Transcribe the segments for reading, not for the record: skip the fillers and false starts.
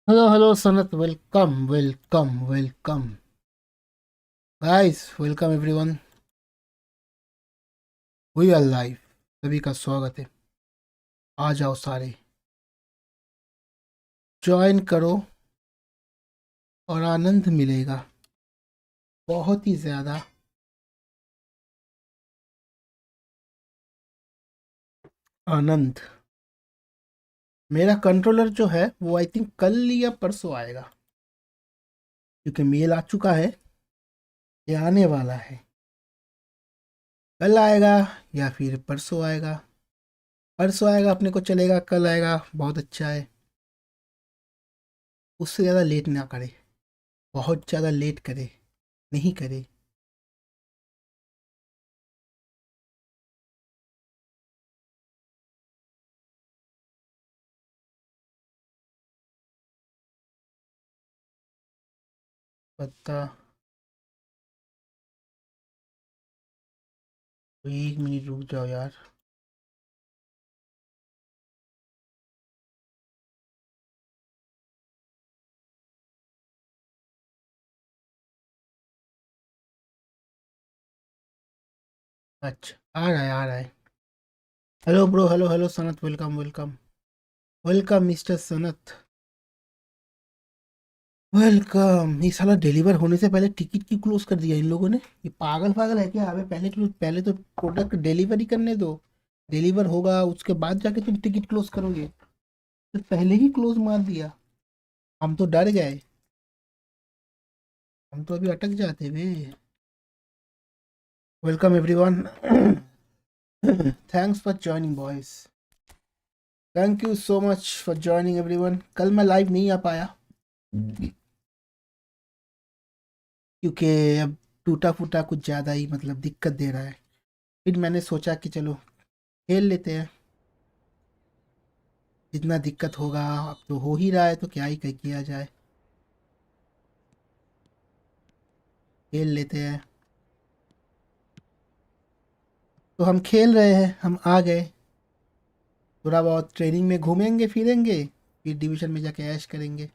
Hello, Sanat. Welcome. Guys, welcome everyone. We are live. सभी का स्वागत है। आ जाओ सारे, ज्वाइन करो और आनंद मिलेगा बहुत ही ज़्यादा। आनंद। मेरा कंट्रोलर जो है वो आई थिंक कल या परसों आएगा, क्योंकि मेल आ चुका है। ये आने वाला है, कल आएगा या फिर परसों आएगा। परसों आएगा अपने को चलेगा, कल आएगा बहुत अच्छा है। उससे ज़्यादा लेट ना करे, बहुत ज़्यादा लेट करे नहीं करे। पता, 1 मिनट रुक जाओ यार। अच्छा, आ रहा है। Hello bro, hello Sanat, welcome mister Sanat, welcome. ये साला डिलीवर होने से पहले टिकट क्यों क्लोज कर दिया इन लोगों ने? ये पागल पागल है क्या? अबे पहले तो प्रोडक्ट डिलीवरी करने दो। डिलीवर होगा उसके बाद जाके तुम टिकट क्लोज करोगे, तो पहले ही क्लोज मार दिया। हम तो डर गए, हम तो अभी अटक जाते वे। Welcome everyone. Thanks for joining boys, thank you so much for joining everyone. कल मैं लाइव नहीं आ पाया क्योंकि अब टूटा फूटा कुछ ज़्यादा ही मतलब दिक्कत दे रहा है। फिर मैंने सोचा कि चलो खेल लेते हैं, जितना दिक्कत होगा अब तो हो ही रहा है, तो क्या ही किया जाए, खेल लेते हैं। तो हम खेल रहे हैं, हम आ गए। थोड़ा बहुत ट्रेनिंग में घूमेंगे फिरेंगे, फिर डिवीजन में जाके ऐश करेंगे।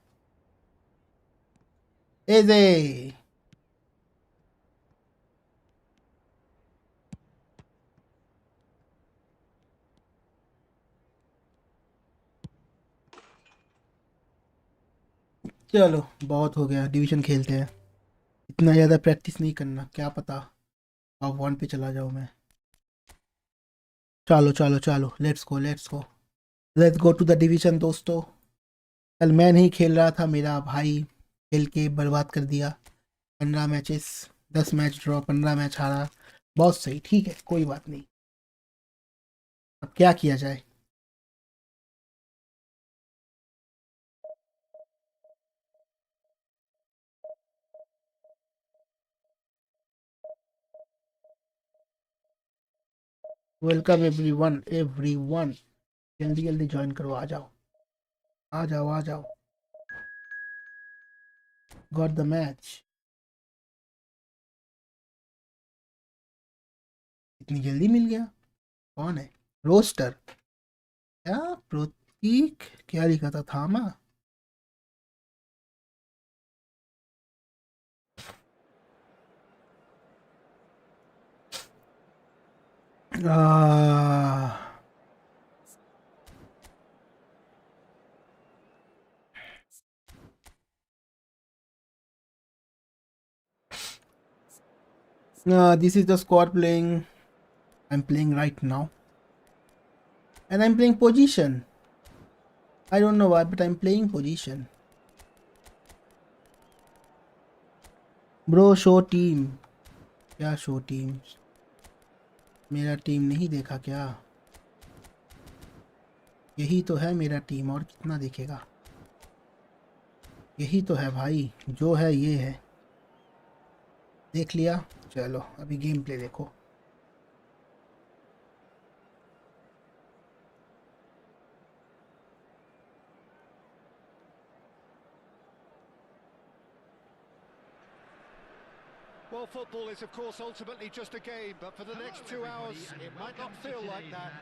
एजे चलो, बहुत हो गया, डिवीजन खेलते हैं। इतना ज़्यादा प्रैक्टिस नहीं करना, क्या पता टॉप 1 पे चला जाऊँ मैं। चलो, let's go to the division दोस्तों। कल मैं नहीं खेल रहा था, मेरा भाई खेल के बर्बाद कर दिया। 15 मैचेस, 10 मैच ड्रॉ, 15 मैच हारा। बहुत सही, ठीक है, कोई बात नहीं। अब क्या किया जाए। वेलकम एवरीवन, जल्दी जल्दी ज्वाइन करो, आ जाओ आ जाओ। Got the match. इतनी जल्दी मिल गया? कौन है? रोस्टर? क्या प्रतीक? क्या लिखा था, थामा? आ, this is the squad playing. I'm playing right now, and I'm playing position. I don't know why, but I'm playing position. Bro, show team. क्या शो टीम? मेरा टीम नहीं देखा क्या? यही तो है मेरा टीम, और कितना देखेगा? यही तो है भाई, जो है ये है। देख लिया? चलो अभी गेम प्ले देखो। Well, football is, of course, ultimately just a game, but for the next 2 hours, it might not feel like that.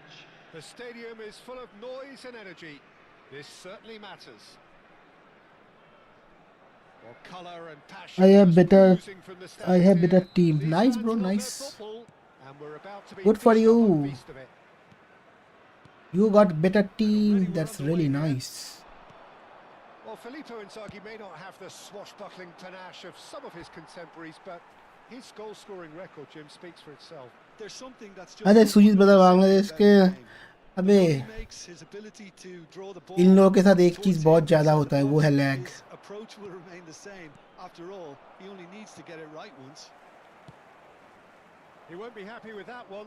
The stadium is full of noise and energy. This certainly matters. Well, colour and I passion have just better oozing from the I stands have better here. team. These Nice, fans bro. love their Nice. football, and we're about to be Good for feast upon you. feast of it. You got better And already team. we're That's underway really here. nice. Well, Filippo Inzaghi may not have the swashbuckling panache of some of his contemporaries, but his goal-scoring record, Jim, speaks for itself. There's something that's just अरे so Sujit बता wonderfully Bangladesh simple के about his game. The अबे run he makes, his ability to draw the in ball लोगों के साथ एक चीज towards बहुत him ज्यादा inside होता the है, वो है box. Lag. His approach will remain the same. After all, he only needs to get it right once. He won't be happy with that one.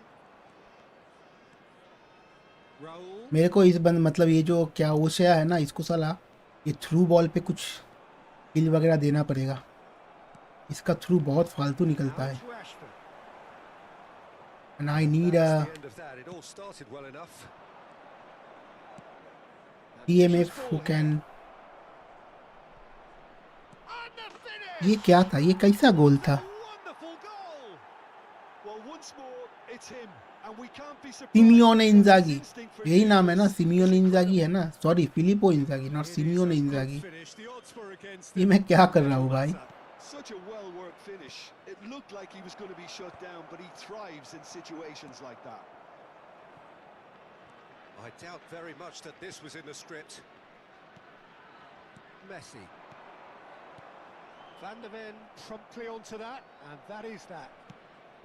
Raul. मेरे को इस बंद मतलब ये जो क्या ओशया है ना, इसको साला ये थ्रू बॉल पे कुछ हिल वगैरह देना पड़ेगा. इसका थ्रू बहुत फालतू निकलता Now है. it's Rashford. And I need That's a the end of that. It all started well enough. TMF who can. And the ये finish! क्या था? ये कैसा गोल What था? a wonderful goal! Well, once more, it's him, and we can't be surprised Simeone because his इंजागी, instinct for यही नाम है ना? genius is सिमियोने इंजागी है incredible. ना? Sorry, Filippo इंजागी, not It is Simeone a good इंजागी. finish. The odds were against ये him. मैं क्या कर No रहा हूँ भाई? matter. Such a well-worked finish. It looked like he was going to be shut down, but he thrives in situations like that. I doubt very much that this was in the script. Messi. Van der Ven promptly onto that, and that is that.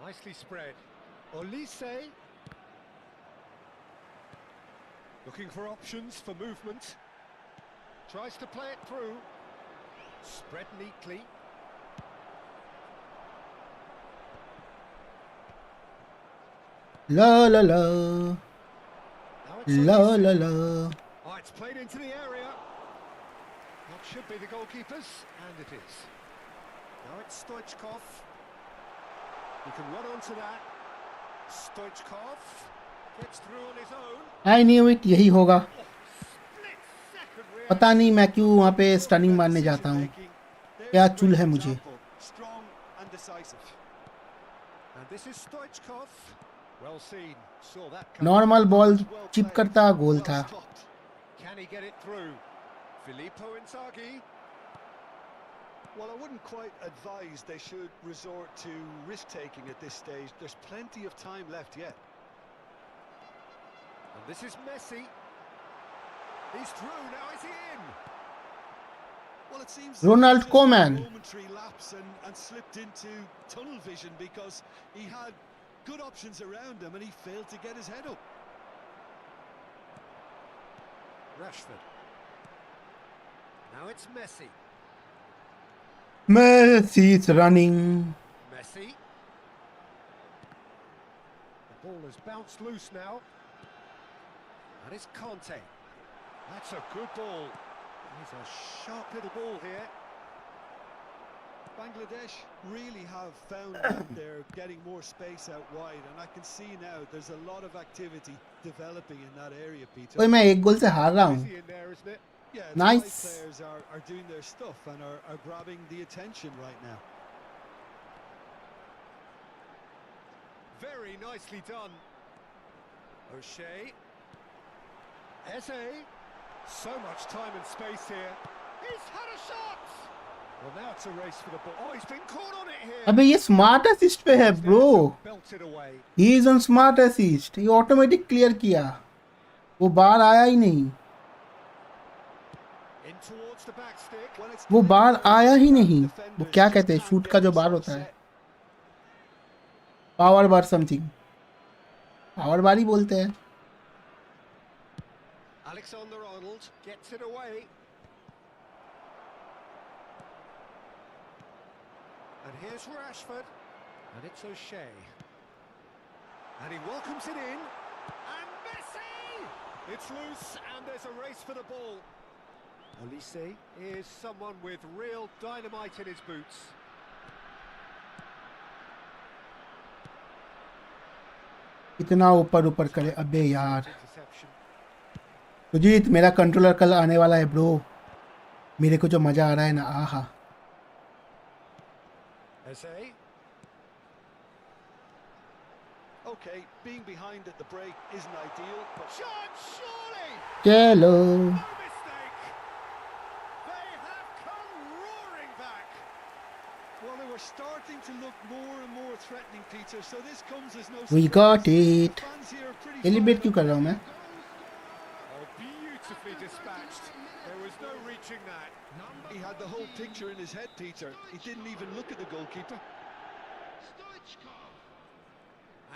Nicely spread. Olise. Looking for options for movement. Tries to play it through. Spread neatly. La la la, Now it's la Olise. la la. Oh, it's played into the area. That should be the goalkeepers, and it is. Now it's Stoichkov. He can run onto that. Stoichkov gets through on his own. I knew it, यही होगा. Oh, split second पता नहीं मैं क्यों वहाँ पे Talk stunning about मारने जाता हूँ. decision-making. There's क्या a चुल great है मुझे. example. Strong and decisive. And this is Stoichkov. Well seen. Saw that coming. Normal ball Well chip played. करता गोल Well था. stopped. Can he get it through? Filippo Inzaghi. Well, I wouldn't quite advise they should resort to risk-taking at this stage. There's plenty of time left yet. And this is Messi. He's through. Now is he in? Well, it seems Ronald he just had a Koeman. momentary lapse and slipped into tunnel vision because he had good options around him and he failed to get his head up. Rashford. Now it's Messi. Messi is running. Messi. The ball has bounced loose now. And it's Conte. That's a good ball. He's a sharp little ball here. Bangladesh really have found that they're getting more space out wide, and I can see now there's a lot of activity developing in that area, Peter. ओए मैं एक गोल से हार रहा हूँ. Busy in there, isn't it? Yeah, the Nice. right players are doing their stuff and are grabbing the attention right now. Very nicely done. O'Shea. Eze. So much time and space here. He's had a shot! Well, now it's a race for the ball. Oh, he's been caught on it here. अबे ये smart assist पे है He's there bro. to belt it away. He is on smart assist. ये automatic clear किया. वो बाहर आया ही नहीं. In towards the back stick. When it's वो played बाहर well, आया ही नहीं. वो defenders क्या just कहते हैं can't शूट get का जो बार themselves होता है. set. पावर बार समथिंग. पावर बार ही बोलते हैं. Alexander-Arnold gets it away. And here's Rashford. And it's O'Shea. And he welcomes it in. And Messi! It's loose and there's a race for the ball. Olise is someone with real dynamite in his boots. इतना ऊपर ऊपर करे. अबे यार. Interception. Sujit मेरा controller कल आने वाला है ब्रो. मेरे को जो मजा आ रहा है ना, आहा. Eze. Okay, being behind at the break isn't ideal, but Shot, surely! चलो. No mistake! They have come roaring back! starting to look more and more threatening, Peter. So this comes as no We surprise. got The it. fans here are pretty celebrate fired क्यों up. कर रहा हूँ मैं? Oh, beautifully dispatched. There was no reaching that. He had the whole picture in his head, Peter. He didn't even look at the goalkeeper.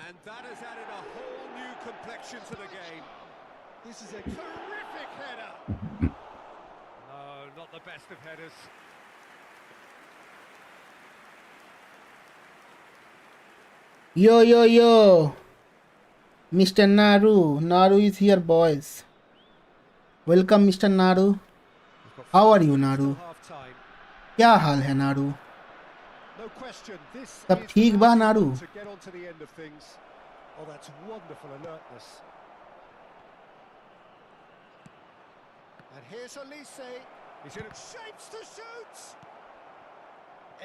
And that has added a whole new complexion to the game. This is a Terrific header. No, not the best of headers. Yo yo yo, Mr. Naru. Naru is here, boys. Welcome, Mr. Naru. How are you, Naru? Half-time. क्या हाल है नारू? No question, this सब is ठीक बा how Naru? you want to get on to the end of things. Oh, that's wonderful alertness. And here's Elise. He's in shapes to shoot.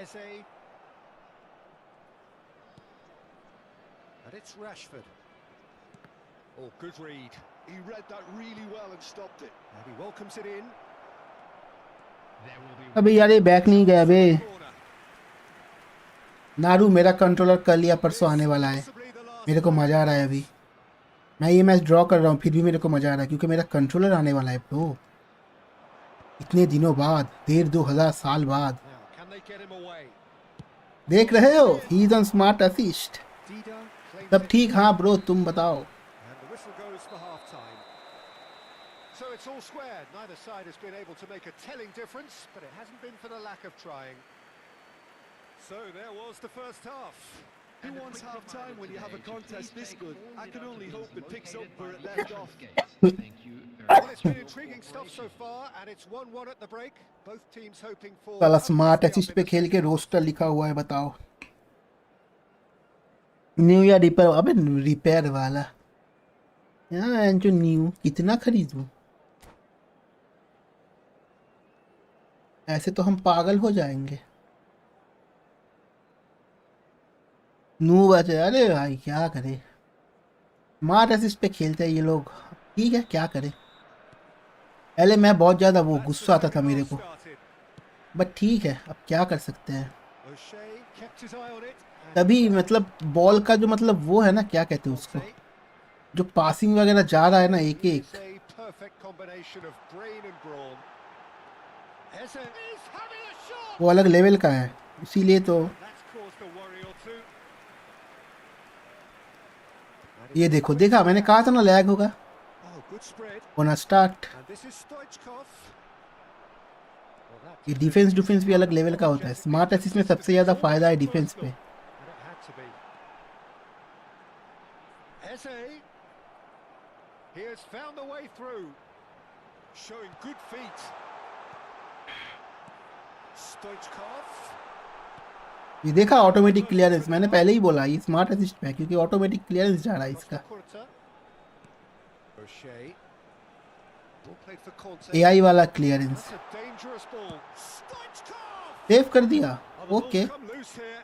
Eze. And it's Rashford. Oh, good read. He read that really well and stopped it. And he welcomes it in. अबे यार ये back नहीं गया बे. Corner. नारू मेरा controller कल या परसों आने वाला है. Possibly the last मेरे को मजा आ रहा है अभी. मैं ये मैच ड्रॉ कर रहा हूँ फिर भी मेरे को मजा आ रहा है क्योंकि मेरा कंट्रोलर आने वाला है ब्रो. इतने दिनों बाद, 1,500 साल बाद. Now, can they get him away? देख रहे हो? He is on smart assist. Dida claims सब it. ठीक? हाँ ब्रो तुम बताओ. And the whistle goes for half-time. So it's all square. Neither side has been able to make a telling difference, but it hasn't been for the lack of trying. So there was the first half. Who wants half time when you have a contest this good? I can only hope it picks up where it left off. Well, it's been intriguing stuff so far, and it's 1-1 at the break. Both teams hoping for... साला smart stay up assist in पे the खेल के second. Roster लिखा हुआ है बताओ. New या repair? अबे रिपेयर वाला यार जो न्यू कितना खरीदूं? ऐसे तो हम पागल हो जाएंगे. नू बचे. अरे भाई क्या करे. स्मार्ट असिस्ट पे खेलते हैं ये लोग. ठीक है क्या करे. पहले मैं बहुत ज़्यादा वो That's गुस्सा the आता था second मेरे half को. started. बट ठीक है अब क्या कर सकते हैं. O'Shea kept his eye on it. and तभी मतलब बॉल का जो मतलब वो है ना क्या कहते हैं उसको, Conte. जो पासिंग वगैरह जा रहा है ना एक It एक. is a perfect combination of brain and brawn. Eze is having a shot. वो अलग लेवल का है इसीलिए तो. That's caused a worry or two. ये देखो देखा मैंने कहा था ना लैग होगा. Oh, good spread. होना start. And this is Stoichkov. Well, that ये डिफेंस भी अलग लेवल का होता है. स्मार्ट असिस्ट में सबसे ज़्यादा फायदा है डिफेंस पे. And it had to be. Eze. He has found the way through. Showing good feet. Stoichkov. ये देखा ऑटोमेटिक क्लियरेंस. मैंने पहले ही बोला ये स्मार्ट असिस्ट पे है क्योंकि ऑटोमेटिक क्लियरेंस जा रहा है इसका. Costa. O'Shea. Ball played for Conte. AI वाला clearance. That's a dangerous ball. Stoichkov. Save कर दिया. Oh, the ball's okay. come loose here.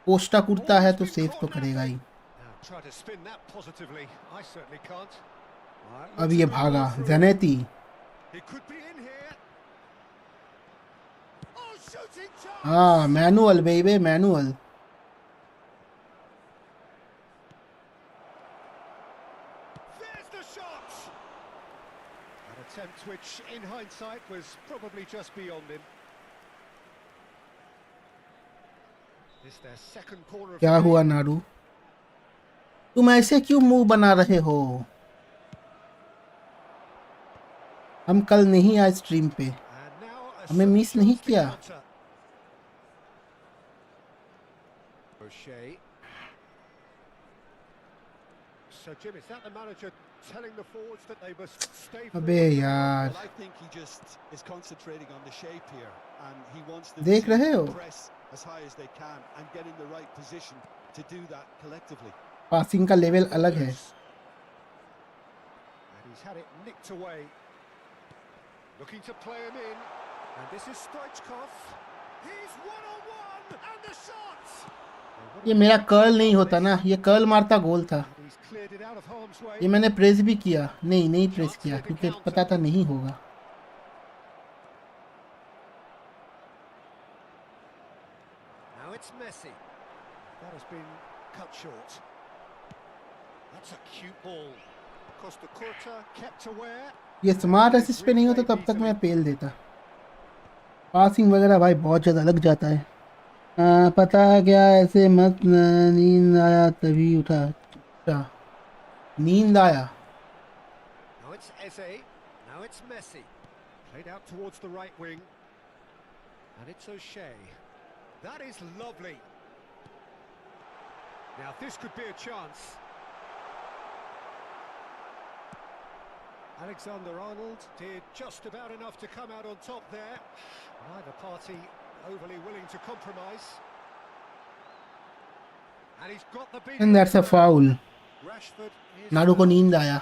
Costacurta है तो सेव तो करेगा ही. Now try to spin that positively. I certainly can't. Right, अब looks ये a good भागा ball through. जनेती. It could be in here. Oh, shooting chance. हाँ manual बेबे manual. There's the shot. An attempt which, in hindsight, was probably just beyond him. This their second corner of क्या the game. हुआ नारू? तुम ऐसे क्यों मुंह बना रहे हो? हम कल नहीं आए स्ट्रीम पे. And now a हमें sudden मिस नहीं chance to किया. counter. O'Shea. So Jim, is that the manager telling the forwards that they must stay अबे forward? यार Well, I think he just is concentrating on the shape here, and he wants them देख to रहे हो? press as high as they can and get in the right position to do that collectively. Passing का level अलग है. And he's had it nicked away. Looking to play him in. And this is Stoichkov. He's one-on-one. And the shot. ये मेरा curl नहीं होता ना. ये curl मारता गोल था. And he's cleared it out of harm's way. ये मैंने प्रेस भी किया. नहीं प्रेस किया क्योंकि पता था नहीं होगा. Now it's Messi. That has been cut short. That's a cute ball. Costa Curta kept aware. ये स्मार्ट असिस्ट पे नहीं होता तब तक मैं पेल देता। पासिंग वगैरह भाई बहुत ज़्यादा लग जाता है। पता क्या ऐसे मत नींद आया तभी उठा। अच्छा नींद आया। Now it's Eze. Now it's Messi. Played out towards the right wing. And it's O'Shea. That is lovely. Now this could be a chance. Alexander-Arnold did just about enough to come out on top there. Neither party overly willing to compromise. And he's got the beat. And that's a foul. Rashford is नारू को नींद आया।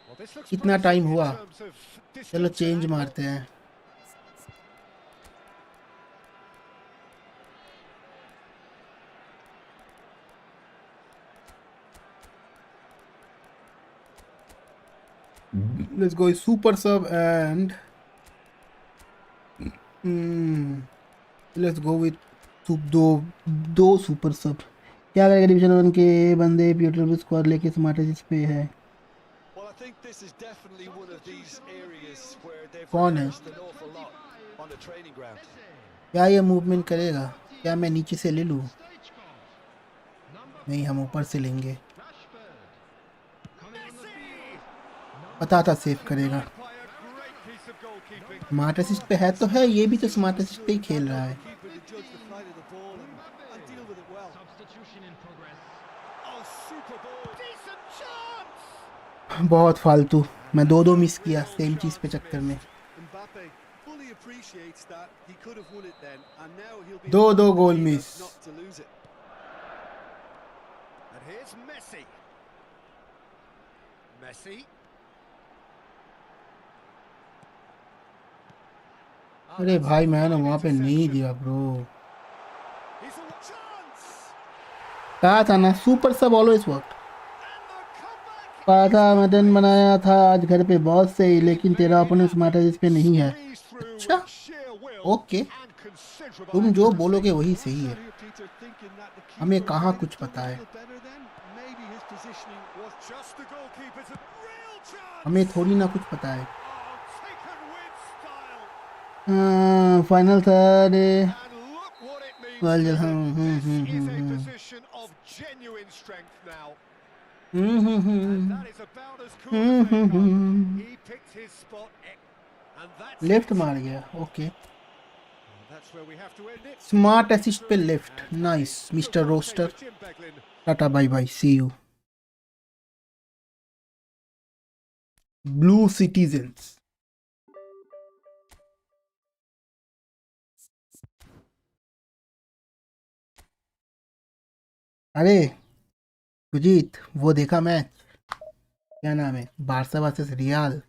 Well, this looks कितना promising time in हुआ? terms of चलो distance change and मारते हैं। Let's go super sub and let's go with दो super सब। क्या करेगा डिवीजन 1 के बंदे प्यूटर स्क्वाड लेके स्मार्ट असिस्ट पे है। Well, I think this is definitely one of these areas where they've कौन है? rehearsed an awful lot on the training ground. क्या ये मूवमेंट करेगा? क्या मैं नीचे से ले लूँ? नहीं हम ऊपर से लेंगे। पता था सेव करेगा। स्मार्ट असिस्ट पे है तो है, ये भी तो स्मार्ट असिस्ट पे ही खेल रहा है। Keeper to judge the flight of the ball and deal with it well. oh, super ball. Decent chance. बहुत फालतू, मैं दो मिस किया सेम चीज पे चक्कर में। Mbappe fully appreciates that he could have won it then, and now he'll be दो गोल keen miss. not to lose it. And here's Messi. Messi. अरे भाई मैं ना वहाँ पे नहीं दिया ब्रो। He's a chance. कहा था ना सुपर सब always work. And the comeback. कहा था मटन बनाया था आज घर पे बहुत सही, लेकिन तेरा ओपोनेंट स्मार्ट असिस्ट पे नहीं है। Breeze through अच्छा with sheer will okay, and considerable तुम जो accuracy. बोलोगे वही सही है। Here, Peter, thinking that the keeper हमें कहाँ might कुछ have done पता a है। little better then. Maybe his positioning was Just the goalkeeper's a real chance. हमें थोड़ी ना कुछ पता है। Oh, taken with style. Final third. And look what it means Well, to him. hmm, This is a position of genuine strength now. Hmm And that is about as cool as they come. He picked his spot. And that's left it. मार गया। Okay That's where we have to end it. Smart assist पे left. Nice mister roster. Tata bye bye see you blue citizens. अरे सुजीत वो देखा match? क्या नाम है, Barca versus Real,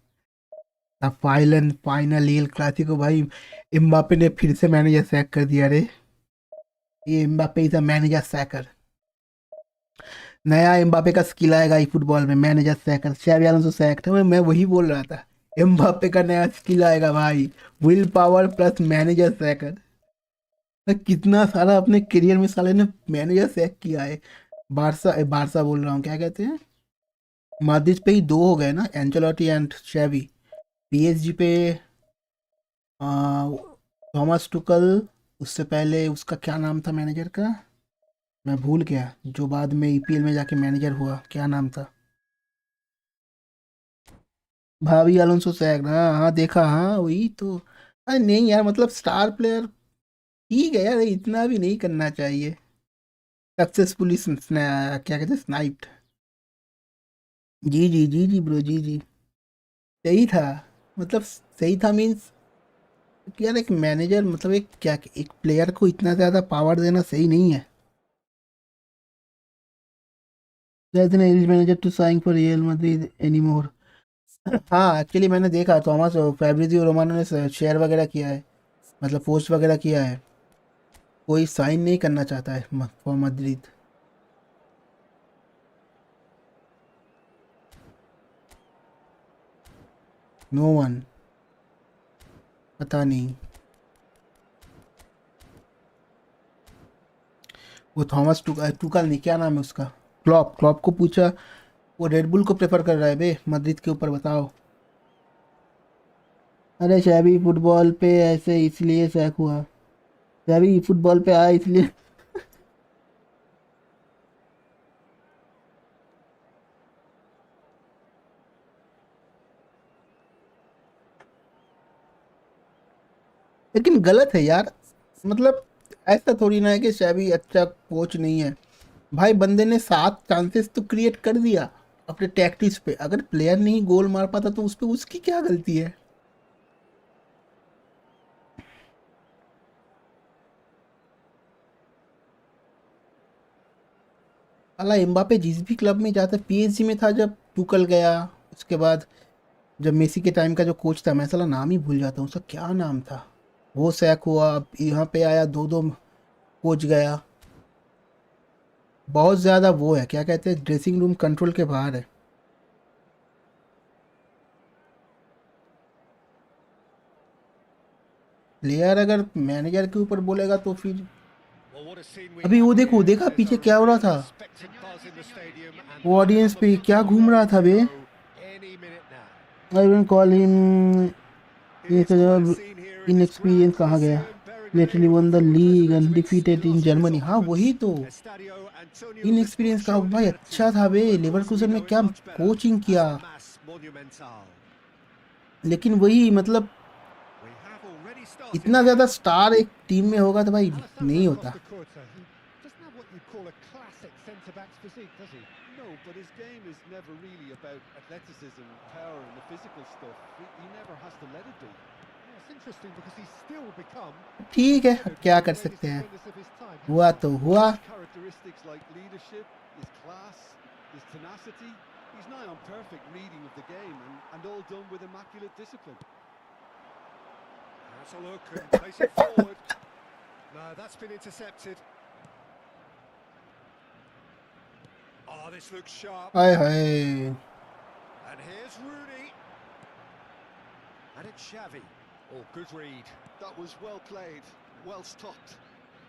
final El Clasico भाई। एम्बापे ने फिर से मैनेजर सैक कर दिया रे। ये Mbappe is a manager sacker. नया एम्बापे का स्किल आएगा ई फुटबॉल में, मैनेजर सैकर। शाबी आलोंसो सैक था, मैं वही बोल रहा था। एम्बापे का नया स्किल आएगा भाई, विल पावर प्लस मैनेजर सैकर। कितना सारा अपने करियर में साले ने मैनेजर सैक किया है। बारसा बोल रहा हूँ, क्या कहते हैं, माद्रिद पे ही दो हो गए ना, एंचेलोटी एंड शैवी। पीएसजी पे थॉमस टुकल, उससे पहले उसका क्या नाम था मैनेजर का, मैं भूल गया, जो बाद में ईपीएल में जाके मैनेजर हुआ, क्या नाम था। भावी अलोंसो सैक। हाँ हाँ देखा, हाँ वही तो। अरे नहीं यार, मतलब स्टार प्लेयर ठीक है यार, इतना भी नहीं करना चाहिए। सक्सेसफुली क्या कहते हैं, स्नाइप्ड। जी ब्रो जी सही था। मतलब सही था मीन्स यार, एक मैनेजर मतलब एक प्लेयर को इतना ज़्यादा पावर देना सही नहीं है। There's an English manager to sign for Real Madrid anymore. हाँ एक्चुअली मैंने देखा थॉमस फैब्रिजियो रोमानो ने शेयर वगैरह किया है, मतलब पोस्ट वगैरह किया है। कोई साइन नहीं करना चाहता है फॉर मद्रिद। नो वन, पता नहीं। वो थॉमस टूकल नहीं, क्या नाम है उसका, क्लॉप क्लॉप को पूछा, वो रेडबुल को प्रेफर कर रहा है बे मद्रिद के ऊपर, बताओ। अरे शैबी फुटबॉल पे ऐसे इसलिए सैक हुआ, शैबी फुटबॉल पे आया इसलिए। लेकिन गलत है यार, मतलब ऐसा थोड़ी ना है कि शैबी अच्छा कोच नहीं है। भाई बंदे ने 7 चांसेस तो क्रिएट कर दिया अपने टैक्टिस पे, अगर प्लेयर नहीं गोल मार पाता तो उस पे उसकी क्या गलती है। अला एम्बापे जिस भी क्लब में जाता, पीएसजी में था जब टूकल गया, उसके बाद जब मेसी के टाइम का जो कोच था, मैं साला नाम ही भूल जाता हूँ उसका, क्या नाम था, वो सैक हुआ, अब यहाँ पे आया, दो दो कोच गया। बहुत ज़्यादा वो है, क्या कहते हैं, ड्रेसिंग रूम कंट्रोल के बाहर है। प्लेयर अगर मैनेजर के ऊपर बोलेगा तो फिर, Well, what a scene we अभी have वो देखो, here. देखा There's पीछे a क्या हो रहा real था, expectant buzz in the stadium, and वो the ऑडियंस outcome of पे this क्या one घूम रहा ready था to बे। go any minute now. I will call him, It ये is quite a सब scene here in this inexperience Grand कहाँ गया, Coliseum. Literally Berigamae one the full league testament to its undefeated in illustrious Germany, हाँ वही occupants. तो। Estadio Antonio inexperience का Vespuccio भाई Liberty. अच्छा था बे, But of course, we Leverkusen में know it क्या much better कोचिंग as किया, the Mass Monumental. लेकिन वही मतलब We have already started इतना ज़्यादा here. स्टार एक टीम में होगा तो भाई Alessandro नहीं होता। Costa Curta, he doesn't have what you'd call a classic centre-back's physique, does he? No, but his game is never really about athleticism, power, and the physical stuff. He never has to let it be. Yeah, it's interesting because he's still become ठीक है, अब considered one क्या of the कर greatest सकते हैं, defenders of his time, हुआ hasn't he? तो But हुआ। his characteristics like leadership, his class, his tenacity, he's nigh on perfect reading of the game and all done with immaculate discipline. That's a look and plays it forward. No, that's been intercepted. Oh, this looks sharp. Hi hi, And here's Rooney. And it's Xavi. Oh, good read. That was well played, well stopped.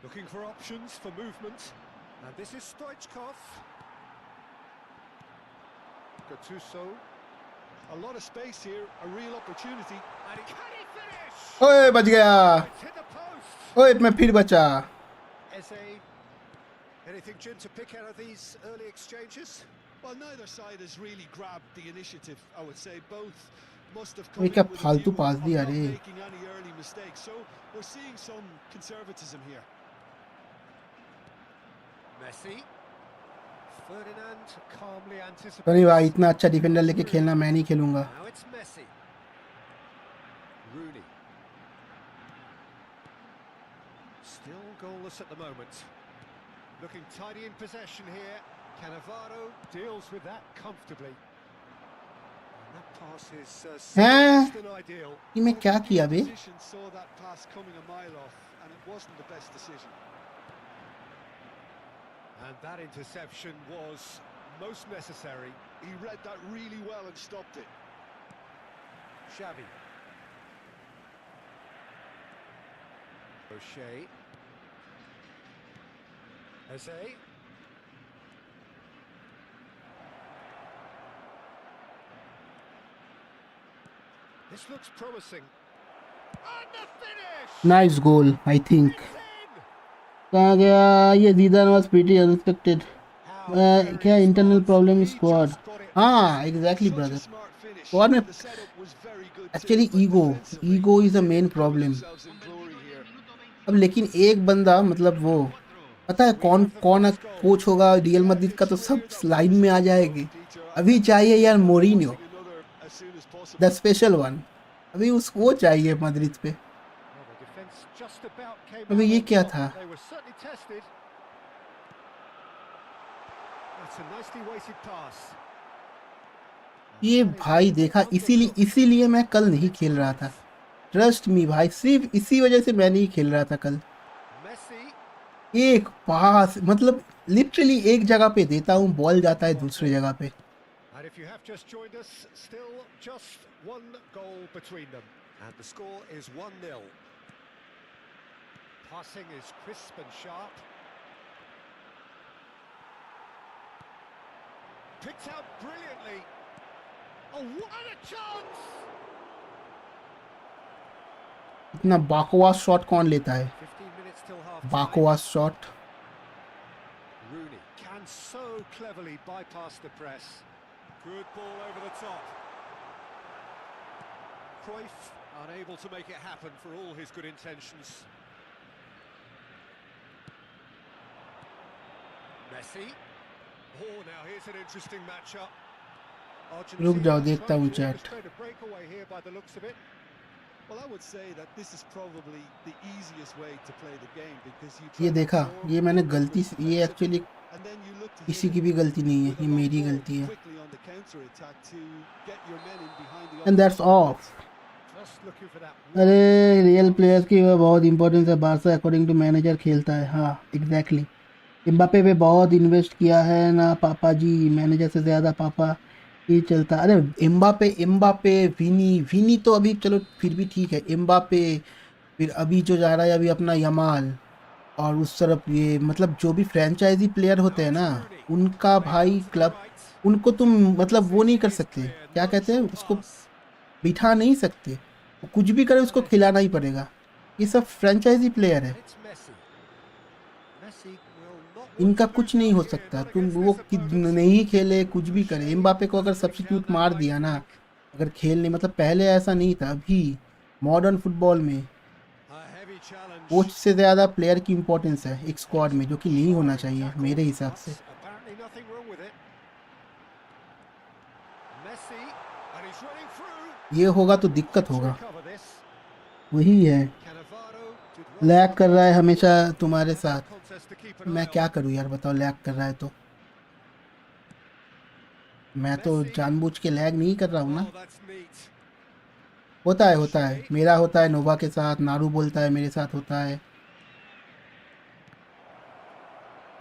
Looking for options for movement. And this is Stoichkov. Gattuso. A lot of space here, a real opportunity. And can he finish? ओए बच गया, Oh, it's hit the post. ओए मैं फिर बचा। Eze. Anything, Jim, to pick out of these early exchanges? Well, neither side has really grabbed the initiative, I would say. Both must have ये come क्या in with a फालतू view pass of दिया not रे। making any early mistakes. So we're seeing some conservatism here. Messi. Ferdinand calmly तो anticipates. नहीं भाई, इतना अच्छा डिफेंडर लेके खेलना मैं नहीं खेलूंगा। Now it's Messi. Rooney. Still goalless at the moment. Looking tidy in possession here. Cannavaro deals with that comfortably. And that pass is हैं, less than ideal. ये मैं क्या किया बे। Opposition saw that pass coming a mile off, and it wasn't the best decision. And that interception was most necessary. He read that really well and stopped it. Xavi. O'Shea. Eze. This looks promising. And the finish! Nice goal I think. It's in! कहाँ गया ये, दीदार was pretty unexpected. How very क्या internal smart. Problem He squad, just got it हाँ right. Exactly Such a brother. smart finish. Squad में The setup was very good too, actually but ego, defensively, ego is a they main didn't cover problem. themselves in glory here. अब लेकिन एक बंदा, मतलब वो पता है We कौन have the कौन first goal. कोच होगा रियल Yeah, मद्रिद का, it's तो सब clear that लाइन was में आ the जाएगी। goal, Peter. अभी चाहिए यार They'll be Mourinho, wanting another as soon as the possible. Special one, अभी उसको चाहिए मद्रिद पे। Well, the defence just about came अबे out ये on क्या top. था, They were certainly tested. That's a nicely weighted pass. ये भाई देखा, इसीलिए मैं कल नहीं खेल रहा था। ट्रस्ट मी भाई, सिर्फ इसी वजह से मैं नहीं खेल रहा था कल। Messi. एक पास, मतलब लिटरली एक जगह पे देता हूँ, बॉल जाता है दूसरी जगह पे। And if you have just joined us, still just one goal between them. And the score is 1-0. Passing is crisp and sharp. Picked out brilliantly. Oh, what a chance! इतना बाकवास शॉट कौन लेता है? 15 minutes till half time. बाकवास shot. Rooney can so cleverly bypass the press. Good ball over the top. Cruyff unable to make it happen for all his good intentions. Messi. Oh, now here's an interesting matchup. रुक जाओ, देखता हूँ Trying to chat. orchestrate a breakaway here by the looks of it. Well, I would say that this is probably the easiest way to play the game because you ये try to देखा, absorb ये मैंने the गलती movement से, ये actually defensively, and then you look to किसी hit की it भी गलती नहीं है, with a ये long मेरी ball गलती है. quickly on the counter attack to get your men in behind the and that's opposition of. defense. Just looking for that अरे one रियल pass. प्लेयर्स की वह बहुत इंपॉर्टेंस है. बारसा अकॉर्डिंग टू मैनेजर खेलता है. हाँ एग्जैक्टली. एम्बापे पे बहुत इन्वेस्ट किया है ना पापा जी, मैनेजर से ज़्यादा पापा ही चलता. अरे एम्बापे एम्बापे विनी तो अभी चलो फिर भी ठीक है. एम्बापे फिर अभी जो जा रहा है अभी अपना यमाल, और उस तरफ ये मतलब जो भी फ्रेंचाइजी प्लेयर होते Now हैं it's ना, Rooney. उनका Played भाई out to the club, right. उनको तुम मतलब वो नहीं Vision कर is सकते. clear. क्या No कहते हैं short उसको, pass. बिठा नहीं सकते. वो कुछ भी करे उसको खिलाना ही पड़ेगा. ये सब फ्रेंचाइजी प्लेयर है, And it's Messi. Messi will not want इनका to कुछ lose नहीं out हो here. सकता. Not तुम against वो this opponent. नहीं खेले कुछ भी करे. Shea एम्बापे को अगर brings down सब्स्टिट्यूट that मार right दिया ना, flank. अगर खेलने मतलब पहले ऐसा नहीं था. अभी मॉडर्न फुटबॉल में A heavy challenge. कोच से ज़्यादा प्लेयर की इंपॉर्टेंस है एक स्क्वाड में, जो कि नहीं होना Sharp चाहिए tackle, मेरे हिसाब से. but apparently nothing wrong with it. Messi, and he's running through. ये होगा तो दिक्कत To होगा. recover this. वही है, Cannavaro did well lag to कर रहा है contest हमेशा it. तुम्हारे That's साथ. a contest to keep an मैं eye क्या on. करूँ यार, बताओ. लैग कर रहा है तो मैं तो Messi. जानबूझ के लैग नहीं कर रहा हूँ ना. Oh, that's neat. होता है Shea. मेरा होता है नोवा के साथ. नारू बोलता है मेरे साथ होता है.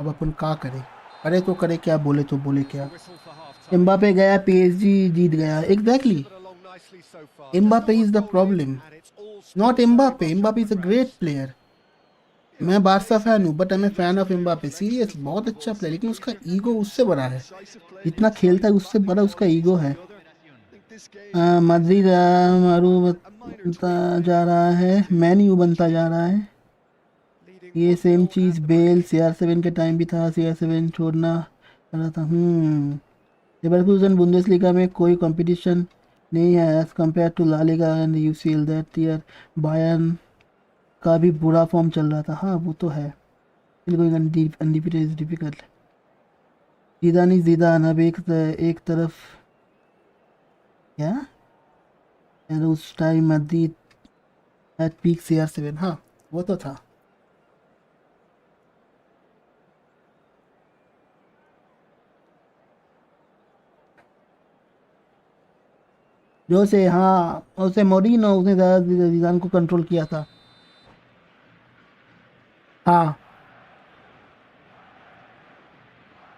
अब अपन क्या करे, करे तो करे क्या, बोले तो बोले Here's the क्या. whistle for half-time. एम्बापे गया, पीएसजी जीत गया. Exactly. Shimmered along nicely so far. Just Mbappe the is one the goal in, problem, and it's all still not very Mbappe. much Mbappe up is for a great grabs. Player. You know, मैं the Barça pace of fan it, हूँ, but the मैं fan of ability to Mbappe. reflect serious quickly on बहुत the अच्छा ball, player, लेकिन उसका situated ego उससे बड़ा है. decisive play जितना inside, खेलता है उससे batting बड़ा उसका qualities ईगो on है. the other. I think this game is मद्री मारू a minor बनता tweak maybe जा that रहा है, needs to मैन यू बनता change जा a रहा bit. है. Leading ये 1-0 सेम at चीज़ the बेल break. CR7 के टाइम भी था. CR7 छोड़ना कर रहा था. लेवरकुसेन बुंदेसलीगा में कोई कंपटीशन नहीं है as compared to La Liga and UCL. That year Bayern का भी बुरा फॉर्म चल रहा था. हाँ वो तो है. Going undefeated is difficult. Zidane is Zidane. अब एक तरफ क्या यार, उस time Madrid at peak CR7. हाँ वो तो था. जो से हाँ उसे मोरिनो उसने ज़्यादा जीदान को कंट्रोल किया था. हाँ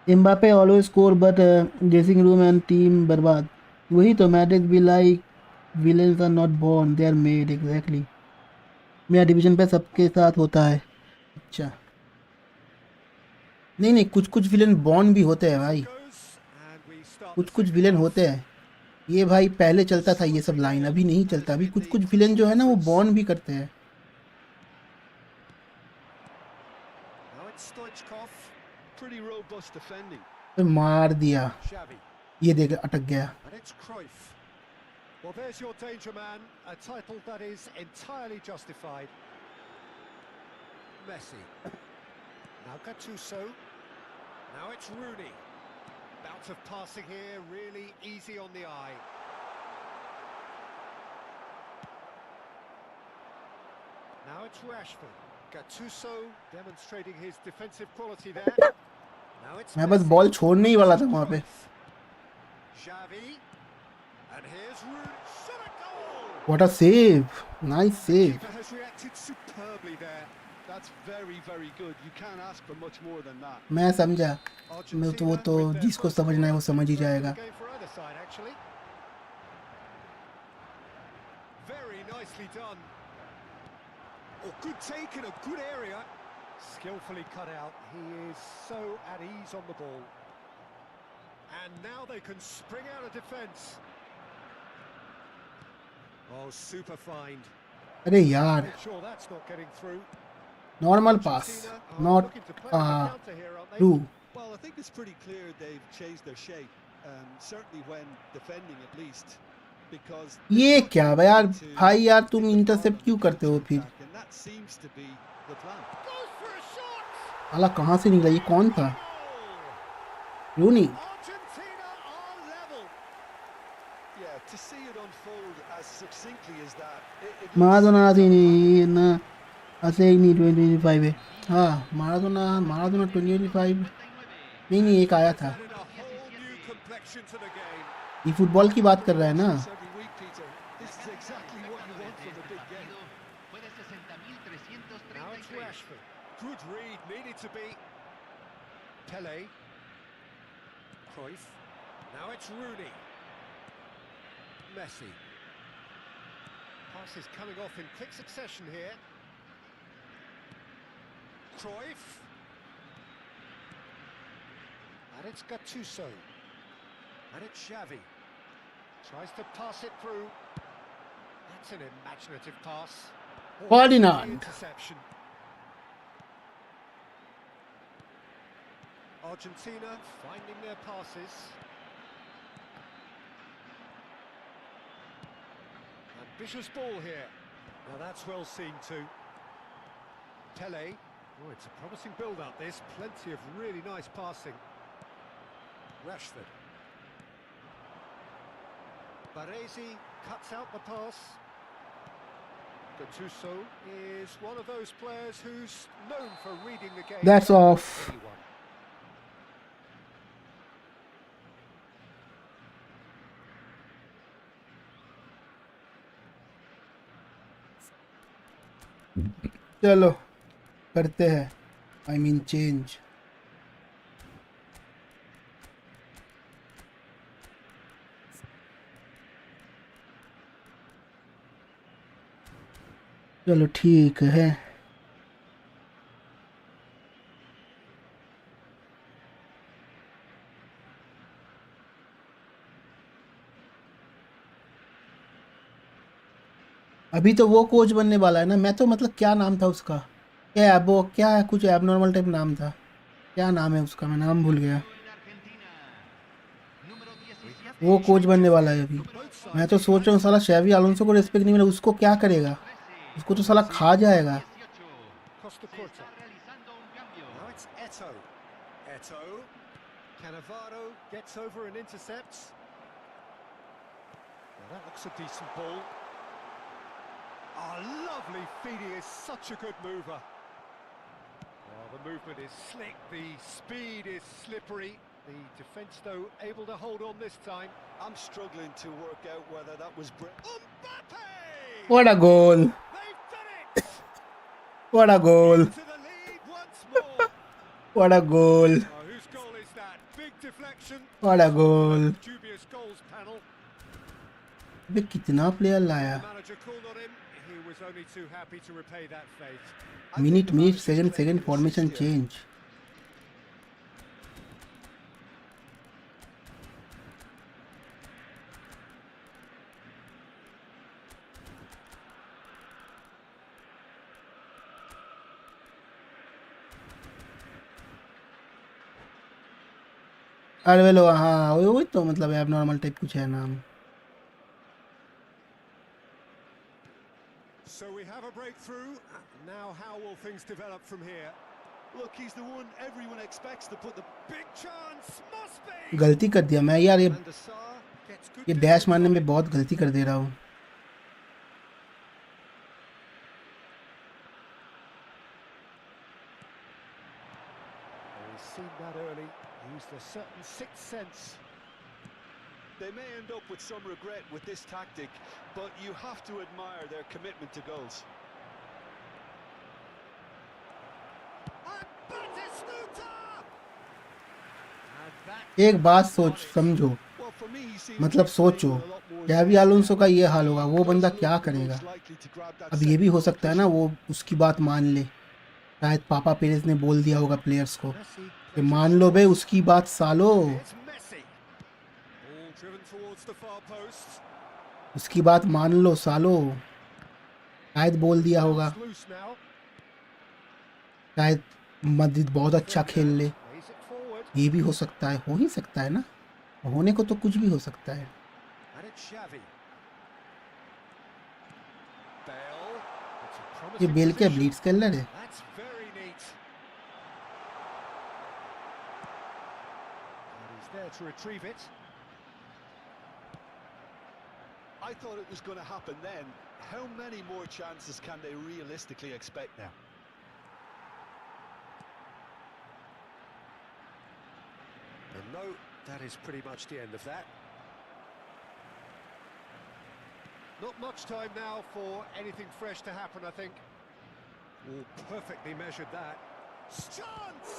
Mbappe always score but dressing room and team बर्बाद. वही तो. मैड्रिक्स भी like villains are not born, they are made. Exactly. मेरा डिवीजन पे सबके साथ होता है. अच्छा नहीं नहीं, कुछ कुछ विलेन बॉर्न भी होते हैं Whistle भाई. goes, and we start कुछ the कुछ second विलेन half. होते हैं. ये भाई पहले चलता था ये सब Sorting लाइन, on, अभी नहीं and चलता. it's अभी been कुछ the कुछ विलेन जो है ना वो difference. बॉर्न भी करते हैं. Now it's Stoichkov. Pretty robust defending. फिर मार दिया. Xavi. ये देख अटक गया. And it's Cruyff. Well, there's your danger man, a title that is entirely justified. Messi. Now Gattuso. Now it's Rooney. Bout of passing here, really easy on the eye. Now it's Rashford. Gattuso demonstrating his defensive quality there. Now it's मैं बस Messi. Ball छोड़ने ही वाला था वहाँ पे. Cruyff. Xavi. And here's Rooney. Shot a goal! What a save. Nice save. Keeper has reacted superbly there. That's very, very good. You can't ask for much more than that. मैं समझा. मैं तो वो Argentina तो with their जिसको first समझना है goal वो समझ ही for the जाएगा. game for either side, actually. Very nicely done. Oh, good take in a good area. Skillfully cut out. He is so at ease on the ball. And now they can spring out of defence. Oh, super find. अरे यार, Make sure that's not getting through. Normal pass, not Looking to play the counter here, aren't they? True. Well, I think it's pretty clear they've changed their shape, certainly when defending at least, because ये क्या है यार, भाई यार तुम intercept क्यों करते हो फिर? and that seems to be the plan. Goes for a shot. साला कहाँ से निकला, ये कौन था? रूनी। Argentina are level. Yeah, to see it unfold as succinctly as that, it Maradona थी ना, ऐसे ही नहीं 2025 है। हाँ, माराडोना 2025 नहीं, एक आया था। Added a whole new complexion to the game. ये फुटबॉल की बात कर रहा है ना? every week, Peter. This is exactly what you want from a big game. Now it's Rashford. Good read, needed to be. Pele. Cruyff. Now it's Rooney. Messi. Passes coming off in quick succession here. Cruyff. And it's Gattuso. And it's Xavi. Tries to pass it through. That's an imaginative pass. Oh, Ferdinand. interception. Argentina finding their passes. Ambitious ball here. Now that's well seen too. Pele. Oh, it's a promising build-up this. Plenty of really nice passing. Rashford. Baresi cuts out the pass. Gattuso is one of those players who's known for reading the game. That's off. Anyone. चलो करते हैं, I mean change. चलो ठीक है। अभी तो वो coach बनने वाला है ना। मैं तो मतलब क्या नाम था उसका, क्या वो क्या है, कुछ एबनॉर्मल टाइप नाम था, क्या नाम है उसका, मैं नाम भूल गया। वो कोच बनने वाला है अभी। मैं तो सोच रहा हूँ साला शैवी अलोंसो को रिस्पेक्ट नहीं मिला, उसको क्या करेगा, उसको तो साला खा जाएगा। Costa Curta. Now it's Eto. Eto. Cannavaro gets over and intercepts. Well, that looks a decent ball. Oh, lovely feed. He is such a good mover. Oh, the movement is slick. The speed is slippery. The defence, though, able to hold on this time. I'm struggling to work out whether that was Mbappe! What a goal! They've done it! What a goal! To the lead once more. What a goal! Oh, whose goal is that? Big deflection. What a goal! Dubious goals panel. अबे कितना player लाया। The manager called on him. He was only too happy to repay that faith. Minute second formation change. अरे लो, हाँ वही तो मतलब एब normal type कुछ है नाम। So we have a breakthrough. Now how will things develop from here? Look, he's the one everyone expects to put the Big chance must be. गलती कर दिया मैं यार, And the Sar gets good ये distance dash मारने on में it. बहुत गलती कर दे रहा हूँ। Oh, he's seen that early. Used a certain sixth sense. They may end up with some regret with this tactic, but you have to admire their commitment to goals. And Batistuta! And that एक बात सोच समझो, Well, for me, he seems मतलब to be सोचो, playing with a lot more जैवी Alonso का ये हाल होगा, वो बंदा क्या करेगा। likely to grab that अब ये भी second हो सकता है ना वो उसकी बात मान ले, शायद पापा पेरेस ने बोल दिया होगा प्लेयर्स को Messi कि plays it मान लो बे short. उसकी बात सालो। It's Messi. towards the far post. उसकी बात मान लो सालो, शायद बोल दिया होगा, It's loose now. शायद मद्रिद बहुत अच्छा खेल ले, Plays it forward. ये भी हो सकता है, हो ही सकता है ना, होने को तो कुछ भी हो सकता है। And it's Xavi. Bale. It's a ये promising बेल क्या position. ब्लीड्स कलर है? That's very neat. And he's there to retrieve it. I thought it was going to happen then. How many more chances can they realistically expect now? And no, that is pretty much the end of that. Not much time now for anything fresh to happen, I think. Oh, perfectly measured that. Chance!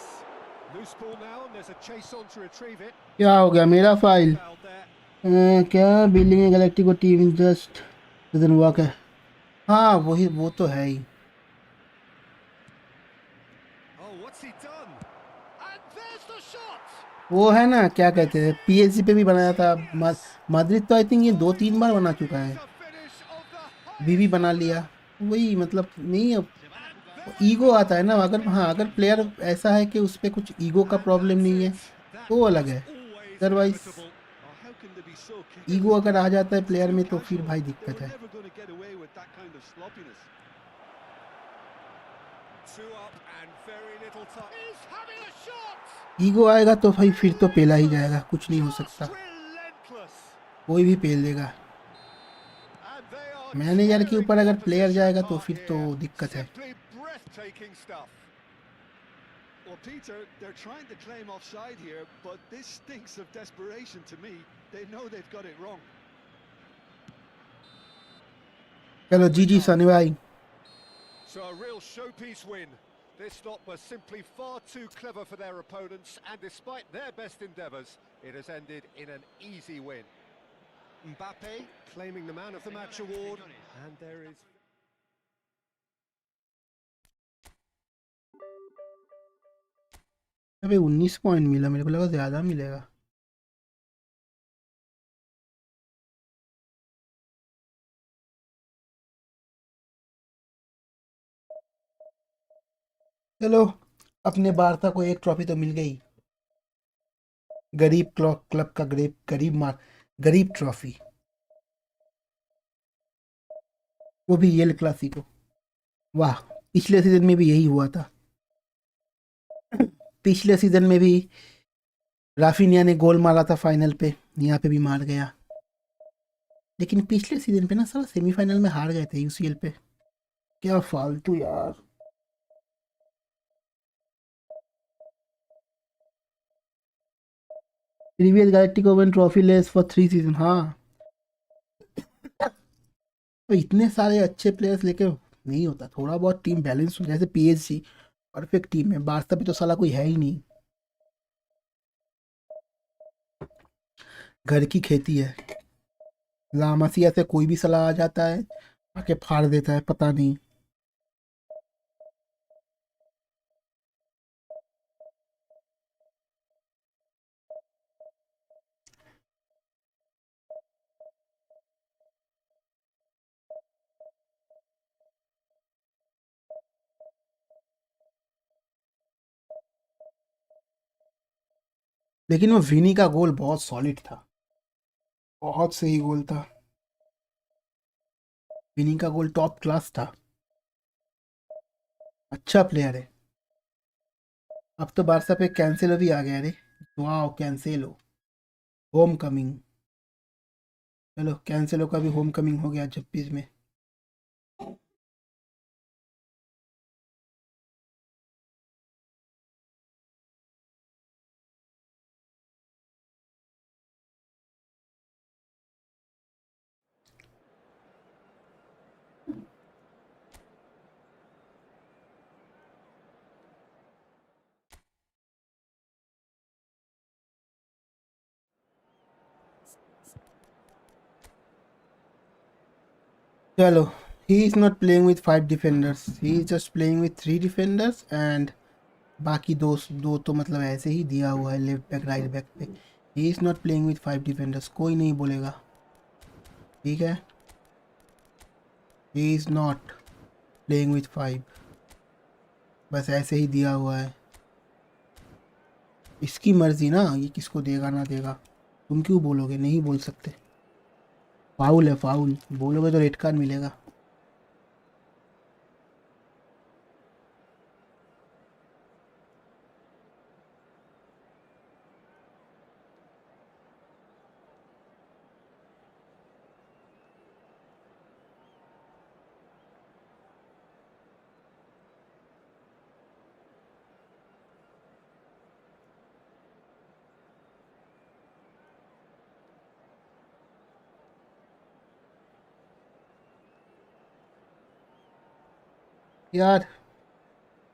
Loose ball now, and there's a chase on to retrieve it. क्या हो गया मेरा file? Fouled there. क्या building galactico team just doesn't work है? हाँ वही, वो तो है ही। Oh, what's he done? And there's the shot! वो है ना, क्या कहते हैं, पीएसजी पे भी बनाया था, माद्रिद तो आई थिंक ये 2-3 बार बना चुका है, The finish of the भी बना लिया, वही मतलब नहीं, ईगो आता है ना, अगर हाँ अगर प्लेयर ऐसा है कि उस पर कुछ ईगो का प्रॉब्लम नहीं है तो वो अलग है, otherwise Oh, how can they be so ego careless? अगर आ जाता है प्लेयर में तो फिर Casual. भाई They दिक्कत were है। never going to get away with that kind of sloppiness. two up and very little time. He's having a shot! Ego आएगा तो भाई फिर तो पेला ही जाएगा, कुछ नहीं हो सकता, Just relentless. कोई भी पेल देगा। And they are मैनेजर के ऊपर tearing अगर the प्लेयर opposition जाएगा तो apart फिर तो here. दिक्कत है। Simply breathtaking stuff. Well, Peter, they're trying to claim offside here, but this stinks of desperation to me. They know they've got it wrong. चलो जी सनी भाई। So a real showpiece win. This lot were simply far too clever for their opponents, and despite their best endeavours, it has ended in an easy win. Mbappe claiming the Man of the Match award, and there is... अबे 19 point मिला, मेरे को लगा ज़्यादा मिलेगा। चलो अपने बारता को एक ट्रॉफी तो मिल गई, गरीब क्लब का गरीब ट्रॉफी, वो भी एल क्लासिको। वाह, पिछले सीजन में भी यही हुआ था, पिछले सीजन में भी राफिनिया ने गोल मारा था फाइनल पे, यहाँ पे भी मार गया, लेकिन पिछले सीजन पे ना साला सेमीफाइनल में हार गए थे यूसीएल पे, क्या फालतू यार। Previous galactico one trophy less for 3 season. हाँ तो इतने सारे अच्छे प्लेयर्स लेके नहीं होता, थोड़ा बहुत टीम बैलेंस हो, जैसे पीएसजी परफेक्ट टीम है, बारसा पे तो साला कोई है ही नहीं, घर की खेती है, लामसिया से कोई भी सलाह आ जाता है, आके फाड़ देता है, पता नहीं। लेकिन वो विनी का गोल बहुत सॉलिड था, बहुत सही गोल था, विनी का गोल टॉप क्लास था, अच्छा प्लेयर है। अब तो बारसा पे कैंसेलो भी आ गया रे, वाह कैंसेलो होम कमिंग, चलो कैंसेलो का भी होम कमिंग हो गया 26 में। चलो, he is not playing with 5 defenders, he is just playing with 3 defenders and बाकी दो तो मतलब ऐसे ही दिया हुआ है लेफ्ट बैक राइट बैक पे, he is not playing with 5 defenders, कोई नहीं बोलेगा, ठीक है। He is not playing with 5, बस ऐसे ही दिया हुआ है, इसकी मर्जी ना, ये किसको देगा ना देगा, तुम क्यों बोलोगे, नहीं बोल सकते। फाउल है, फाउल बोलोगे तो रेड कार्ड मिलेगा। यार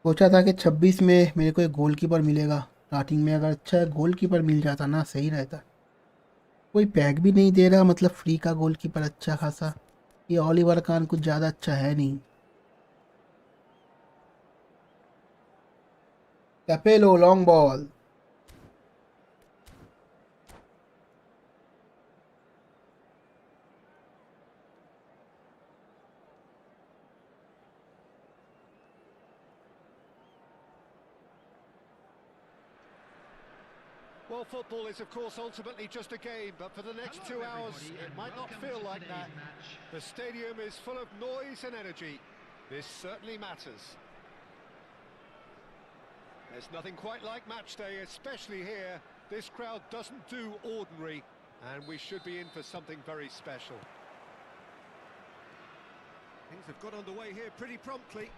सोचा था कि 26 में मेरे को एक गोलकीपर मिलेगा स्टार्टिंग में, अगर अच्छा गोलकीपर मिल जाता ना सही रहता। कोई पैक भी नहीं दे रहा, मतलब फ्री का गोलकीपर अच्छा खासा। ये ओलिवर खान कुछ ज़्यादा अच्छा है नहीं। Capello long ball, Well, football is, of course, ultimately just a game, but for the next 2 hours, it might not feel like that. The stadium is full of noise and energy. This certainly matters. There's nothing quite like match day, especially here. This crowd doesn't do ordinary, and we should be in for something very special. Things have got underway here pretty promptly.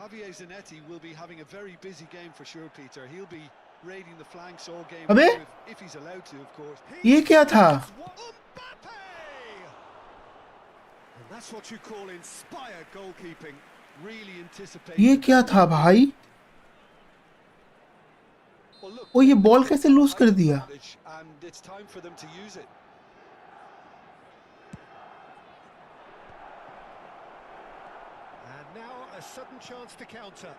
Javier Zanetti will be having a very busy game for sure, Peter. He'll be raiding the flanks all game अबे long, if he's allowed to, of course. ये क्या था? Mbappe! And that's what you call inspired goalkeeping. Really anticipating. ये क्या था भाई? Well, look, ओ ये ball कैसे लूज कर दिया? and it's time for them to use it. And now a sudden chance to counter.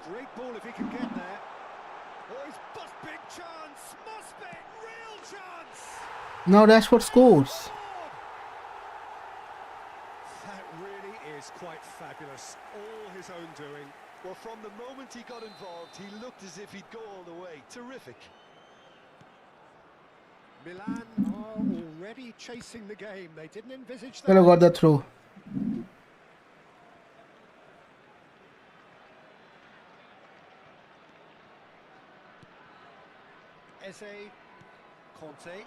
Great ball if he can get there. Oh, he's bust, big chance, must be, real chance! Now Rashford scores. That really is quite fabulous, all his own doing. Well, from the moment he got involved, he looked as if he'd go all the way. Terrific. Milan are already chasing the game. They didn't envisage that. चलो got the throw. Eze, Conte.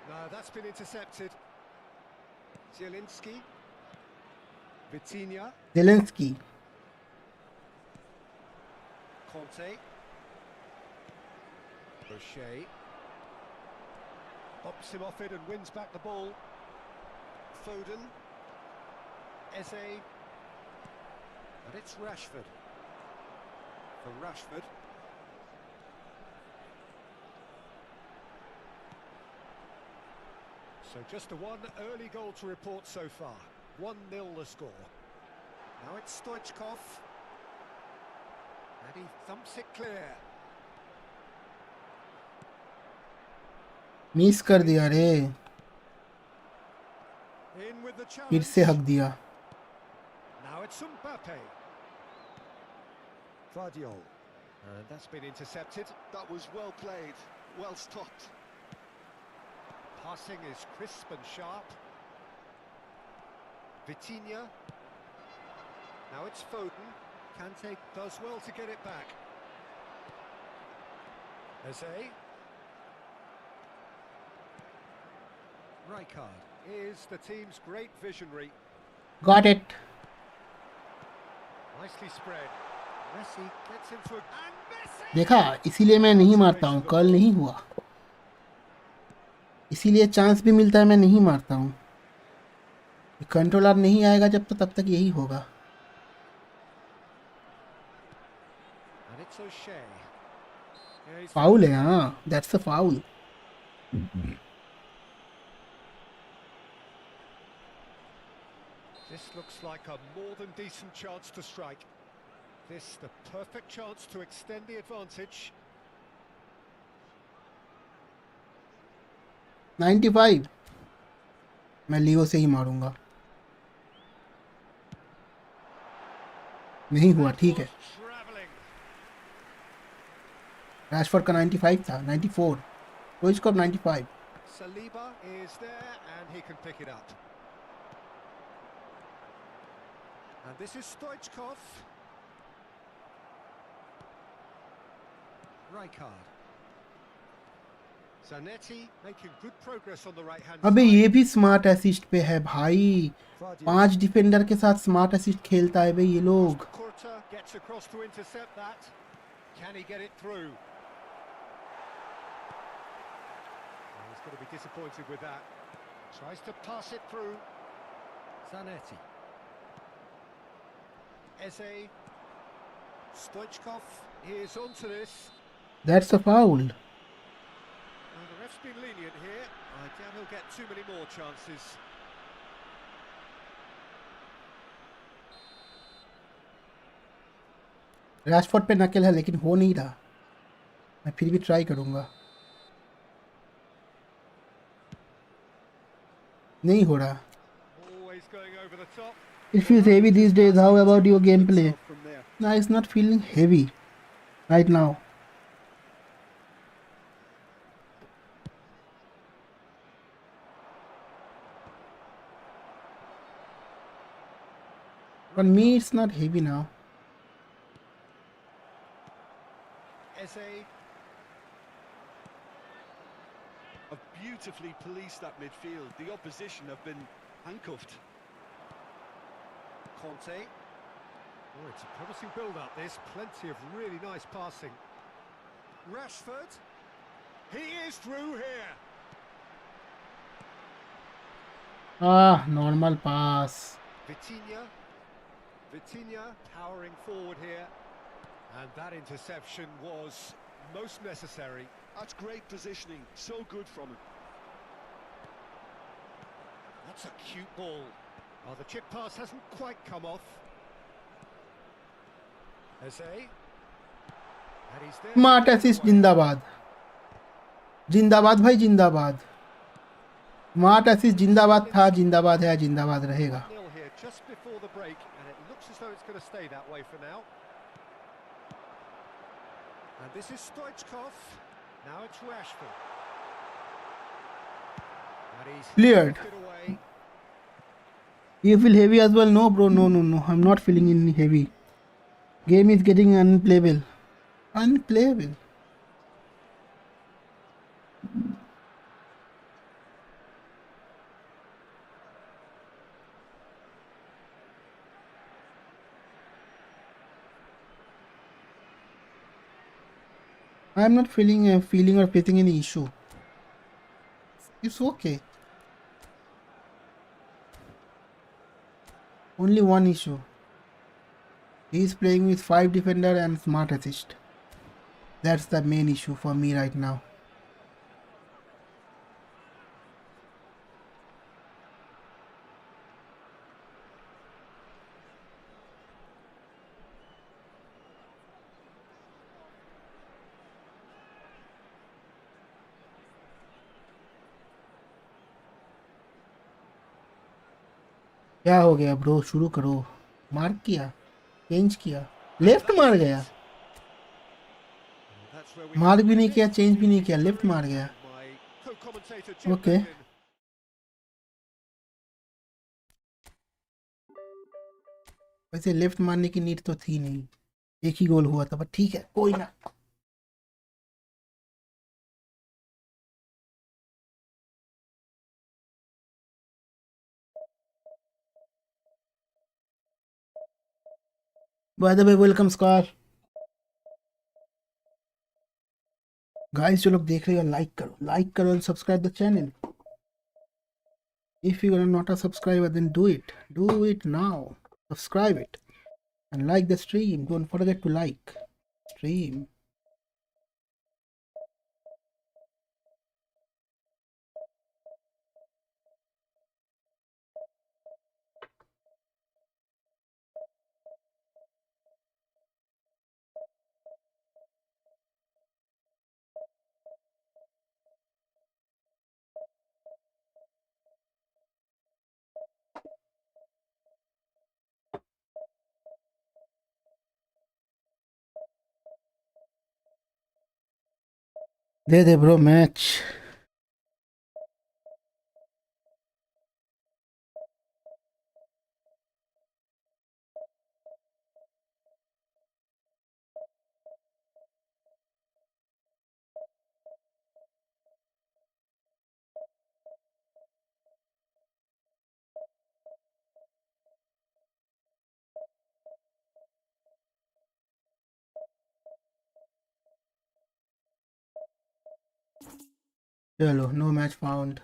No, that's been intercepted. Zielinski. Vitinha. Zelensky. Conte. O'Shea. Bops him off it and wins back the ball. Foden. Eze. And it's Rashford. For Rashford. So just a one early goal to report so far. 1-0 the score. Now it's Stoichkov. And he thumps it clear. Miss कर दिया रे, In with the फिर challenge. से हक दिया। Now it's Mbappe. Guardiol. And that's been intercepted. That was well played, well stopped. Passing is crisp and sharp. Vitinha. Now it's Foden. Kante does well to get it back. Eze. Rijkaard is the team's great visionary. Got it. Nicely spread. Messi gets into a... And Messi! देखा, इसीलिए मैं नहीं मारता हूँ, कल नहीं हुआ, इसीलिए चांस भी मिलता है मैं नहीं मारता हूँ। कंट्रोलर नहीं आएगा जब तब तक यही होगा। And it's O'Shea. Yeah, he's foul है, हाँ, that's a foul. This looks like a more than decent chance to strike. this the perfect chance to extend the advantage. 95 मैं लियो से ही मारूंगा नहीं हुआ ठीक है रैशफोर्ड का 95 था 94 कोई score 95 Saliba is there and he can pick it up. And this is Stoichkov. Rijkaard. Zanetti making good progress on the right hand अबे side. ये भी स्मार्ट असिस्ट पे है भाई 5 डिफेंडर के साथ स्मार्ट असिस्ट खेलता है भाई ये लोग Costa gets across to intercept that. Can he get it through? Oh, he's going to be disappointed with that. Tries to pass it through. Zanetti. Eze. Stoichkov is onto this. That's a foul Well, the ref's been lenient here. I doubt he'll get too many more chances. Rashford पे नकल है लेकिन हो नहीं रहा मैं फिर भी ट्राई करूंगा नहीं हो रहा Always going over the top. It feels heavy these days. How about your gameplay? No, it's not feeling heavy right now. For me, it's not heavy now. Eze. Have beautifully policed that midfield. The opposition have been handcuffed. Conte. Oh, it's a promising build-up, this. Plenty of really nice passing. Rashford. He is through here. Ah, normal pass. Vitinha. Vitinha powering forward here. And that interception was most necessary. That's great positioning. So good from him. That's a cute ball. Oh, the chip pass hasn't quite come off. Eze. And he's there. Smart assist जिंदाबाद जिंदाबाद भाई जिंदाबाद smart assist जिंदाबाद था जिंदाबाद है जिंदाबाद रहेगा 1-0 here just before the break, and it looks as though it's going to stay that way for now. And this is Stoichkov. Now it's Rashford. And he's Cleared. knocked it away. You feel heavy as well? No bro, no, I'm not feeling any heavy. Game is getting unplayable. I am not feeling or facing any issue. It's okay. Only one issue. He is playing with 5 defender and smart assist. That's the main issue for me right now. क्या हो गया bro शुरू करो mark किया change किया left मार गया mark भी नहीं किया चेंज भी नहीं किया लेफ्ट मार गया ओके वैसे लेफ्ट मारने की नीड तो थी नहीं एक ही गोल हुआ था पर ठीक है कोई ना by the way welcome scar guys जो लोग देख रहे हो लाइक करो and subscribe the channel if you are not a subscriber then do it now subscribe it and like the stream. Don't forget to like stream. दे दे bro match. चलो no match found.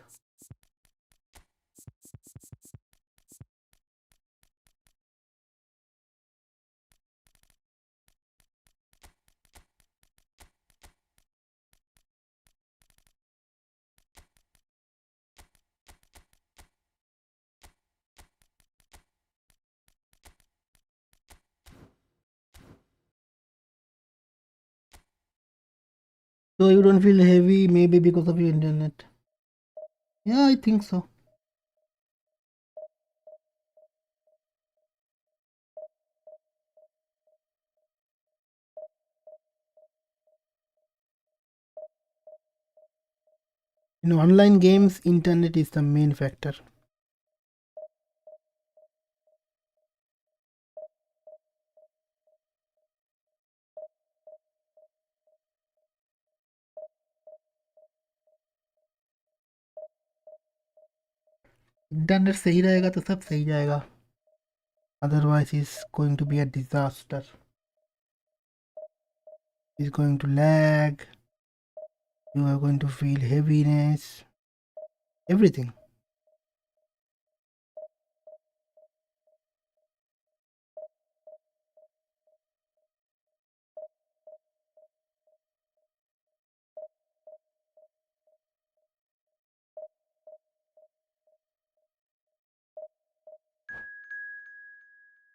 So you don't feel heavy maybe because of your internet? Yeah, I think so. In online games, internet is the main factor. Internet सही रहेगा तो सब सही जाएगा, otherwise it's going to be a disaster. It's going to lag, you are going to feel heaviness, everything.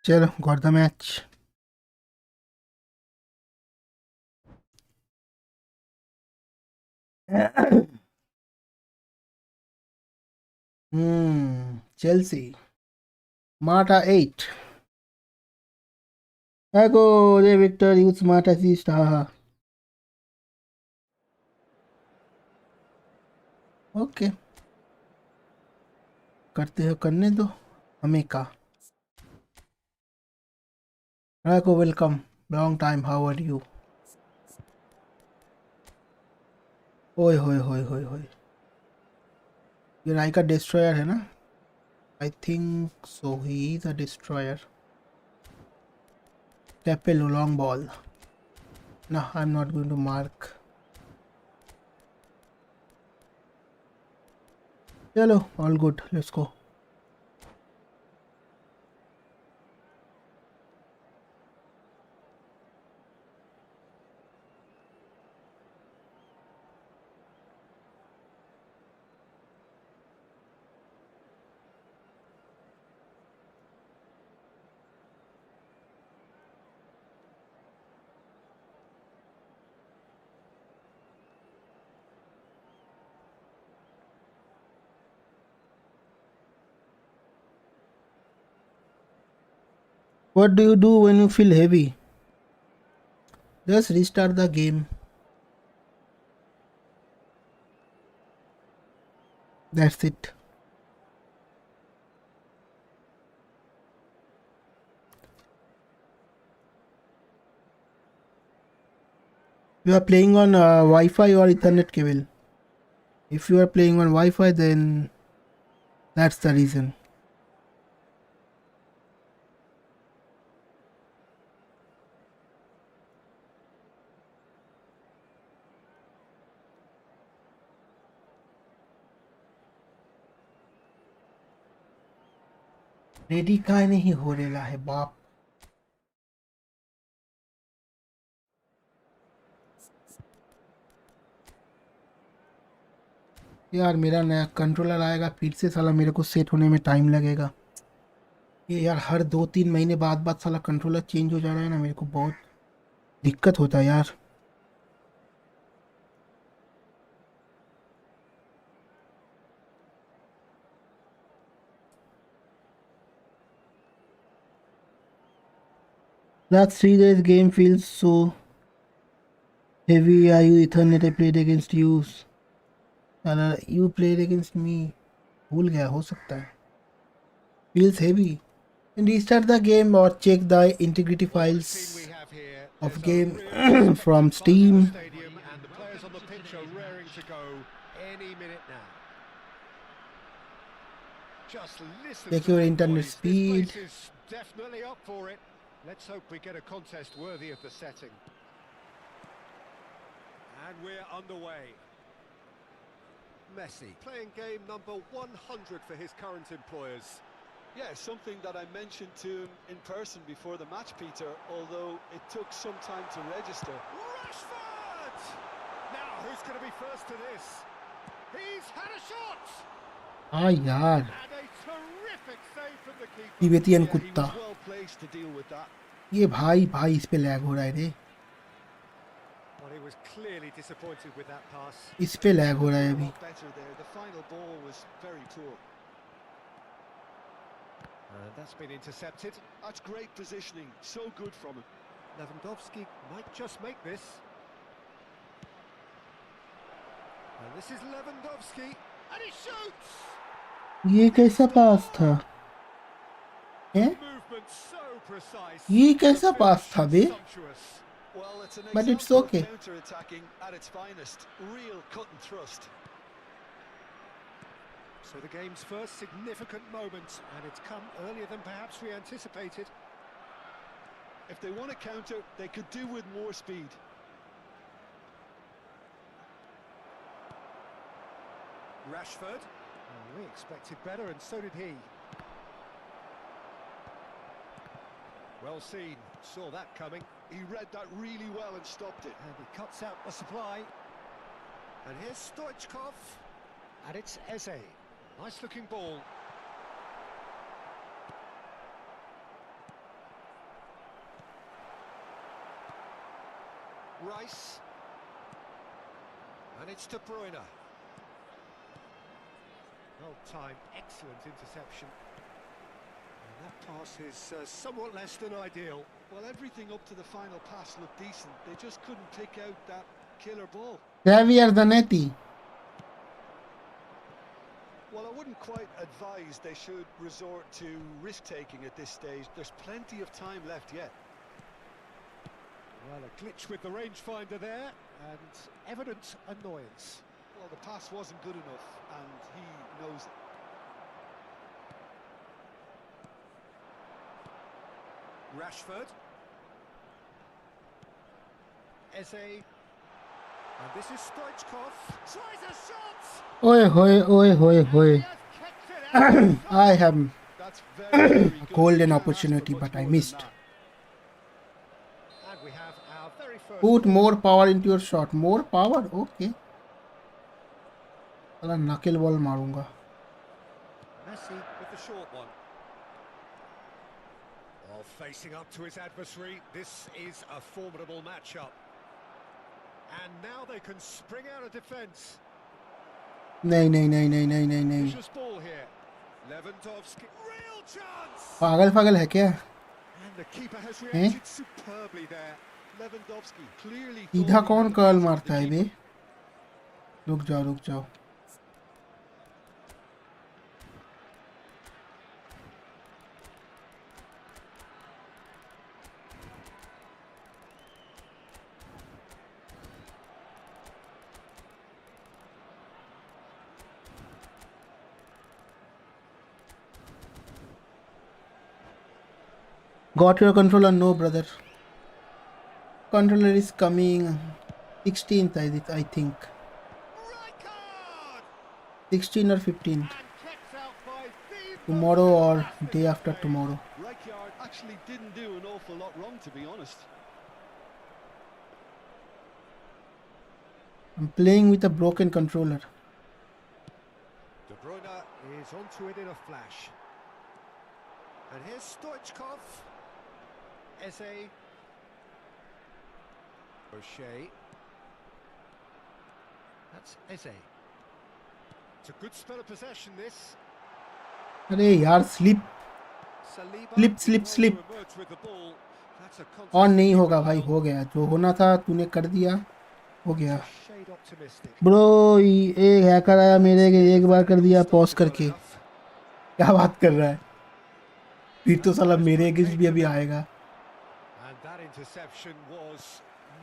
चलो got the match. Chelsea. Mata 8. Echo, the Victor, use smart assist. Haha. Okay, करते हो करने दो, हमें का। को welcome, long time, how are you? ओए होए होए होए होए, ये राय का डिस्ट्रॉयर है ना? I think so, he is a destroyer. Capello long ball, ना I am not going to mark. चलो all good, let's go. What do you do when you feel heavy? Just restart the game. That's it. You are playing on Wi-Fi or Ethernet cable? If you are playing on Wi-Fi, then that's the reason. Ready काय नहीं हो रेला है बाप। यार मेरा नया controller आएगा फिर से, साला मेरे को सेट होने में टाइम लगेगा। ये यार हर 2-3 महीने बाद बाद साला कंट्रोलर चेंज हो जा रहा है ना, मेरे को बहुत दिक्कत होता है यार। Last 3 days game feels so Heavy IU Ethernet I played against you. You played against me. भूल गया हो सकता है. Feels heavy. And restart the game or check the integrity Well, what a scene we files have here. of There's a game real sense from of buzz in the Steam. stadium, and the players on the pitch are raring to go any minute now. Just listen Check to your that internet noise. This speed. place is definitely up for it. Let's hope we get a contest worthy of the setting. And we're underway. Messi playing game number 100 for his current employers. Yeah, something that I mentioned to him in person before the match, Peter, although it took some time to register. Rashford! Now, who's going to be first to this? He's had a shot! हाँ यार, And a terrific save from the keeper. Tibetan Yeah, he कुत्ता. was well placed to deal with that. ये भाई इस पे lag हो रहा है रे. Well, he was clearly disappointed with that pass. इस पे लैग हो रहा है A अभी. lot better there. The final ball was very poor. And that's been intercepted. That's great positioning. So good from him. Lewandowski might just make this. And this is Lewandowski. And he shoots! ये कैसा पास था? हैं? Movement so precise. ये कैसा पास था बे? Sumptuous. Well, it's an But it's example okay. of counter-attacking at its finest. Real cut and thrust. So the game's first significant moment, and it's come earlier than perhaps we anticipated. If they want to counter, they could do with more speed. Rashford. Oh, we expected better, and so did he. Well seen, saw that coming. He read that really well and stopped it. And he cuts out the supply. And here's Stoichkov. And it's Eze. Nice looking ball. Rice. And it's De Bruyne. Well timed, excellent interception. And that pass is somewhat less than ideal. Well, everything up to the final pass looked decent. They just couldn't pick out that killer ball. Javier Zanetti. Well, I wouldn't quite advise they should resort to risk-taking at this stage. There's plenty of time left yet. Well, a glitch with the rangefinder there, and evident annoyance. Well, the pass wasn't good enough, and he knows it. Rashford. Eze. And this is Stoichkov. Tries a shot! ओए होए. He has kept it out. I have That's very good. golden You can't ask opportunity, for but much I more than missed. that. And we have our very first Put goal. more power into your shot. More power? Okay. साला नकेल ball मारूंगा. Messi with the short one. Well, facing up to his adversary, this is a formidable matchup. And now they can spring out of defence. नहीं. Vicious ball here. Lewandowski, real chance! पागल है क्या? And the keeper has reacted superbly there. Lewandowski clearly सीधा thought he कौन had curl the मारता है keeper. बे? रुक जाओ. Got your controller? No, brother. Controller is coming 16th, I think. Right card! 16 or 15th. And kept out by the Tomorrow or fantastic day after save. tomorrow. Rijkaard actually didn't do an awful lot wrong, to be honest. I'm playing with a broken controller. De Bruyne is onto it in a flash. And here's Stoichkov. Eze. O'Shea. That's Eze. It's a good spell of possession, this. अरे यार slip Saliba. slip. To emerge with the ball. That's a on contest नहीं to होगा keep भाई. well. हो गया जो होना था तूने कर दिया. हो गया a shade optimistic. ब्रो। एक हैकर आया मेरे, एक बार कर दिया पॉज Started well करके। enough. क्या बात कर रहा है? फिर तो And साला that is मेरे good अगेंस्ट भी take अभी of them. आएगा। And that interception was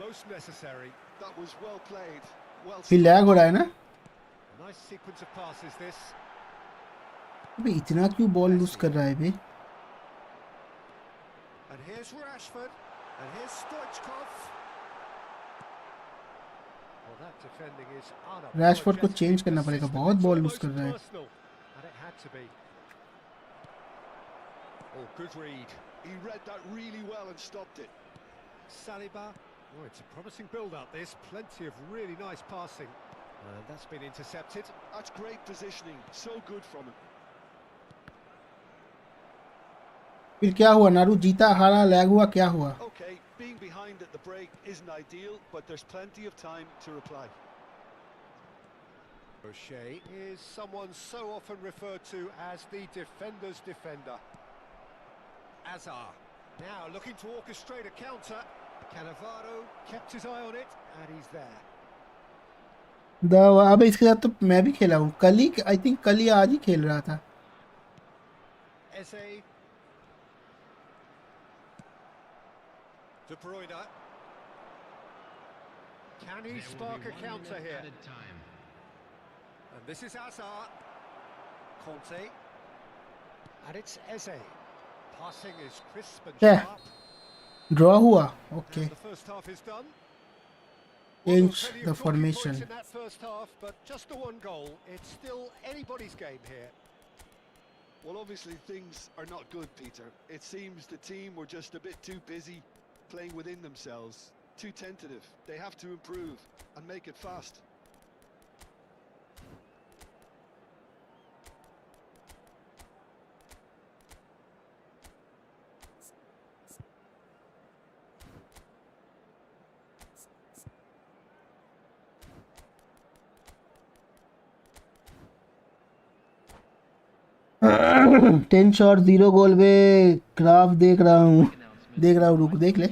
most necessary. That was well played, well फिर लैग हो stopped. रहा है ना? Nice sequence of passes this. अबे इतना क्यों बॉल लूज Messi. कर रहा है बे? And here's Rashford. And here's Stoichkov. Well, that defending is Rashford को unapologetically चेंज करना पड़ेगा, persistent. बहुत It's बॉल लूज almost कर रहा है। personal. And it had to be. Oh, good read. He read that really well and stopped it. Saliba. Oh, it's a promising build-up, this. Plenty of really nice passing. And that's been intercepted. That's great positioning. So good from him. फिर क्या हुआ? नारू जीता हारा lag हुआ, क्या हुआ? Okay, being behind at the break isn't ideal, but there's plenty of time to reply. O'Shea is someone so often referred to as the defender's defender. Azar. Now looking to orchestrate a counter. Cannavaro kept his eye on it, and he's there. अबे इसके साथ तो मैं भी खेला हूँ कल ही, I think कल ही आज ही खेल रहा था। Eze. De Bruyne. Can he spark a counter here? And this is Azar. Conte. And it's Eze. Passing is crisp and Yeah. sharp. Draw हुआ, okay. And the first half is done. Change Plenty the of talking formation. points in that first half, but just the one goal. It's still anybody's game here. Well, obviously things are not good, Peter. It seems the team were just a bit too busy playing within themselves, too tentative. They have to improve and make it fast. Ten shot 0 गोल पे graph देख रहा हूँ, रुक देख ले।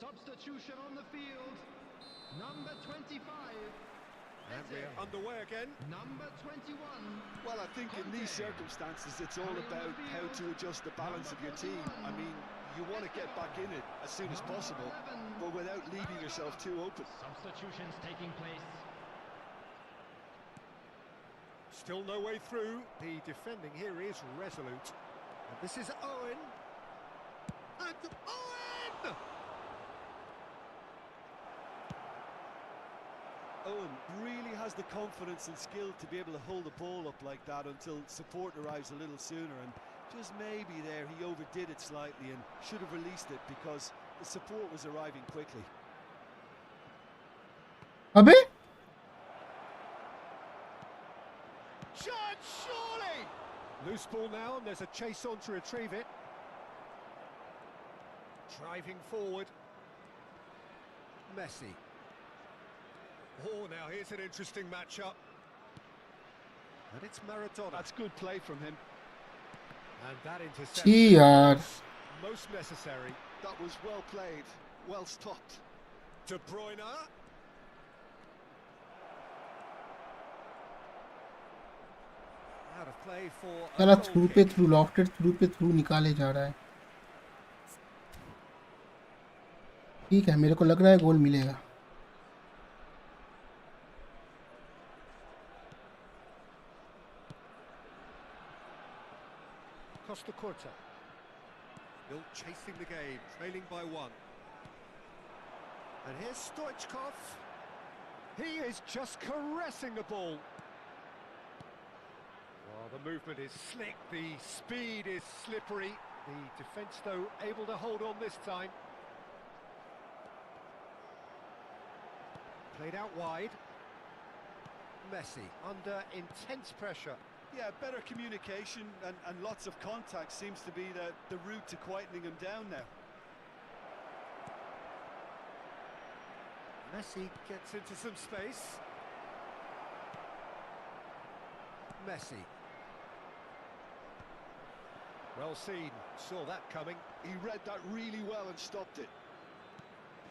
Substitution on the field. Number 25. And we're underway again. Number 21. Well, I think in these circumstances, it's all about how to adjust the balance of your team. I mean, you want to get back in it as soon as possible, but without leaving yourself too open. Substitutions taking place. Still no way through. The defending here is resolute. And this is Owen. And Owen! Owen really has the confidence and skill to be able to hold the ball up like that until support arrives a little sooner, and just maybe there he overdid it slightly and should have released it because the support was arriving quickly. अबे Chance, surely! Loose ball now, and there's a chase on to retrieve it. Driving forward. Messi. Oh, now here's an interesting matchup. And it's Maradona. That's good play from him. And that छी interception यार, was most necessary. That was well played, well stopped. De Bruyne. Out of play for a साला goal through पे kick. Through, lofted through पे through निकाले जा रहा है। ठीक है, मेरे को लग रहा है गोल मिलेगा। Costa Curta. Still chasing the game, trailing by 1. And here's Stoichkov. He is just caressing the ball. Well, the movement is slick, the speed is slippery. The defence, though, able to hold on this time. Played out wide. Messi under intense pressure. Yeah, better communication and lots of contact seems to be the route to quietening him down now. Messi gets into some space. Messi. Well seen, saw that coming. He read that really well and stopped it.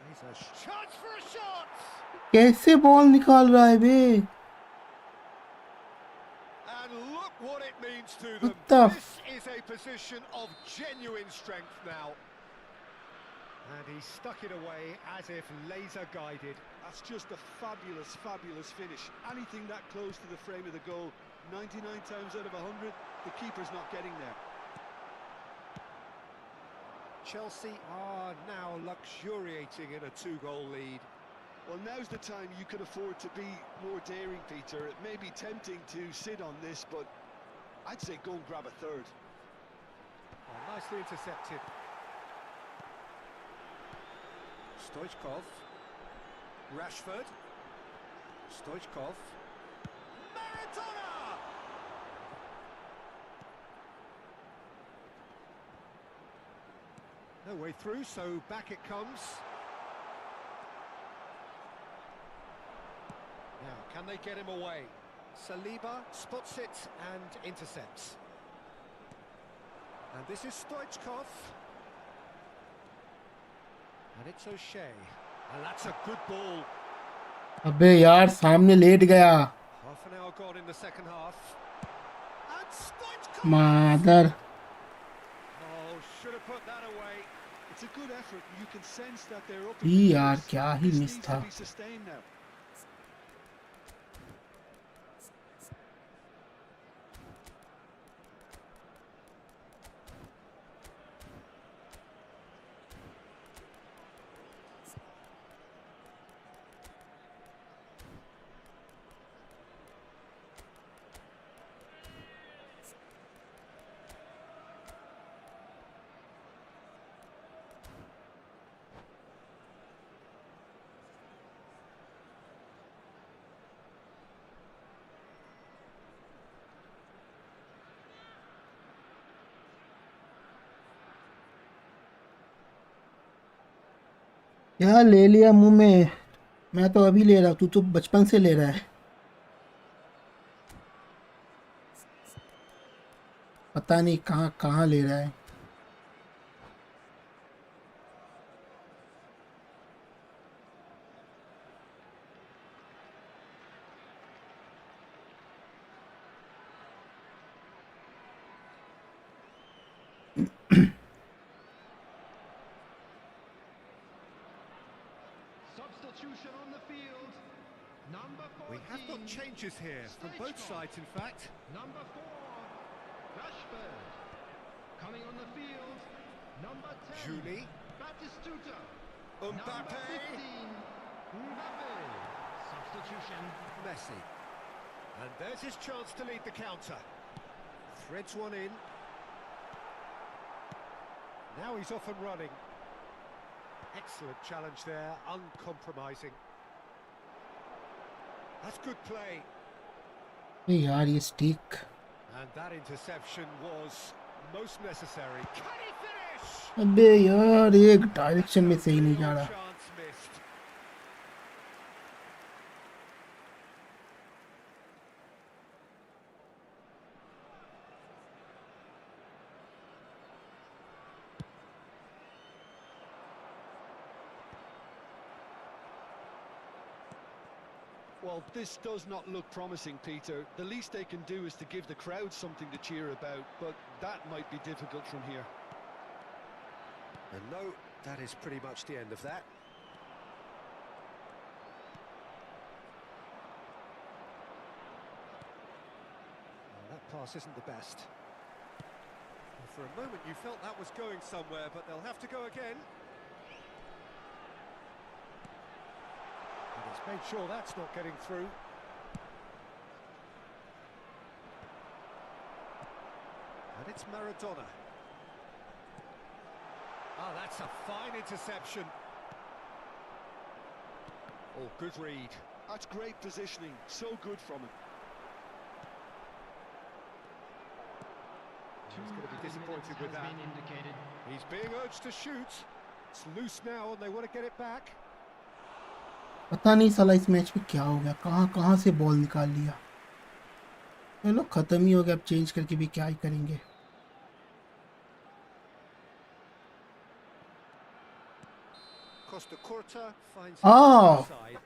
He's a chance for a shot! कैसे ball निकाल रहा है बे? And look what it means to them. What the This is a position of genuine strength now. And he stuck it away as if laser guided. That's just a fabulous, fabulous finish. Anything that close to the frame of the goal, 99 times out of 100, the keeper's not getting there. Chelsea are now luxuriating in a 2-goal lead. Well, now's the time you can afford to be more daring, Peter. It may be tempting to sit on this, but I'd say go and grab a third. Oh, nicely intercepted. Stoichkov. Rashford. Stoichkov. Maradona! No way through, so back it comes. Now, can they get him away? Saliba spots it and intercepts. And this is Stoichkov. And it's O'Shea. And that's a good ball. अबे यार सामने late गया. Half an hour gone in the second half. And Stoichkov! मादर. Oh, should have put that away. It's a good effort. You can sense that they're up. ही यार क्या ही This miss needs था. to be sustained now. यार ले लिया मुंह में. मैं तो अभी ले रहा हूँ, तू तो बचपन से ले रहा है. पता नहीं कहाँ कहाँ ले रहा है. Substitution on the field. Number 14. We have got changes here from both sides, in fact. Number 4. Rashford. Coming on the field. Number 10. Julie. Batistuta. Mbappe. Number 15. Mbappe. Substitution. Messi. And there's his chance to lead the counter. Threads one in. Now he's off and running. Excellent challenge there, uncompromising. That's good play. यार ये stick. And that interception was most necessary. Can he finish? अबे यार एक direction में सही नहीं जा रहा. Chance missed. Well, this does not look promising, Peter. The least they can do is to give the crowd something to cheer about, but that might be difficult from here. And no, that is pretty much the end of that. Well, that pass isn't the best. Well, for a moment you felt that was going somewhere, but they'll have to go again. And he's made sure that's not getting through. And it's Maradona. Oh, that's a fine interception. Oh, good read. That's great positioning. So good from him. He's going to be disappointed with that. Been indicated. He's being urged to shoot. It's loose now and they want to get it back. पता नहीं साला इस match में क्या हो गया, कहाँ कहाँ से बॉल निकाल लिया। चलो खत्म ही हो गया, अब चेंज करके भी क्या ही करेंगे। Costa Curta finds his way uh inside.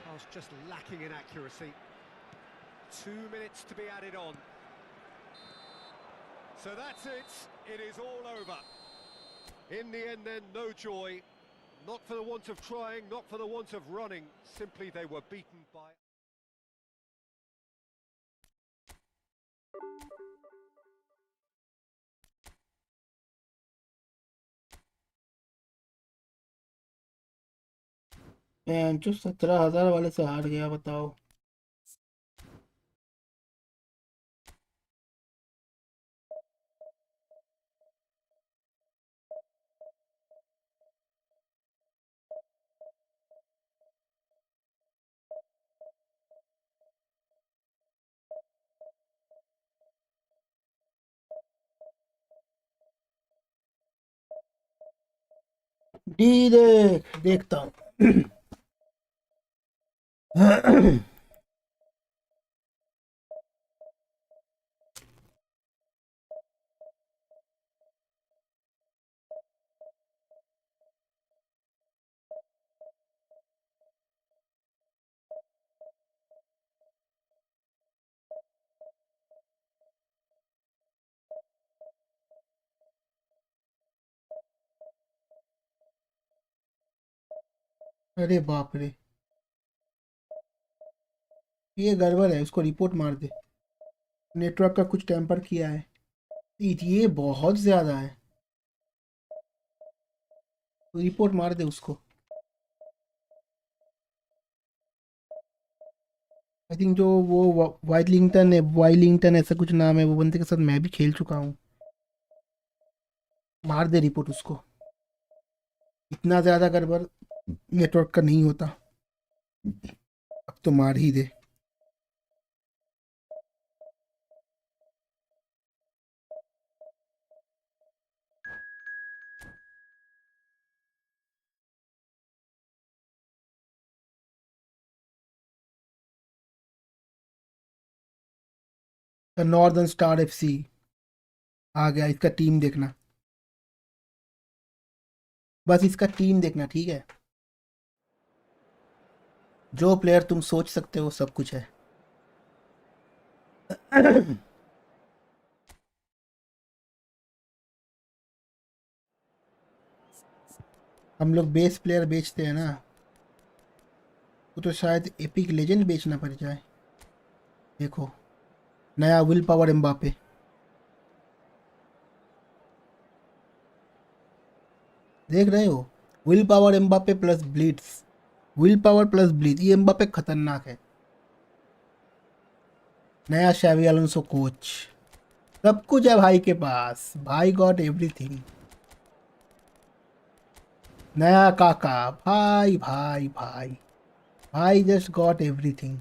Pass just lacking in accuracy. 2 minutes to be added on. So that's it. It is all over. In the end then, no joy. Not for the want of trying, not for the want of running. Simply they were beaten by... जो 17,000 वाले से हार गया, बताओ। D देखता हूँ। अरे बाप रे, ये गड़बड़ है, उसको रिपोर्ट मार दे। नेटवर्क का कुछ टेम्पर किया है। ये बहुत ज़्यादा है, रिपोर्ट मार दे उसको। आई थिंक जो वो वाइलिंगटन है, वाइलिंगटन ऐसा कुछ नाम है, वो बंदे के साथ मैं भी खेल चुका हूँ। मार दे रिपोर्ट उसको, इतना ज़्यादा गड़बड़ नेटवर्क का नहीं होता। अब तो मार ही दे। नॉर्दर्न स्टार एफसी आ गया, इसका टीम देखना, बस इसका टीम देखना, ठीक है। जो प्लेयर तुम सोच सकते हो सब कुछ है। हम लोग बेस प्लेयर बेचते हैं ना, तो शायद एपिक लेजेंड बेचना पड़ जाए। देखो, नया विल पावर एम्बापे, देख रहे हो? Will power Mbappe plus bleeds, will power plus bleed, ये एम्बापे खतरनाक है। नया शैवी अलोंसो कोच, सब कुछ है भाई के पास, भाई गॉट एवरीथिंग। नया काका, भाई भाई भाई, भाई just got everything,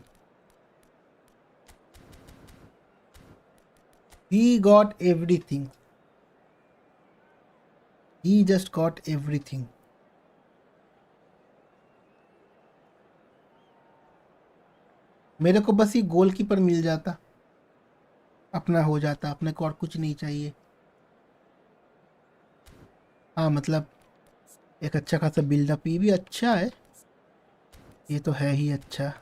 he got everything, he just got everything। मेरे को बस ये गोलकीपर मिल जाता, अपना हो जाता, अपने को और कुछ नहीं चाहिए। हाँ मतलब एक अच्छा खासा बिल्डअप, ये भी अच्छा है, ये तो है ही अच्छा,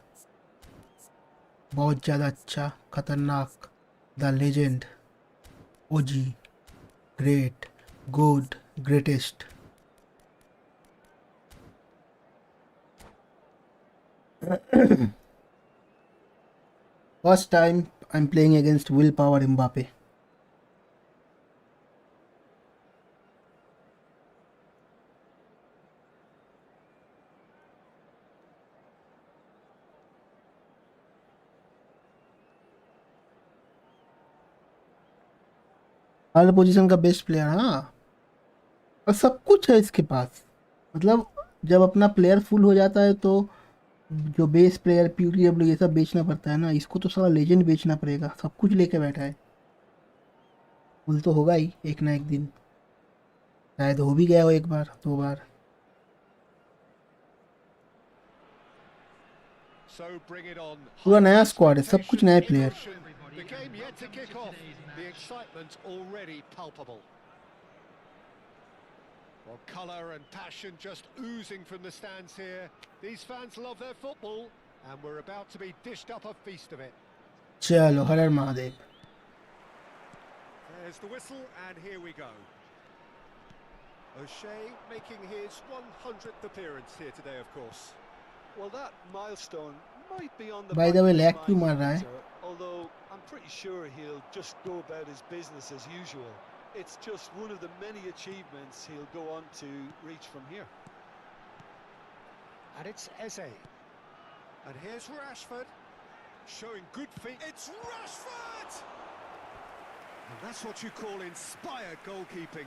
बहुत ज़्यादा अच्छा, खतरनाक, the legend, OG, great, good, greatest. First time I am playing against will power Mbappe. Her position का बेस्ट प्लेयर, हाँ, और सब कुछ है इसके पास। मतलब जब अपना प्लेयर फुल हो जाता है तो जो बेस प्लेयर पीडब्ल्यू ये सब बेचना पड़ता है ना, इसको तो सारा लेजेंड बेचना पड़ेगा, सब कुछ लेके बैठा है। भूल तो होगा ही एक ना एक दिन, शायद हो भी गया हो एक बार 2 बार। So bring it on. पूरा Heights नया of स्क्वाड है, सब कुछ expectation, नए player. emotion. The game yet to kick off. The excitement already palpable. Well, colour and passion just oozing from the stands here. These fans love their football, and we're about to be dished up a feast of it. चलो हर हर Mahadev. There's the whistle, and here we go. O'Shea making his 100th appearance here today, of course. Well, that milestone might be on the By back the way, of his lag क्यों mind, मार रहा है? Peter, although I'm pretty sure he'll just go about his business as usual. It's just one of the many achievements he'll go on to reach from here. And it's Eze. And here's Rashford, showing good feet. It's Rashford! And that's what you call inspired goalkeeping.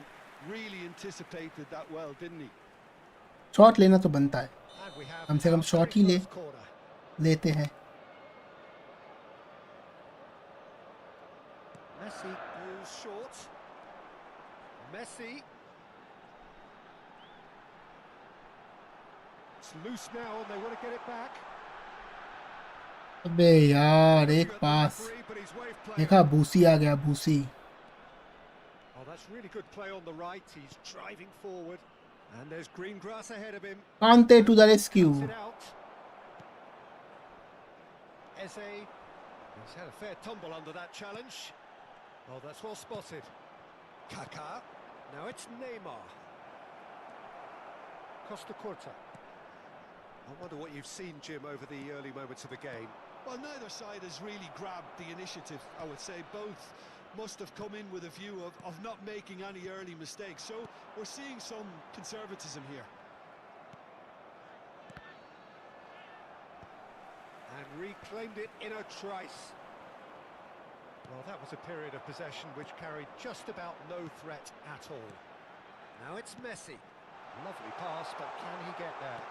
Really anticipated that well, didn't he? Shot लेना तो बनता है, And we have कम से कम our shot he very first corner. लेते हैं। Messi goes short. Messi. It's loose now and they want to get it back. अबे यार एक Looking at the pass referee, but he's waved play देखा, on. Bussy आ गया, Bussy. Oh, that's really good play on the right. He's driving forward. And there's green grass ahead of him. Kante to the rescue. Cuts it out. Eze. He's had a fair tumble under that challenge. Oh, that's well spotted. Kaká. Now it's Neymar. Costa Curta. I wonder what you've seen, Jim, over the early moments of the game. Well, neither side has really grabbed the initiative, I would say. Both must have come in with a view of not making any early mistakes. So we're seeing some conservatism here. And reclaimed it in a trice. Well, that was a period of possession which carried just about no threat at all. Now it's Messi. Lovely pass, but can he get there?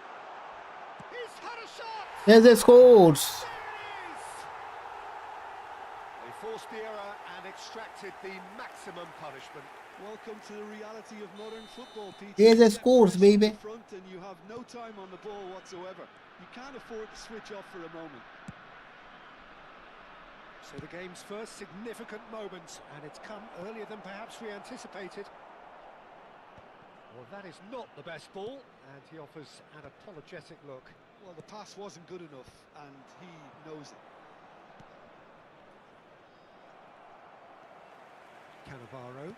He's had a shot! There's the scores. There it is! They forced the error and extracted the maximum punishment. Welcome to the reality of modern football, Peter. There's the Get scores, pressed in baby. the front and you have no time on the ball whatsoever. You can't afford to switch off for a moment. So the game's first significant moment, and it's come earlier than perhaps we anticipated. Well, that is not the best ball, and he offers an apologetic look. Well, the pass wasn't good enough, and he knows it. Cannavaro,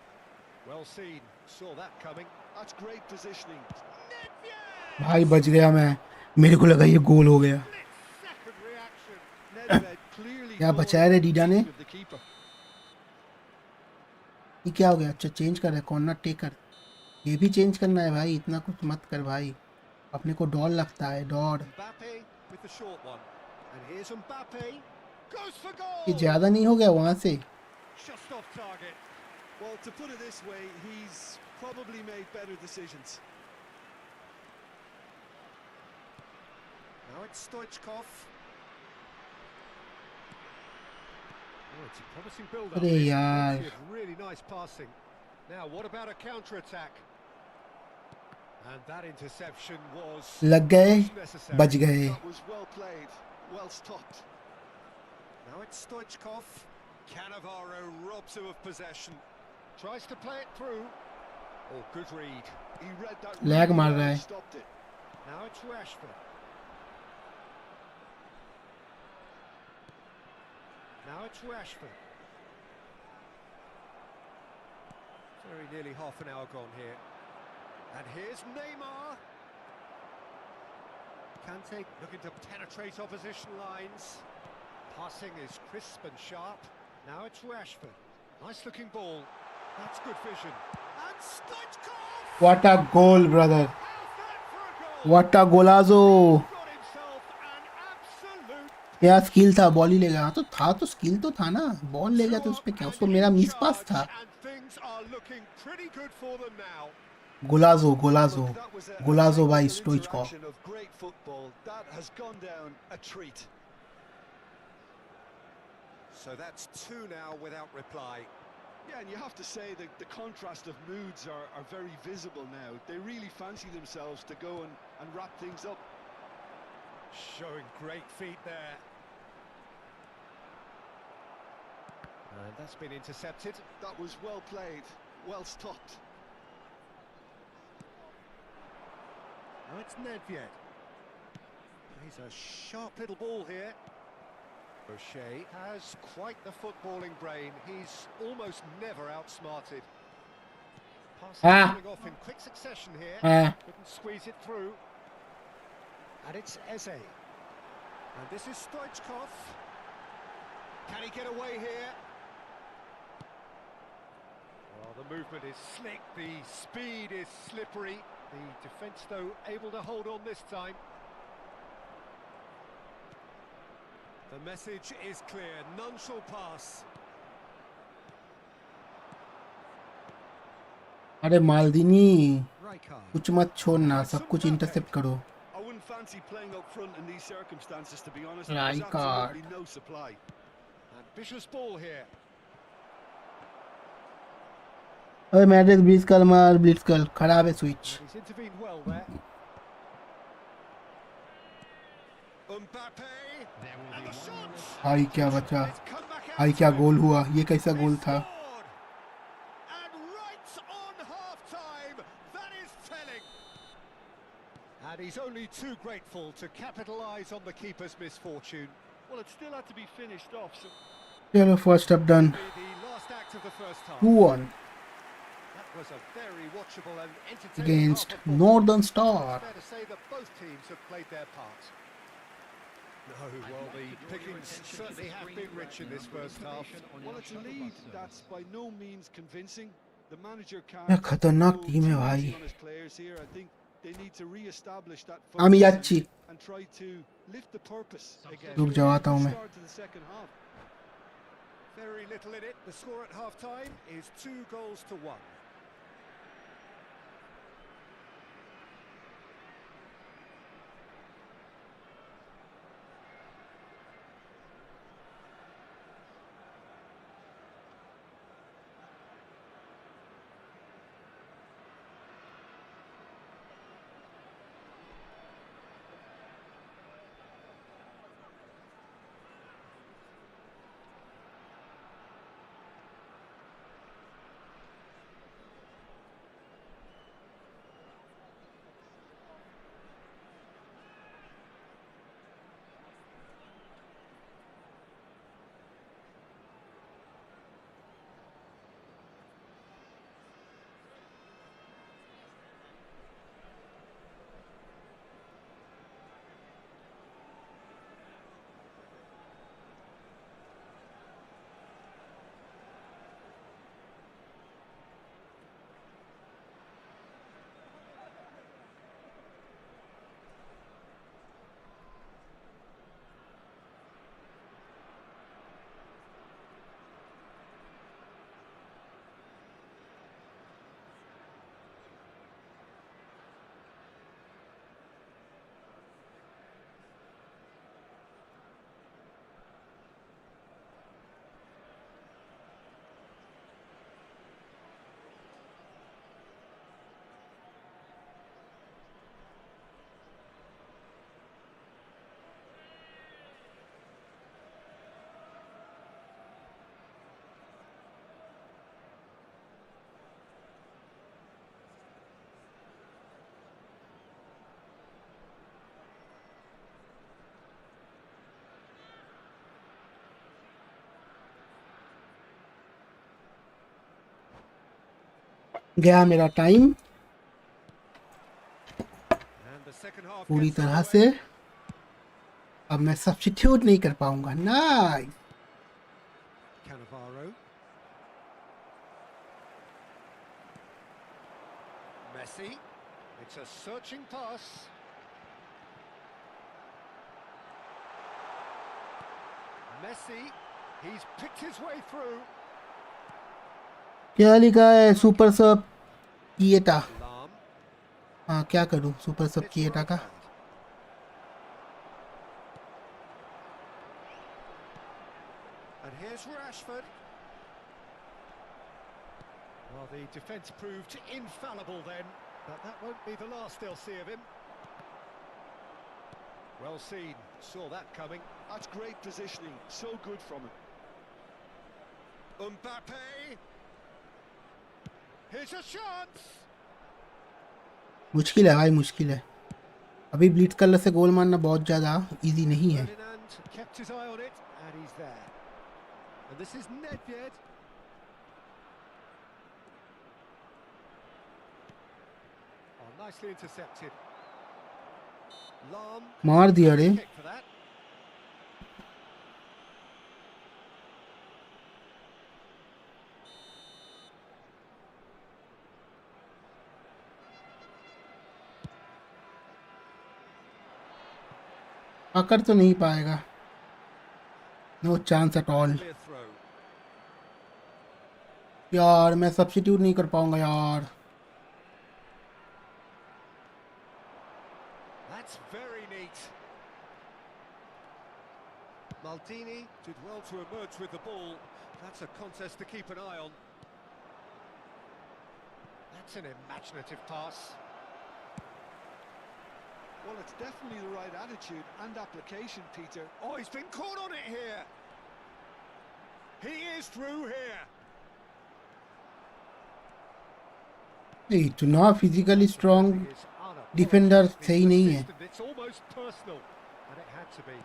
well seen, saw that coming. That's great positioning. भाई बच गया मैं, मेरे को लगा ये गोल हो गया। Second reaction. Nedved clearly क्या caught बचाया रे the डीडा ने? position of the keeper. ये क्या हो गया? अच्छा चेंज कर रहा है, कॉर्नर टेकर। ये भी चेंज करना है भाई, इतना कुछ मत कर भाई, अपने को डॉल लगता है, dot. Mbappe with the short one. And here's Mbappe. Goes for goal. ये ज़्यादा नहीं हो गया वहाँ से? Just off target. Well, to put it this way, he's probably made better decisions. Now it's Stoichkov. Oh, it's a promising build-up. अरे This. यार। Plenty of really nice passing. Now, what about a counter-attack? And that interception was लग गए, necessary. बच गए। That was well played, well stopped. Now it's Stoichkov. Cannavaro robs him of possession. Tries to play it through. Oh, good read. He read that Lag really मार well रहा and है। stopped it. Now it's Rashford. Now it's Rashford. Very nearly half an hour gone here. And here's Neymar. Kante looking to penetrate opposition lines. Passing is crisp and sharp. Now it's Rashford. Nice looking ball. That's good vision. And Stoichkov! What a goal, brother! How's that for a goal? What a golazo! Got himself an absolute क्या skill था, ball ही ले गया। हाँ तो था, तो skill तो था ना, बॉल ले गया तो उसमें क्या, उसको मेरा मिस पास था। and things are looking pretty good for them now. Golazo golazo Look, that was a golazo by technical Stoichkov. interaction of great football. That has gone down a treat. So that's two now without reply. Yeah, and you have to say that the contrast of moods are very visible now. They really fancy themselves to go and wrap things up. Showing great feet there. And that's been intercepted. That was well played, well stopped. Now it's Nedved. He's a sharp little ball here. Crosair has quite the footballing brain. He's almost never outsmarted. Passes coming off in quick succession here. Couldn't squeeze it through. And it's Eze. And this is Stoichkov. Can he get away here? Well, the movement is slick, the speed is slippery. The defence, though, able to hold on this time. The message is clear, none shall pass. अरे मालदीनी Rijkaard. कुछ मत छोड़ना, सब कुछ intercept करो. I wouldn't fancy playing up front in these circumstances, to be honest. Rijkaard. There's absolutely no supply. Ambitious ball here. अरे मैड्रिक्स blitz कर मार, ब्लिट्ज कर, खराब है switch. He's intervened well there. Mbappe. And the shot. भाई क्या बचा, It's come back out भाई क्या to him. गोल हुआ, ये कैसा गोल था. And right on half-time, that is telling. And he's only too grateful to capitalise on the keeper's misfortune. Well, it still had to be finished off. So चलो first half done. The last act of the first half. 2-1 That was a very watchable and entertaining against half of football. Northern Star. It's fair to say that both teams have played their part. No, well, the pickings certainly have been rich in this first half. well, it's a lead that's by no means convincing. The manager क्या can't खतरनाक go team है too भाई. easy on his players here. I think they need to re-establish that आमी focus अच्छी. and try to lift the purpose again. रुक जाओ, आता हूँ मैं. Start to the second half. Very little in it. The score at half-time is 2-1. गया मेरा time And the second half पूरी gets तरह underway. से. अब मैं सब्स्टिट्यूट नहीं कर पाऊंगा. Nice. Cannavaro. Messi. It's a searching pass. Messi. He's picked his way through. क्या लिखा है? सुपर सब किएटा. Lam. हाँ क्या करूँ सुपर सब It's किएटा का. Rijkaard. And here's Rashford. Well, the defence proved infallible then, but that won't be the last they'll see of him. Well seen, saw that coming. That's great positioning, so good from him. Mbappe! Here's a chance! मुश्किल है भाई, मुश्किल है। अभी bleed colour से गोल मारना बहुत ज़्यादा इजी नहीं है। Ferdinand kept his eye on it, and he's there. And this is Nedved. Oh, nicely intercepted. Lam. मार दिया रे। Kick for that. पकड़ तो नहीं पाएगा। No chance at all. Clear throw. यार मैं सब्स्टिट्यूट नहीं कर पाऊंगा यार। That's very neat. Maldini did well to emerge with the ball. That's a contest to keep an eye on. That's an imaginative pass. Well, it's definitely the right attitude and application, Peter. Oh, he's been caught on it here. He is through here. इतना physically strong He is unapologetic. Defender सही He's नहीं है। persistent. It's almost personal, and it had to be.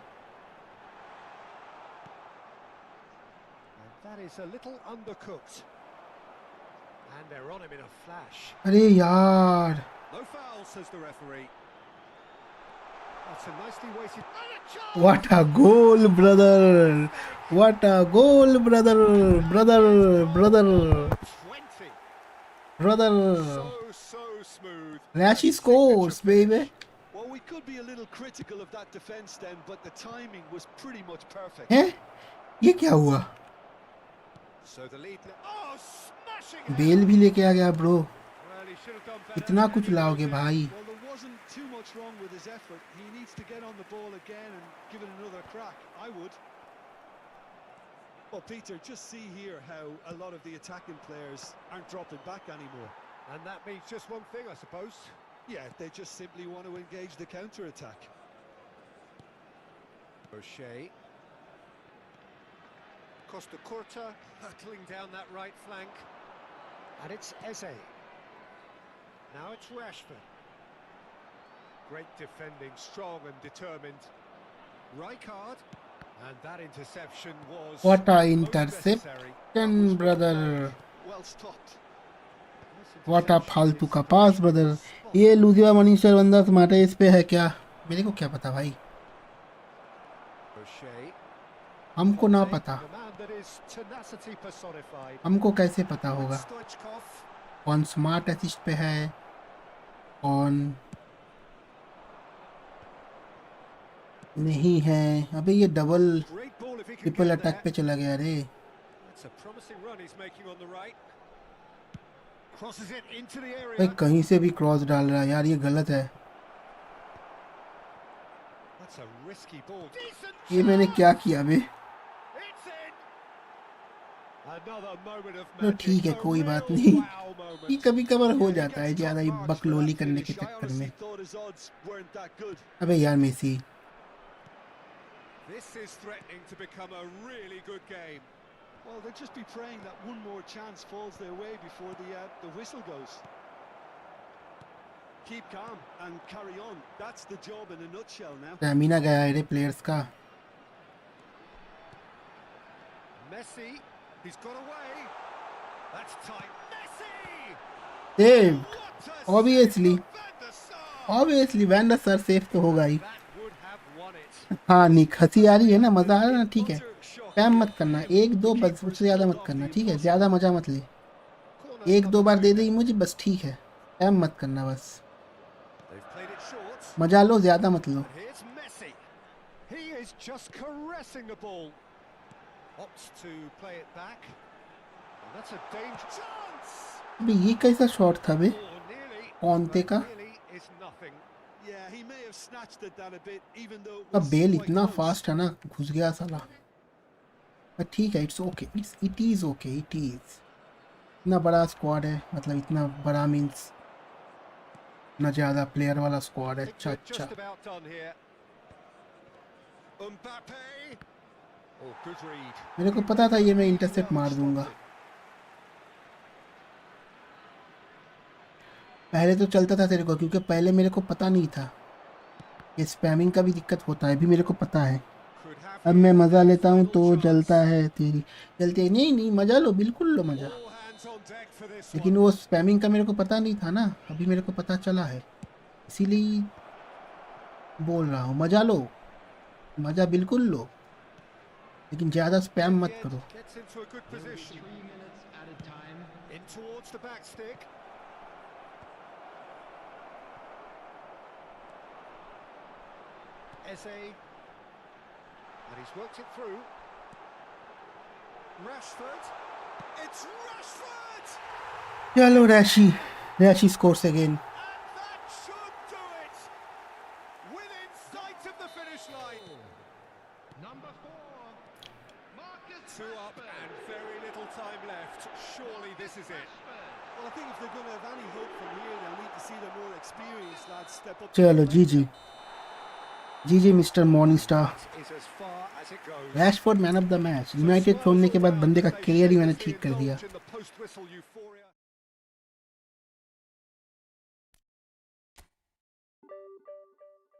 And that is a little undercooked. And they're on him in a flash. अरे यार No foul, says the referee. That's a nicely weighted. And a chance! What a goal brother, what a goal brother, brother brother 20. Brother. So smooth. Rashi scores, baby. Well, we could be a little critical of that defence then, but the timing was pretty much perfect. हैं? ये क्या हुआ? So the lead. Oh, smashing! Bale भी लेके आ गया bro. Well, he should have done better. इतना कुछ लाओगे भाई? Well, there wasn't too much wrong with his effort. He needs to get on the ball again and give it another crack. I would. Well, Peter, just see here how a lot of the attacking players aren't dropping back anymore. And that means just one thing, I suppose. Yeah, they just simply want to engage the counter-attack. O'Shea. Costa Curta hurtling down that right flank. And it's Eze. Now it's Rashford. Great defending, strong and determined. Rijkaard. And that interception was What a most interception, necessary. brother. Well stopped. What a फालतू का पास brother. ये Lucia मनीषर बंदा smart इस पे है क्या? मेरे को क्या पता भाई, O'Shea. हमको ना पता। The man that is tenacity personified. हमको कैसे पता होगा Stoichkov. कौन स्मार्ट असिस्ट पे है, कौन नहीं है। अबे ये double Great ball if he can triple get attack there. पे चला गया रे। That's a promising run he's making on the right. Crosses it into the भाई area. कहीं से भी क्रॉस डाल रहा है यार, ये गलत है। That's a risky ball. Decent ये मैंने shot! क्या किया बे? It's in. Another moment of तो magic. ठीक है, A कोई real बात नहीं। wow moment. ये कभी कभार हो Yeah, he जाता है gets ज़्यादा top he marks for बकलोली that करने के finish. I चक्कर honestly में। thought his odds weren't that good. अबे यार Messi, This is threatening to become a really good game. Well, they'll just be praying that one more chance falls their way before the whistle goes. Keep calm and carry on. That's the job in a nutshell now. Stamina गया है रे players का। Messi, he's got away. That's tight. Messi! Saved, What a Obviously. save from Van der Sar! Obviously Van der Sar safe तो होगा ही। That would have won it. हाँ निक, हंसी आ रही है ना, मजा आ रहा है ना, ठीक है। Utter shock. स्पैम मत करना, एक दो बस, उससे ज़्यादा मत करना, ठीक है। ज़्यादा मजा मत ले, Corner एक दो बार number दे two. दे मुझे बस, ठीक है। स्पैम मत करना बस, They've played it short. मजा लो, ज़्यादा मत लो। And here's Messi. He is just caressing the ball. Opts to play it back. And that's a dangerous chance. अबे ये कैसा शॉट था बे? Oh, nearly. कौनते But का? nearly is nothing. Yeah, he may have snatched at that a bit, even though it अब was bell quite इतना close. Fast है ना, घुस गया साला। पर ठीक है, it's okay, it is okay, it is. इतना बड़ा स्क्वाड है, मतलब इतना बड़ा मीन्स इतना ज़्यादा प्लेयर वाला स्क्वाड है। think अच्छा we're अच्छा। just about done here. Mbappe. Oh, good read. मेरे को He पता read था that ये मैं really इंटरसेप्ट well and मार दूंगा। stopped it. पहले तो चलता था तेरे को, क्योंकि पहले मेरे को पता नहीं था कि स्पैमिंग का भी दिक्कत होता है, अभी मेरे को पता है। Could have अब मैं here मज़ा their लेता हूँ final तो जलता chance. है तेरी। जलते ही नहीं, नहीं मज़ा लो, बिल्कुल लो मज़ा। All hands on deck for this लेकिन one. वो स्पैमिंग का मेरे को पता नहीं था ना, अभी मेरे को पता चला है, इसीलिए बोल रहा हूँ मज़ा लो, मज़ा बिल्कुल लो, लेकिन ज़्यादा स्पैम मत Yet करो। gets into a good Will be position. 3 minutes added time. In towards the back stick. Eze. And he's worked it through. Rashford. It's Rashford! चलो reishi, reishi scores again. And that should do it! Within sight of the finish line. Number 4, Marcus Two up Rashford. and very little time left. Surely this is it. Well, I think if they're going to have any hope from here, they'll need to see the more experienced lads step up to the चलो plate. जी जी mister morning star. That is as far as it goes. Rashford man of the match. So United smiles छोड़ने के all बाद round बंदे का as they career ही मैंने shamelessly ठीक कर दिया। indulge in the post-whistle euphoria.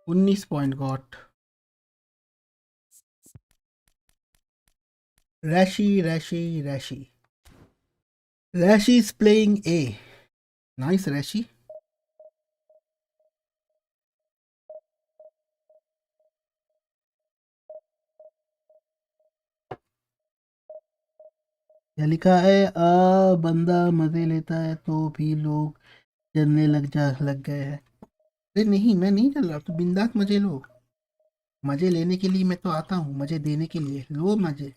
19 point got. Reishi reishi reishi reishi is playing a. Nice reishi. क्या लिखा है? बंदा मजे लेता है तो भी लोग जलने लग गए हैं। अरे नहीं, मैं नहीं चल रहा, तो बिंदास मजे लो। मजे लेने के लिए मैं तो आता हूँ, मजे देने के लिए लो मजे।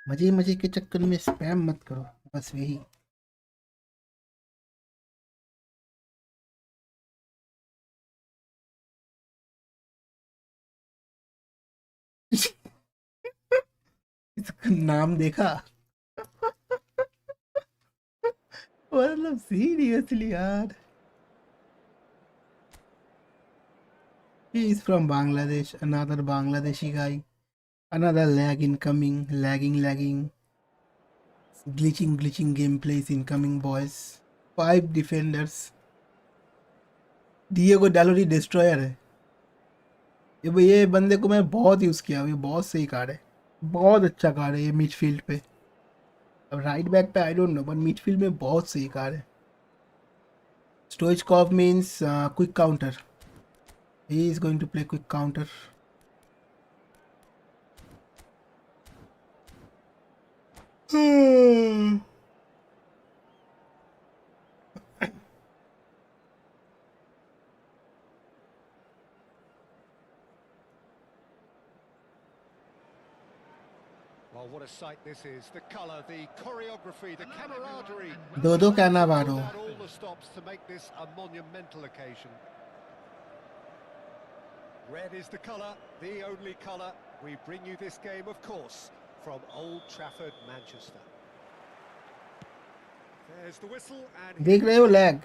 मजे मजे के चक्कर में स्पैम मत करो, बस यही। इसका नाम देखा? मतलब सीरियसली यार। He is from Bangladesh, another Bangladeshi guy, another lag incoming, lagging, glitching gameplays incoming boys, 5 defenders, Diego डैलोरी डिस्ट्रॉयर है ये बंदे को मैं बहुत यूज़ किया, ये बहुत सही कार्ड है, बहुत अच्छा कार्ड है ये मिडफील्ड पे। अब राइट बैक पे I don't know, but midfield में बहुत सही कार्ड है। Stoichkov means quick counter, he is going to play quick counter. Well, what a sight this is. The colour, the choreography, the camaraderie. दो दो Fans कहना have बारो। pulled out all the stops to make this a monumental occasion. Red is the colour, the only colour. We bring you this game, of course, from Old Trafford, Manchester. There's the whistle and देख रहे हो lag?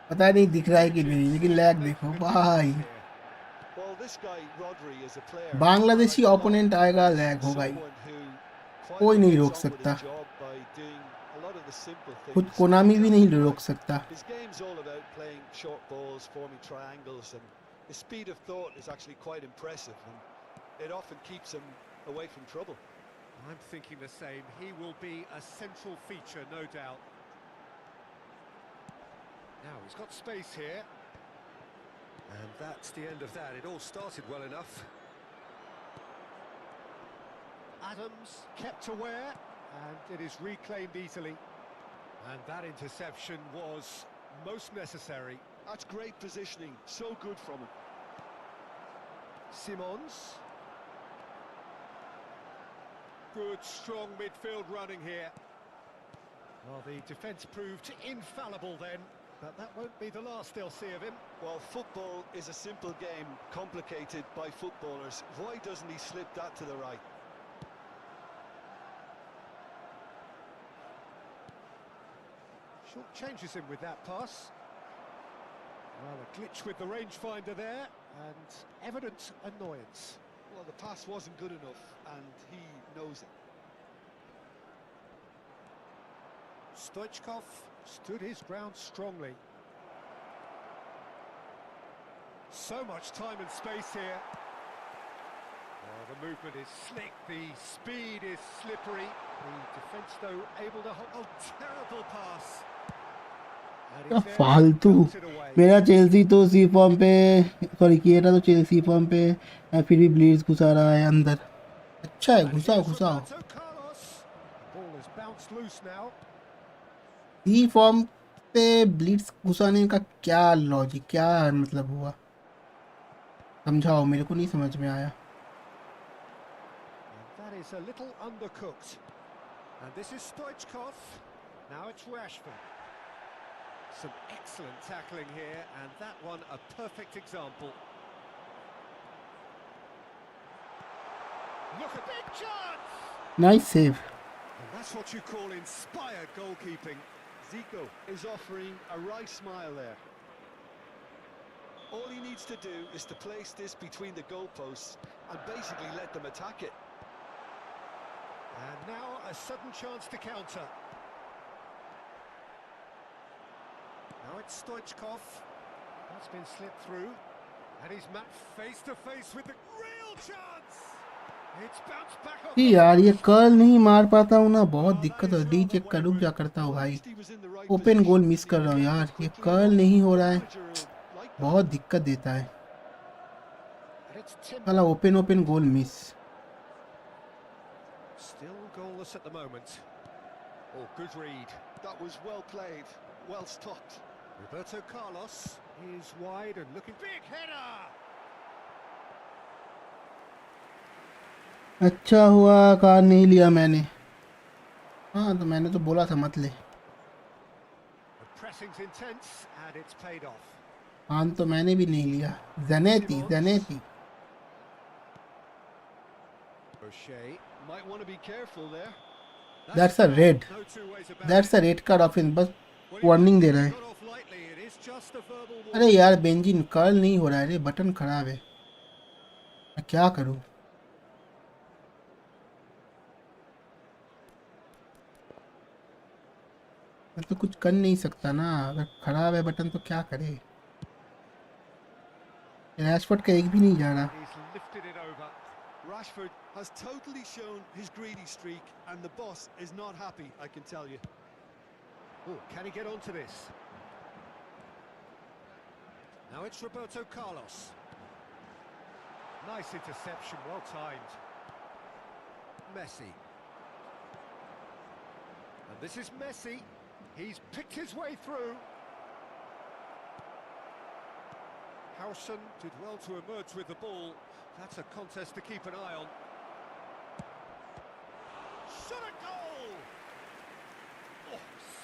पता नहीं दिख रहा है कि नहीं, लेकिन लैग देखो भाई। Well, this guy Rodri is a player. Bangladeshi Like a lot opponent of आएगा, players, लैग होगा ही। someone who कोई quietly नहीं gets रोक on with सकता, his job by doing a lot of the simple खुद things. कोनामी भी Just नहीं like रोक that. सकता। His game's all about playing short balls, forming triangles, and his speed of thought is actually quite impressive, and it often keeps him away from trouble. I'm thinking the same. He will be a central feature, no doubt. Now, he's got space here. And that's the end of that. It all started well enough. Adams kept aware, and it is reclaimed easily. And that interception was most necessary. That's great positioning, so good from him. Simons. Good, strong midfield running here. Well, the defence proved infallible then, but that won't be the last they'll see of him. Well, football is a simple game, complicated by footballers. Why doesn't he slip that to the right? Short changes him with that pass. Well, a glitch with the rangefinder there, and evident annoyance. Well, the pass wasn't good enough, and he knows it. Stoichkov stood his ground strongly. So much time and space here. Oh, the movement is slick, the speed is slippery. The defence, though, able to hold. Oh, terrible pass. And क्या he's there, फालतू belts it away. मेरा Chelsea तो सी form पे sorry किया था तो Chelsea form पे है, फिर भी ब्लीड्स घुसा रहा है अंदर। अच्छा है, And घुसाओ here's घुसाओ। Roberto Carlos. The ball has bounced loose now. सी फॉर्म पे ब्लीड्स घुसाने का क्या लॉजिक, क्या मतलब हुआ, समझाओ, मेरे को नहीं समझ में आया। And that is a little undercooked. And this is Stoichkov. Now it's Rashford. Some excellent tackling here, and that one a perfect example. Look at big chance! Nice save. And that's what you call inspired goalkeeping. Zico is offering a wry smile there. All he needs to do is to place this between the goalposts and basically let them attack it. And now a sudden chance to counter. Now it's Stoichkov. That's been slipped through. And he's met face to face with the real chance. It's bounced back off. यार ये curl नहीं मार पाता हूँ ना, बहुत दिक्कत है। डी चेक का रुक जा करता हूँ भाई, ओपन गोल मिस कर रहा हूँ यार, ये कर्ल नहीं हो रहा है, बहुत दिक्कत देता है साला। Open goal miss. Still goalless at the moment. Oh, good read. That was well played, well stopped. Roberto Carlos is wide and looking. Big header! अच्छा हुआ कार नहीं लिया मैंने, हाँ तो मैंने तो बोला था मत ले। The pressing's intense and it's paid off. हाँ तो मैंने भी नहीं लिया। Zanetti Zanetti O'Shea. Might want to be careful there. That's a red, No two ways about that's a red card off in, बस Well, he वार्निंग दे रहा है। got off lightly. It is just a verbal अरे warning. यार benzene curl नहीं हो रहा है रे, बटन खराब है, मैं क्या करूँ। मैं तो कुछ कर नहीं सकता ना, अगर खराब है बटन तो क्या करे। रैशफोर्ड का एक भी नहीं जा रहा। He's lifted it over. Rashford has totally shown his greedy streak, and the boss is not happy, I can tell you. Oh, can he get onto this? Now it's Roberto Carlos. Nice interception, well timed. Messi. And this is Messi. He's picked his way through. Howson did well to emerge with the ball. That's a contest to keep an eye on. Shot a goal!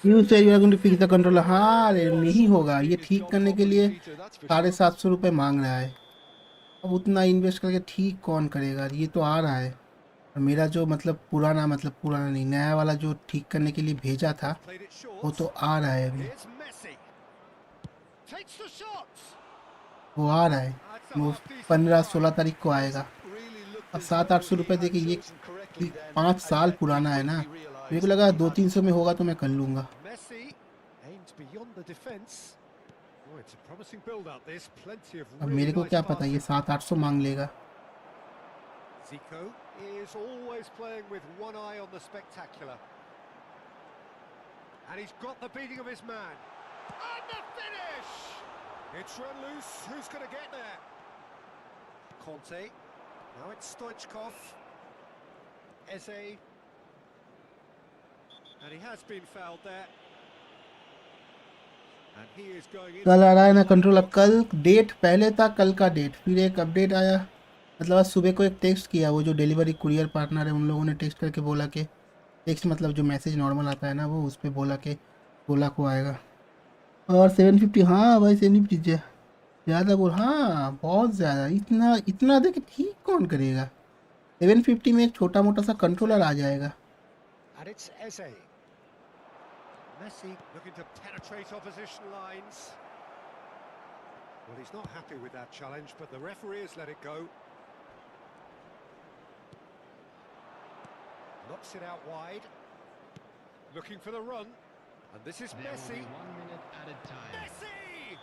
You say you are going to fix the controller. हाँ रे, नहीं होगा ये ठीक करने के लिए 750 रुपये मांग रहा है। अब उतना इन्वेस्ट करके ठीक कौन करेगा, ये तो आ रहा है। और मेरा जो मतलब पुराना नहीं, नया वाला जो ठीक करने के लिए भेजा था Played it short. वो तो आ रहा है अभी, Here's Messi. Takes the shot. वो आ रहा है, वो 15-16 तारीख को आएगा। अब 700-800 रुपये दे के ये 5 साल पुराना है ना, मेरे को लगा 200-300 में होगा तो मैं कर लूँगा। Messi aimed beyond the defence. Oh, it's a promising build-up. This plenty of अब really मेरे को nice क्या पता ये passing. 700-800 मांग लेगा। Zico is always playing with one eye on the spectacular. And he's got the beating of his man. And the finish! It's run loose. Who's going to get there? Conte. Now it's Stoichkov. Eze. And he has been fouled there. And he is going in. कल आ रहा है ना control, अब कल date पहले था, कल का डेट, फिर एक अपडेट आया। मतलब आज सुबह को एक टेक्स्ट किया, वो जो डिलीवरी कुरियर पार्टनर है उन लोगों ने टेक्स्ट करके बोला कि टेक्स्ट मतलब जो मैसेज नॉर्मल आता है ना, वो उस पर बोला कि 16 को आएगा। और 750, हाँ भाई 750 ज़्यादा बोल, हाँ बहुत ज़्यादा, इतना दे के ठीक कौन करेगा। 750 में एक छोटा मोटा सा कंट्रोलर आ जाएगा। And it's Eze. Messi looking to penetrate opposition lines. Well, he's not happy with that challenge, but the referee has let it go. Knocks it out wide. Looking for the run. And this is There will Messi. be 1 minute added time. Messi!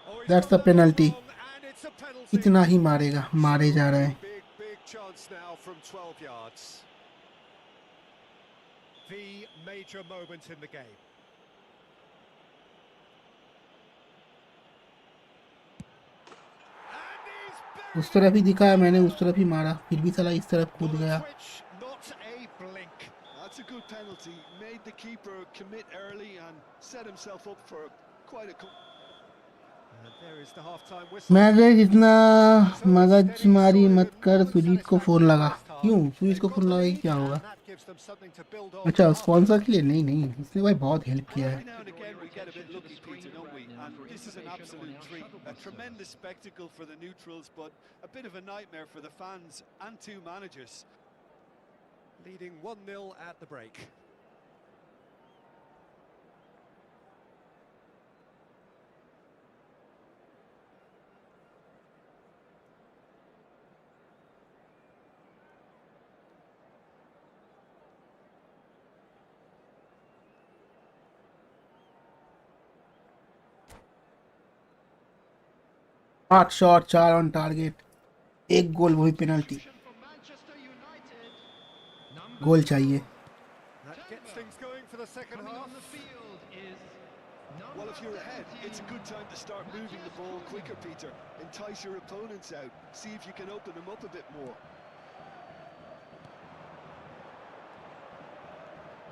Oh, he's That's got the that one penalty. wrong, and it's a penalty. इतना ही मारेगा, मारे जा रहा है. Big chance now from 12 yards. The major moment in the game. उस तरफ ही दिखा है, मैंने उस तरफ ही मारा, फिर भी साला इस तरफ कूद Not a गया. twitch, not a blink. That's a good penalty. Made the keeper commit early and set himself up for quite a... And there is the half-time whistle. मैड्रेक्स इतना So मगजमारी steady, मत solid, कर. more than Sujit को phone satisfactory लगा. first half. क्यों Sujit They've को got phone the लगा lead, क्या होगा? and that gives them something to build on अच्छा, for half-time. स्पॉन्सर के लिए? नहीं नहीं, इसने भाई बहुत हेल्प किया है. Every now and again we get a bit lucky, Peter, don't we? And this is an absolute treat. A tremendous spectacle for the neutrals, but a bit of a nightmare for the fans and two managers. Leading 1-0 at the break. आठ shot, 4 on target, 1 गोल, वही penalty. For Manchester United. गोल चाहिए. That gets things going for the second Coming on the half. field is Well, if you're ahead, it's a good time to start moving the ball quicker, Peter. Entice your opponents out. See if you can open them up a bit more.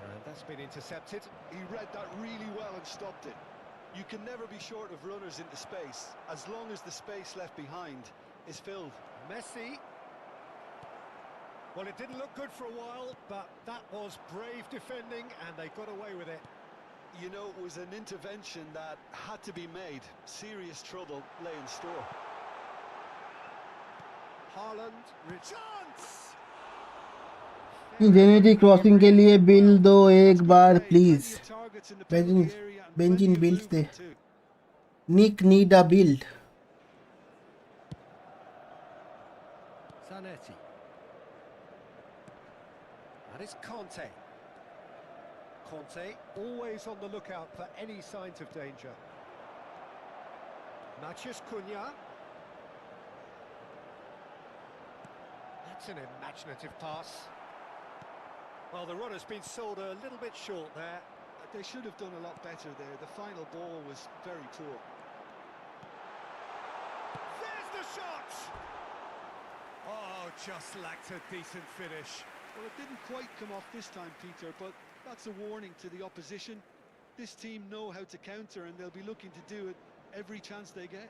And that's been intercepted. He read that really well and stopped it. You can never be short of runners into space, as long as the space left behind is filled. Messi. Well, it didn't look good for a while, but that was brave defending, and they got away with it. You know, it was an intervention that had to be made. Serious trouble lay in store. Haaland, chance! Zanetti crossing के लिए bill दो एक बार please. Plenty of targets in the Benjamin, penalty area and Benjamin plenty of builds movement there. too. Nick need a build. Zanetti. That is Conte. Conte always on the lookout for any signs of danger. Matheus Cunha. That's an imaginative pass. Well, the run has been sold a little bit short there. They should have done a lot better there. The final ball was very poor. There's the shot! Oh, just lacked a decent finish. Well, it didn't quite come off this time, Peter, but that's a warning to the opposition. This team know how to counter, and they'll be looking to do it every chance they get.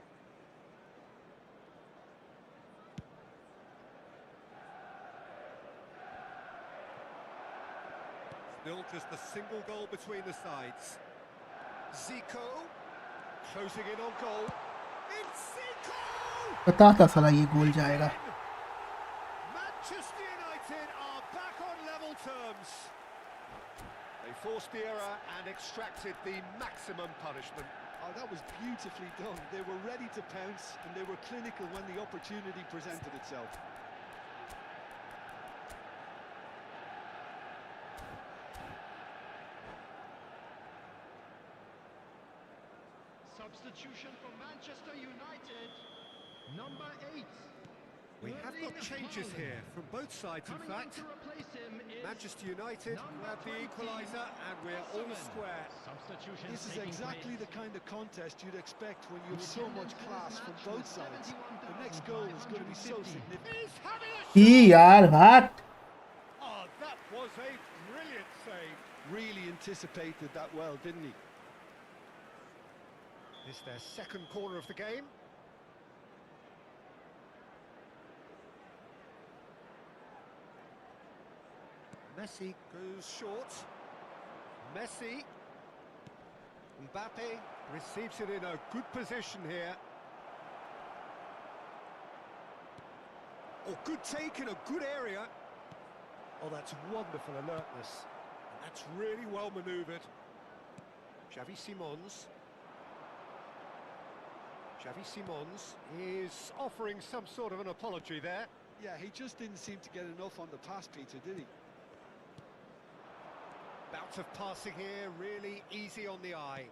Still just the single goal between the sides. Zico closing in on goal. It's Zico! पता था साला ये गोल जाएगा. Manchester United are back on level terms. They forced the error and extracted the maximum punishment. Oh, that was beautifully done. They were ready to pounce, and they were clinical when the opportunity presented itself. substitution for Manchester United. Number 8. We have got changes here from both sides, in Coming on fact. to replace him is Manchester United number grab the 20, equaliser, and we're all square. Substitution This is taking exactly place. the kind of contest you'd expect when you have The so much attendance for class this from match both was sides. The next goal is going to be so 71,550. significant. He's having a E shot! यार भाट. Oh, that was a brilliant save. Really anticipated that well, didn't he? It's their second corner of the game. Messi goes short. Messi. Mbappe receives it in a good position here. Oh, good take in a good area. Oh, that's wonderful alertness. And that's really well manoeuvred. Xavi Simons. Xavi Simons is offering some sort of an apology there. Yeah, he just didn't seem to get enough on the pass, Peter, did he? Bout of passing here, really easy on the eye.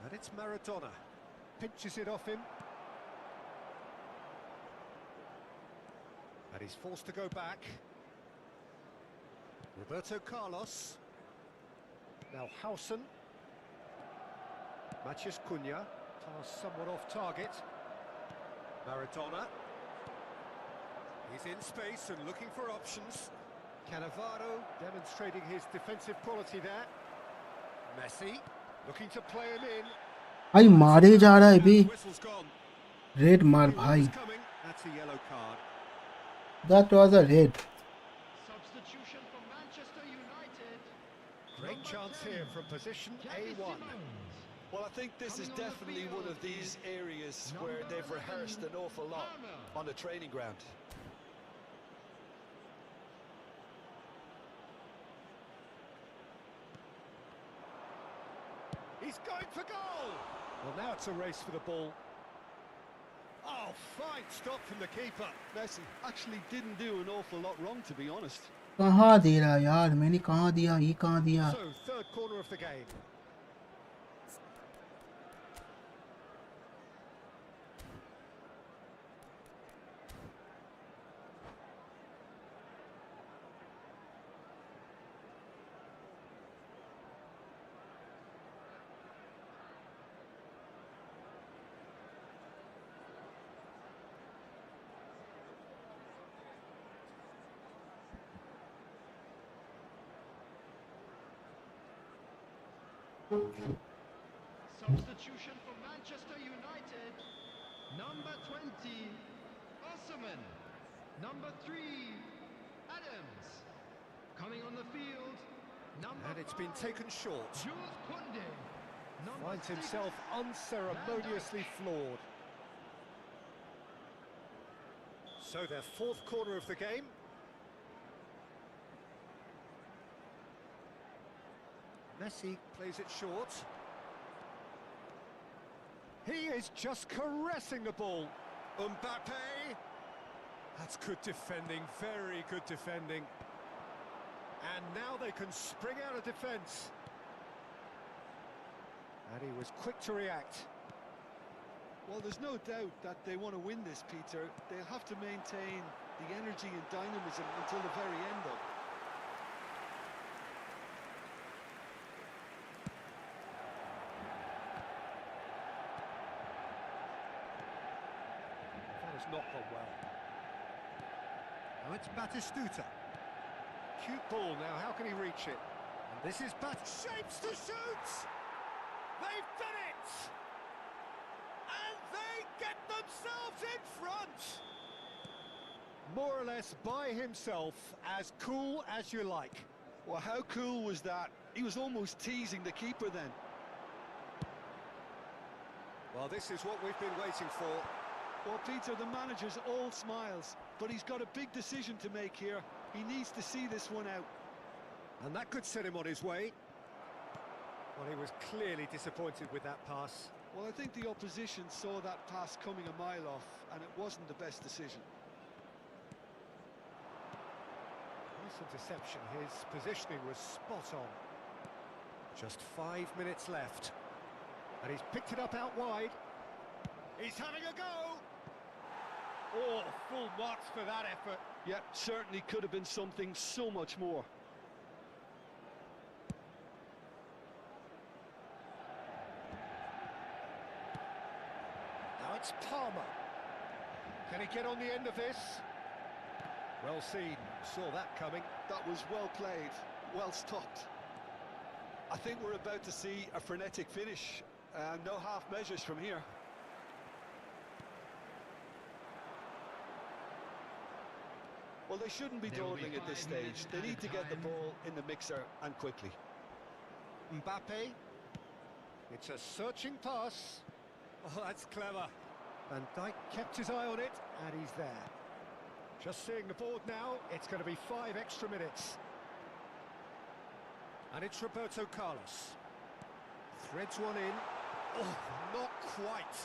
And it's Maradona. Pinches it off him. And he's forced to go back. Roberto Carlos. Now Howson. Matheus Cunha. Pass somewhat off target. Maradona. He's in space and looking for options. Cannavaro demonstrating his defensive quality there. Messi looking to play him in. भाई मारे जा रहा है बे. Whistle's gone. Red मार Knew what भाई. was coming. That's a yellow card. That was a red. Substitution for Manchester United. Great chance here from position A1. Well, I think this is definitely one of these areas where they've rehearsed an awful lot on the training ground. He's going for goal! Well, now it's a race for the ball. Oh, fine stop from the keeper. Messi actually didn't do an awful lot wrong, to be honest. कहाँ दे रहा यार, मैंने कहाँ दिया, ये कहाँ दिया. So, third corner of the game. Substitution for Manchester United. Number 20, Osimhen. Number 3, Adams. Coming on the field, number And it's been 5, taken short. Jules Koundé. Number Finds 6, himself unceremoniously floored. So their fourth corner of the game. Messi plays it short. He is just caressing the ball. Mbappe. That's good defending, very good defending. And now they can spring out of defence. And he was quick to react. Well, there's no doubt that they want to win this, Peter. They'll have to maintain the energy and dynamism until the very end, though. That has not gone well. Now it's Batistuta. Cute ball now, how can he reach it? And this is shapes to shoot! They've done it! And they get themselves in front! More or less by himself, as cool as you like. Well, how cool was that? He was almost teasing the keeper then. Well, this is what we've been waiting for. Well, Peter, the manager's all smiles, but he's got a big decision to make here. He needs to see this one out. And that could set him on his way. Well, he was clearly disappointed with that pass. Well, I think the opposition saw that pass coming a mile off, and it wasn't the best decision. Nice interception, his positioning was spot on. Just 5 minutes left. And he's picked it up out wide. He's having a go! Oh, full marks for that effort. Yeah, certainly could have been something so much more. Now it's Palmer. Can he get on the end of this? Well seen, saw that coming. That was well played, well stopped. I think we're about to see a frenetic finish. No half measures from here. Well, they shouldn't be dawdling at this stage. They need to get the ball in the mixer and quickly. Mbappe. It's a searching pass. Oh, that's clever. Van Dijk kept his eye on it, and he's there. Just seeing the board now, it's going to be 5 extra minutes. And it's Roberto Carlos. Threads one in. Oh, not quite.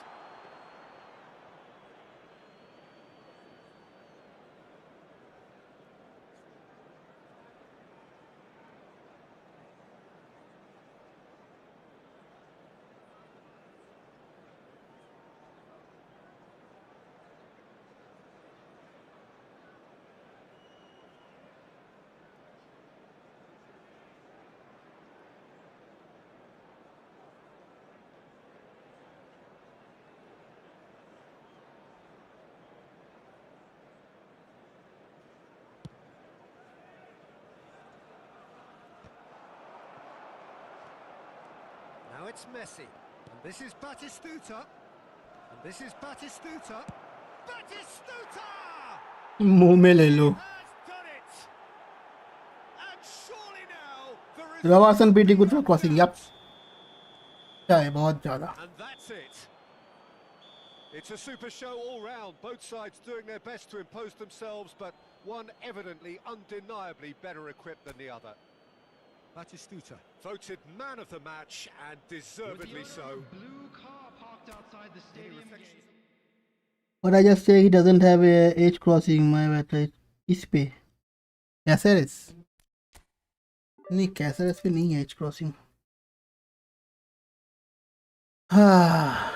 Now it's Messi, and this is Batistuta, and this is Batistuta. Batistuta! मुंह में ले लो. Has done it! And surely now there is रवासन पीटी कुछ crossing. Yep. क्या है बहुत ज़्यादा. And that's it. It's a super show all round. Both sides doing their best to impose themselves, but one evidently, undeniably better equipped than the other. Batistuta voted man of the match, and deservedly so. Blue car parked outside the stadium gate. But I just say he doesn't have a edge crossing. My bad. इस पे कैसेरेस नहीं, कैसेरेस पे नहीं है as crossing. हाँ.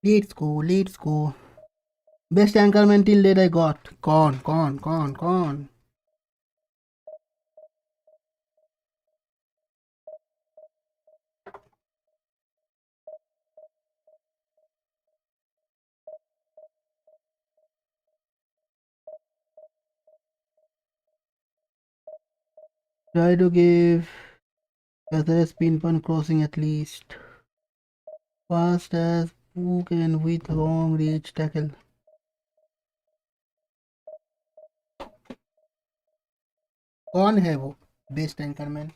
Let's go, let's go. Best anchorman till date I got. Con. Try to give other spin pun crossing at least. Fast as book and with long reach tackle. कौन है वो best anchorman?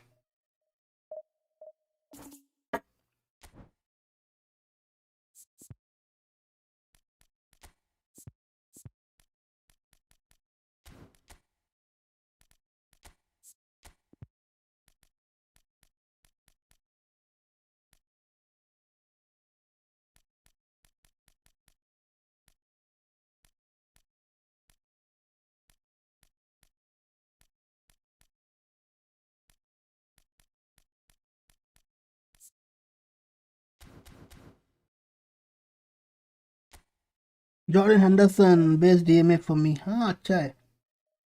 Jordan Henderson best DMF for me. हाँ अच्छा है,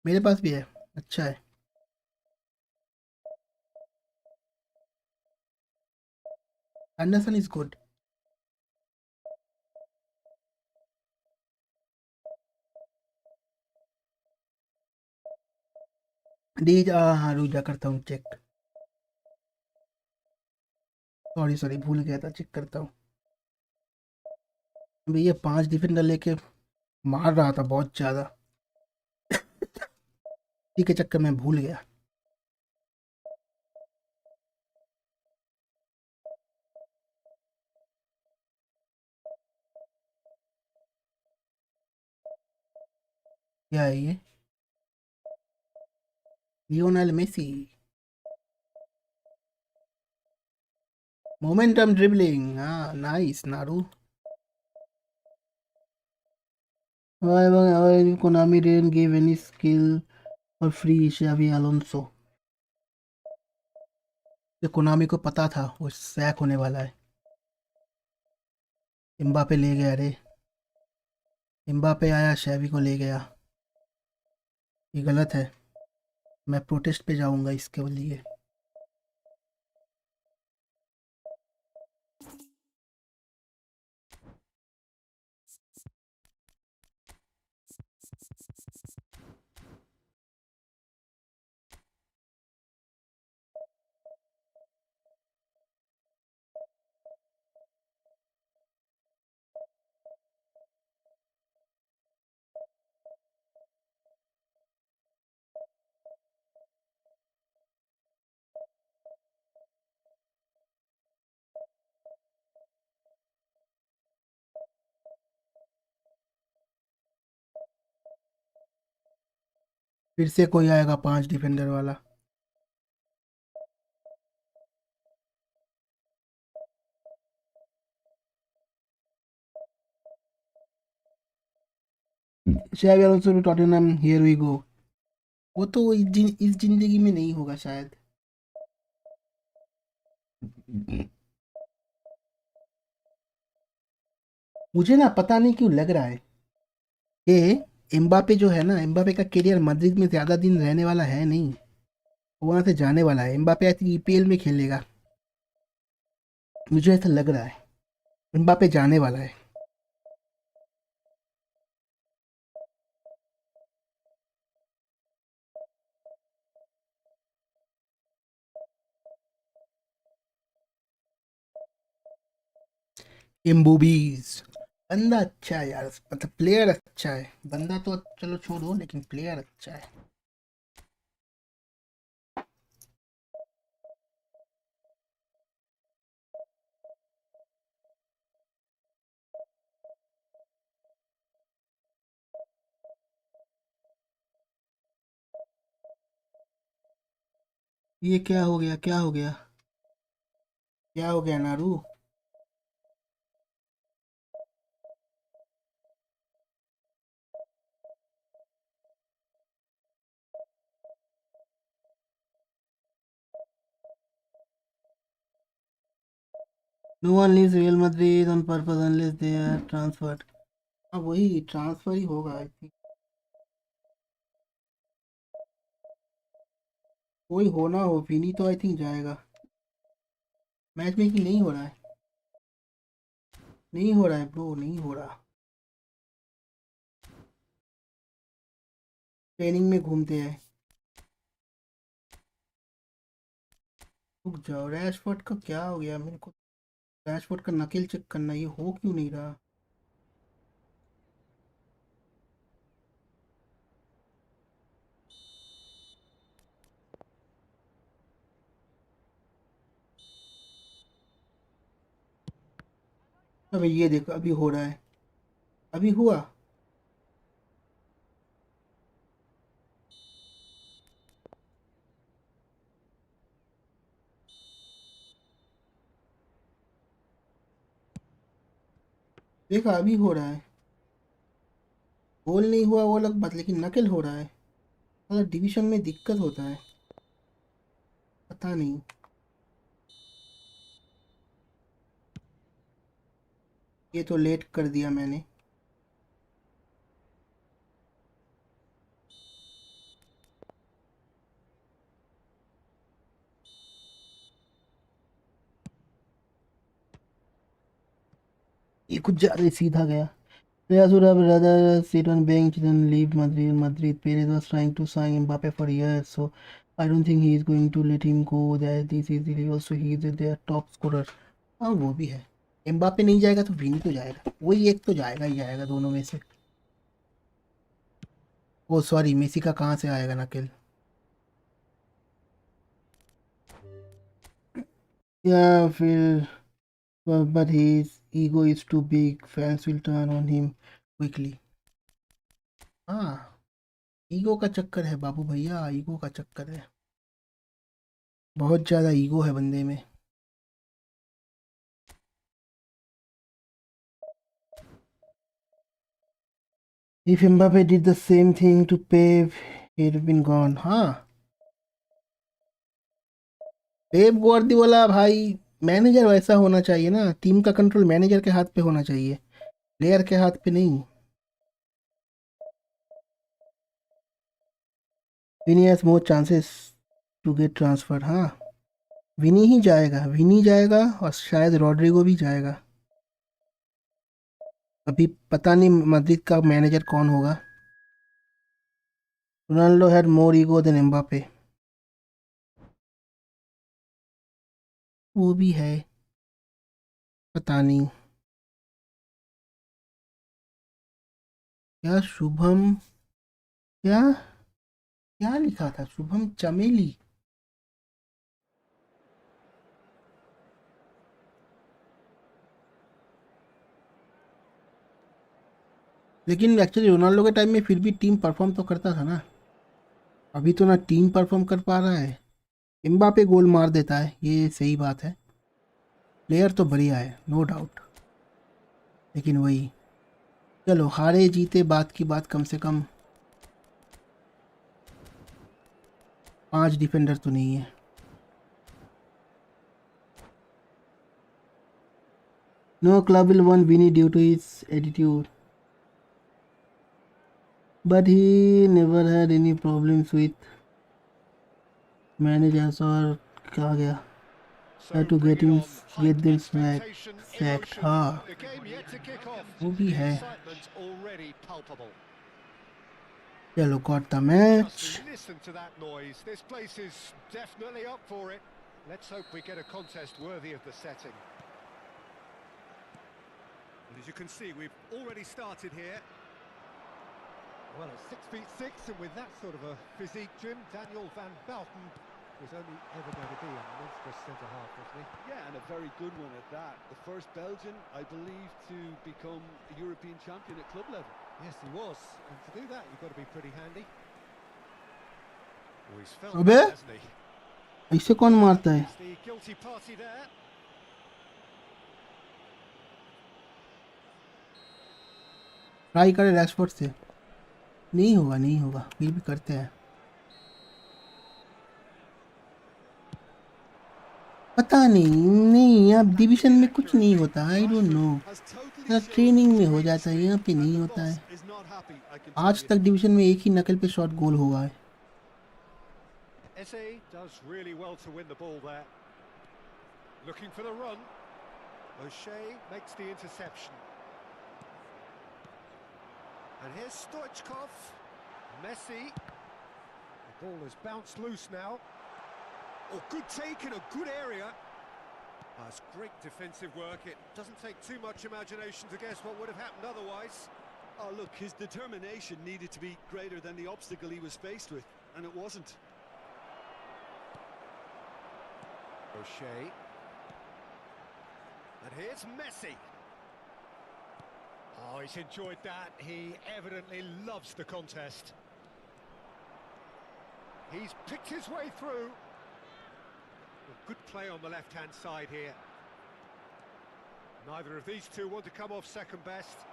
मेरे पास भी है, अच्छा है. Henderson is good. डीज हाँ रुक जा करता हूँ चेक. सॉरी भूल गया था, चेक करता हूँ. अभी ये 5 डिफेंडर लेके मार रहा था बहुत ज़्यादा, इसी के चक्कर में भूल गया. क्या है ये? Lionel Messi. Momentum dribbling. हाँ नाइस नारू. Why Konami didn't give any skill for free Xavi Alonso? ये कोनामी को पता था वो सैक होने वाला है. एम्बापे ले गया रे. एम्बापे आया, शैवी को ले गया. ये गलत है. मैं प्रोटेस्ट पे जाऊंगा इसके लिए। फिर से कोई आएगा 5 डिफेंडर वाला। शायद also Tottenham, here we go. वो तो इस जिंदगी में नहीं होगा शायद। मुझे ना पता नहीं क्यों लग रहा है कि एम्बापे जो है ना, एम्बापे का करियर मैड्रिड में ज़्यादा दिन रहने वाला है नहीं। वो वहाँ से जाने वाला है। एम्बापे आई थिंक ईपीएल में खेलेगा, मुझे ऐसा लग रहा है। एम्बापे जाने वाला है। एम्बूबीज बंदा अच्छा है यार, मतलब प्लेयर अच्छा है। बंदा तो चलो छोड़ो, लेकिन प्लेयर अच्छा है। ये क्या हो गया, क्या हो गया, क्या हो गया नारू? No one leaves Real Madrid on purpose unless they are transferred. हाँ वही ट्रांसफर ही होगा आई थिंक। कोई होना हो, फिनी तो आई थिंक जाएगा। मैच मेकिंग नहीं हो रहा है, नहीं हो रहा है ब्रो, नहीं हो रहा। ट्रेनिंग में घूमते हैं। रुक जाओ, रैशफोर्ड का क्या हो गया मेरे को? रैशफोर्ड का नकेल चेक करना, ये हो क्यों नहीं रहा? अबे ये देखो, अभी हो रहा है, अभी हुआ। देखा, अभी हो रहा है। गोल नहीं हुआ वो अलग बात, लेकिन नकल हो रहा है। मतलब डिवीजन में दिक्कत होता है, पता नहीं। ये तो लेट कर दिया मैंने। ये कुछ ज़्यादा ही सीधा गया। Players would have rather sit on bench than leave Madrid. Madrid Perez was trying to sign Mbappe for years, so I don't think he is going to let him go there this easily. Also, he is their top scorer. हाँ वो भी है। Mbappe नहीं जाएगा तो विनी तो जाएगा, वही एक तो जाएगा ही जाएगा दोनों में से। ओ सॉरी, मेसी का कहाँ से आएगा नकेल? या फिर but his ego is too big. Fans will turn on him quickly. हाँ, ईगो का चक्कर है बाबू भैया, ईगो का चक्कर है। बहुत ज़्यादा ईगो है बंदे में। If Mbappe did the same thing to Pep, he'd been gone. हाँ, पेप ग्वार्डियोला भाई, मैनेजर वैसा होना चाहिए ना। टीम का कंट्रोल मैनेजर के हाथ पे होना चाहिए, प्लेयर के हाथ पे नहीं। Vini has more chances to get transfer. हाँ, विनी ही जाएगा, विनी जाएगा और शायद रॉड्रिगो भी जाएगा। अभी पता नहीं मैड्रिड का मैनेजर कौन होगा। Ronaldo had more ego than Mbappe, वो भी है, पता नहीं। क्या शुभम, क्या क्या लिखा था? शुभम चमेली। लेकिन एक्चुअली रोनाल्डो के टाइम में फिर भी टीम परफॉर्म तो करता था ना। अभी तो ना टीम परफॉर्म कर पा रहा है। एम्बापे गोल मार देता है, ये सही बात है। प्लेयर तो बढ़िया है, नो डाउट। लेकिन वही, चलो हारे जीते बात की बात, कम से कम 5 डिफेंडर तो नहीं है। No club will want Vini due to his attitude, but he never had any problems with managers और कहा गया So to bring get it him, on. Get Hype, them expectation, sacked. emotion. हाँ, The game yet to kick off. वो भी The है। excitement already palpable. चलो got the Just match. listen to that noise. This place is definitely up for it. Let's hope we get a contest worthy of the setting. And as you can see, we've already started here. Well, at 6'6", and with that sort of a physique, Jim, Daniel van Belten was only ever going to be a monstrous centre-half, wasn't he? Yeah, and a very good one at that. The first Belgian, I believe, to become a European champion at club level. Yes, he was. And to do that, you've got to be pretty handy. Oh, he's felt अबे that, hasn't he? ऐसे कौन मारता है? He's the guilty party there. Try करे Rashford से, नहीं होगा, नहीं होगा, फिर भी करते हैं। पता नहीं, नहीं यहाँ डिवीजन में कुछ नहीं होता, आई डोंट नो। Has totally यहाँ shown ट्रेनिंग में his हो weak जाता है, streak, यहाँ पे and नहीं the होता boss है। is not happy, I can tell आज you. तक डिवीजन में एक ही नकल पे शॉट गोल हुआ है। Eze does really well to win the ball there. Looking for the run. O'Shea makes the interception. And here's Stoichkov. Messi. The ball has bounced loose now. Oh, good take in a good area. That's great defensive work. It doesn't take too much imagination to guess what would have happened otherwise. Oh, look, his determination needed to be greater than the obstacle he was faced with, and it wasn't. O'Shea. And here's Messi. Oh, he's enjoyed that. He evidently loves the contest. He's picked his way through. Well, good play on the left-hand side here. Neither of these two want to come off second best.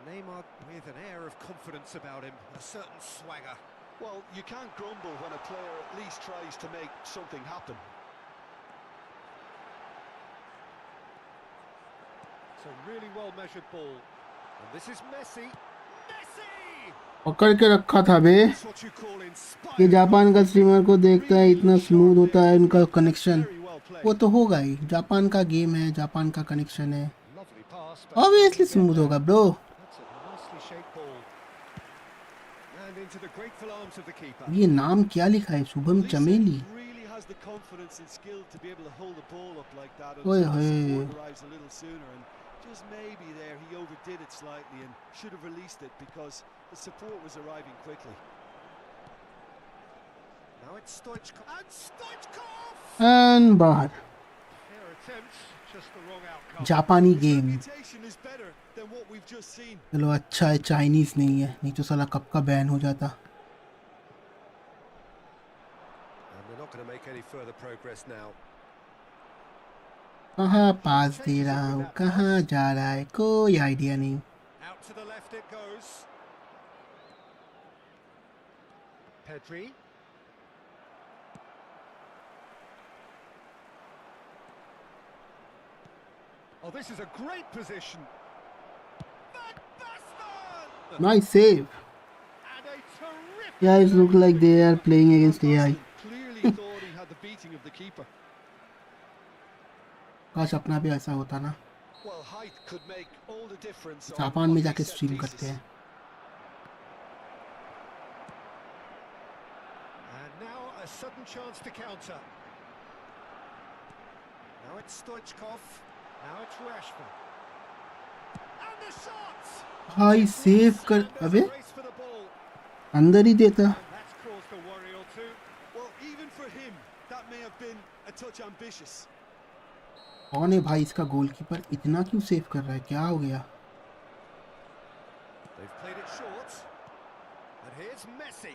Neymar with an air of confidence about him, a certain swagger. Well, you can't grumble when a player at least tries to make something happen. It's a really well-measured ball. And this is Messi. Messi! पकड़ के रखा था बे। That's what you call ये inspired. Japan का streamer को देखता है, इतना Really स्मूथ sharp होता है there. उनका कनेक्शन, Very well played. वो तो होगा ही। जापान का गेम है, जापान का कनेक्शन है, Lovely pass, but obviously doesn't get smooth there. होगा bro. That's a nicely shaped ball. And into the grateful arms of the keeper. ये नाम क्या लिखा है? शुभम Lisa चमेली। really has the confidence and skill to be able to hold the ball up like that ओए until the होए, support arrives a little sooner, and just maybe there he overdid it slightly and should have released it because the support was arriving quickly. Now it's Stoichkov. And Stoichkov! And बाहर। Fair attempt, just the wrong outcome. जापानी His game. reputation is better than what we've just seen. चलो अच्छा है Chinese नहीं है, नहीं तो साला कब का बैन हो जाता। And they're not going to make any further progress now. कहाँ पास दे रहा हूँ, कहाँ जा रहा है, कोई आइडिया नहीं। Out to the left it goes. Pedri. Oh, this is a great position. Van Basten! Nice save. And a terrific Yeah, it looks like they are playing against AI. Boston clearly thought he had the beating of the keeper. काश अपना भी ऐसा होता ना, Well, height could make all the difference Japan में on जाके these set stream करते pieces. हैं. And now a sudden chance to counter. Now it's Stoichkov. Now it's Rashford. And the shot! भाई It's सेव loose कर, and there's अबे a race for the ball. अंदर ही देता. And that's caused a worry or two. Well, even for him, that may have been a touch ambitious. कौन है भाई इसका goalkeeper, इतना क्यों सेव कर रहा है, क्या हो गया? They've played it short. And here's Messi.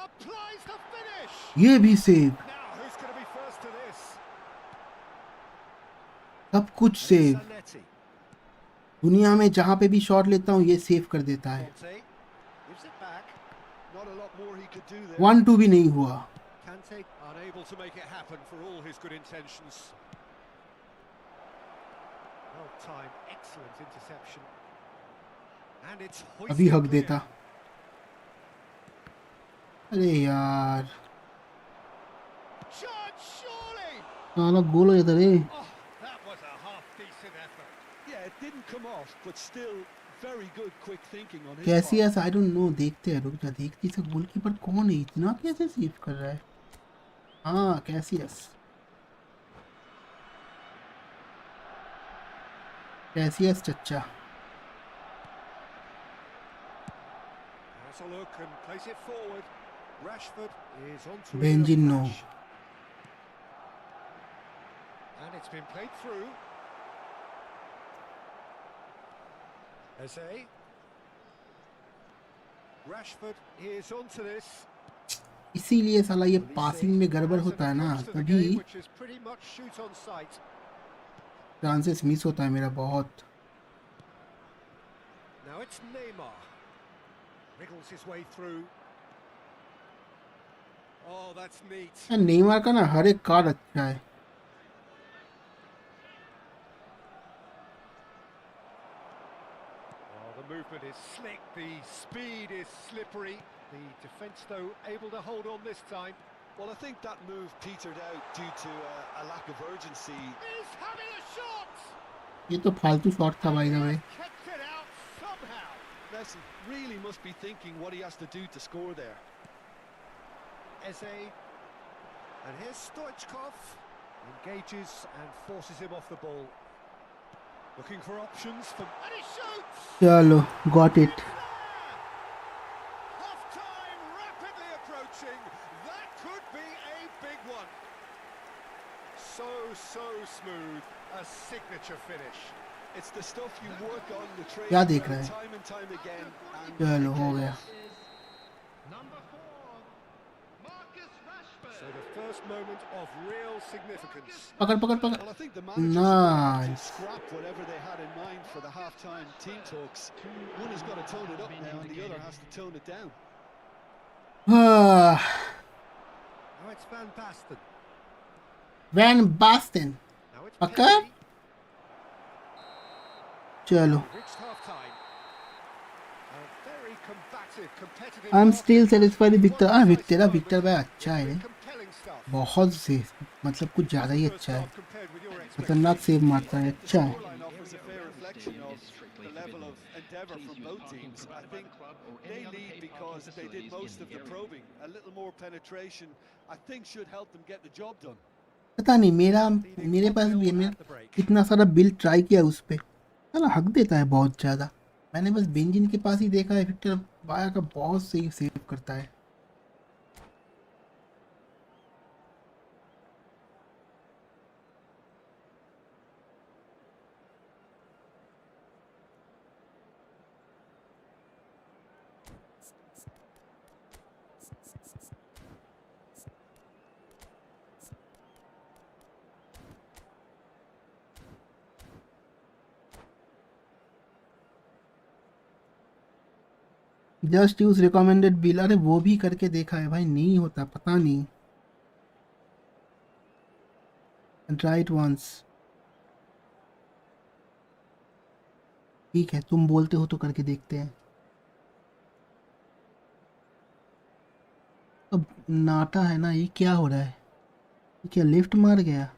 Applies the finish. ये भी save, Now who's going to be first to this? सब कुछ And it's सेव. Zanetti. दुनिया में जहाँ पे भी शॉट लेता हूँ ये सेव कर देता है. Conte gives it back. Not a lot more he could do there. 1-2 भी नहीं हुआ. Kante unable to make it happen for all his good intentions. Well timed, excellent interception. And it's अभी hoisted हक clear. देता. अरे यार, Shot surely. साला गोल हो जाता रे. Oh, that was a half decent effort. Yeah, it didn't come off, but still very good quick thinking on his कैसी part. है, आई डोंट नो. देखते हैं, रुक जा, देखते हैं इसका गोलकीपर कौन है, इतना कैसे सेव कर रहा है. हाँ, कैसियस. कैसियस चच्चा. Has a look and plays it forward. Rashford is on to Benjin no. And it's been played through. Eze. Rashford is on to this. इसीलिए साला ये Well, he's पासिंग saying में he गड़बड़ has an होता है ना, approach to the तभी game which is pretty much shoot on sight. Chances miss होता है मेरा बहुत. Now it's Neymar. Wriggles his way through. Oh, that's neat. Neymar का ना हर एक कार्ड अच्छा है. Oh, the movement is slick, the speed is slippery. The defence, though, able to hold on this time. Well, I think that move petered out due to a lack of urgency. He's having a shot! ये तो फालतू shot था भाई. He the way has kicked it out somehow. Messi really must be thinking what he has to do to score there. Eze. And here's Stoichkov. Engages and forces him off the ball. Looking for options for... And he shoots! चलो, got it. Half time rapidly approaching. That could be a big one. So smooth. A signature finish. It's the stuff you work on the train क्या देख रहा है? time and time again. And चलो, हो गया. Number 4, Marcus Rashford. So the first moment of real significance. पकड़ पकड़ पकड़. well, I think the managers are going Nice. to scrap whatever they had in mind for the half-time team talks. One has got to tone it up now, and the other has to tone it down. Now it's Van Basten. Van Basten. Now it's पक्का? Pedri. चलो. Reached half time. A very combative, competitive. I am half. Still satisfied Victor. One nice तेरा moment. Victor भाई अच्छा है रे. Compelling stuff. बहुत से, मतलब कुछ ज़्यादा ही First अच्छा है. half compared with your खतरनाक expectations. सेव मारता है, The अच्छा है. scoreline offers a fair reflection of the level of endeavour from both teams. I think they lead because they did most of the probing. A little more penetration, I think, should help them get the job done. पता नहीं, मेरे पास भी है. मैं इतना सारा bill try किया उस पे, साला हक देता है बहुत ज़्यादा. मैंने बस बेंजिन के पास ही देखा है, विक्टर बाया का बहुत सही सेव करता है. Just use recommended bill. अरे वो भी करके देखा है भाई, नहीं होता, पता नहीं. Try it once. ठीक है, तुम बोलते हो तो करके देखते हैं. नाटा है ना, ये क्या हो रहा है? ये क्या लिफ्ट मार गया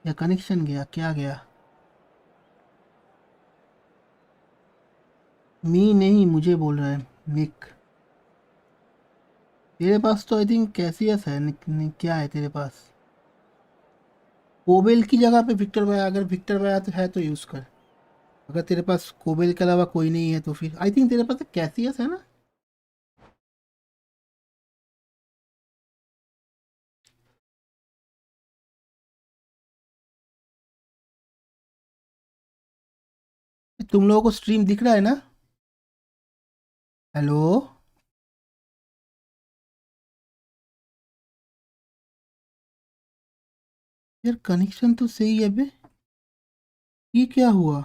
या कनेक्शन गया, क्या गया? मी नहीं, मुझे बोल रहा है निक। तेरे पास तो आई थिंक कैसियस है, क्या है तेरे पास? कोबेल की जगह पे विक्टर भाई, अगर विक्टर भाई तो है तो यूज़ कर। अगर तेरे पास कोबेल के अलावा कोई नहीं है तो फिर आई थिंक तेरे पास कैसियस है ना। तुम लोगों को स्ट्रीम दिख रहा है ना? हेलो? यार कनेक्शन तो सही है बे, ये क्या हुआ?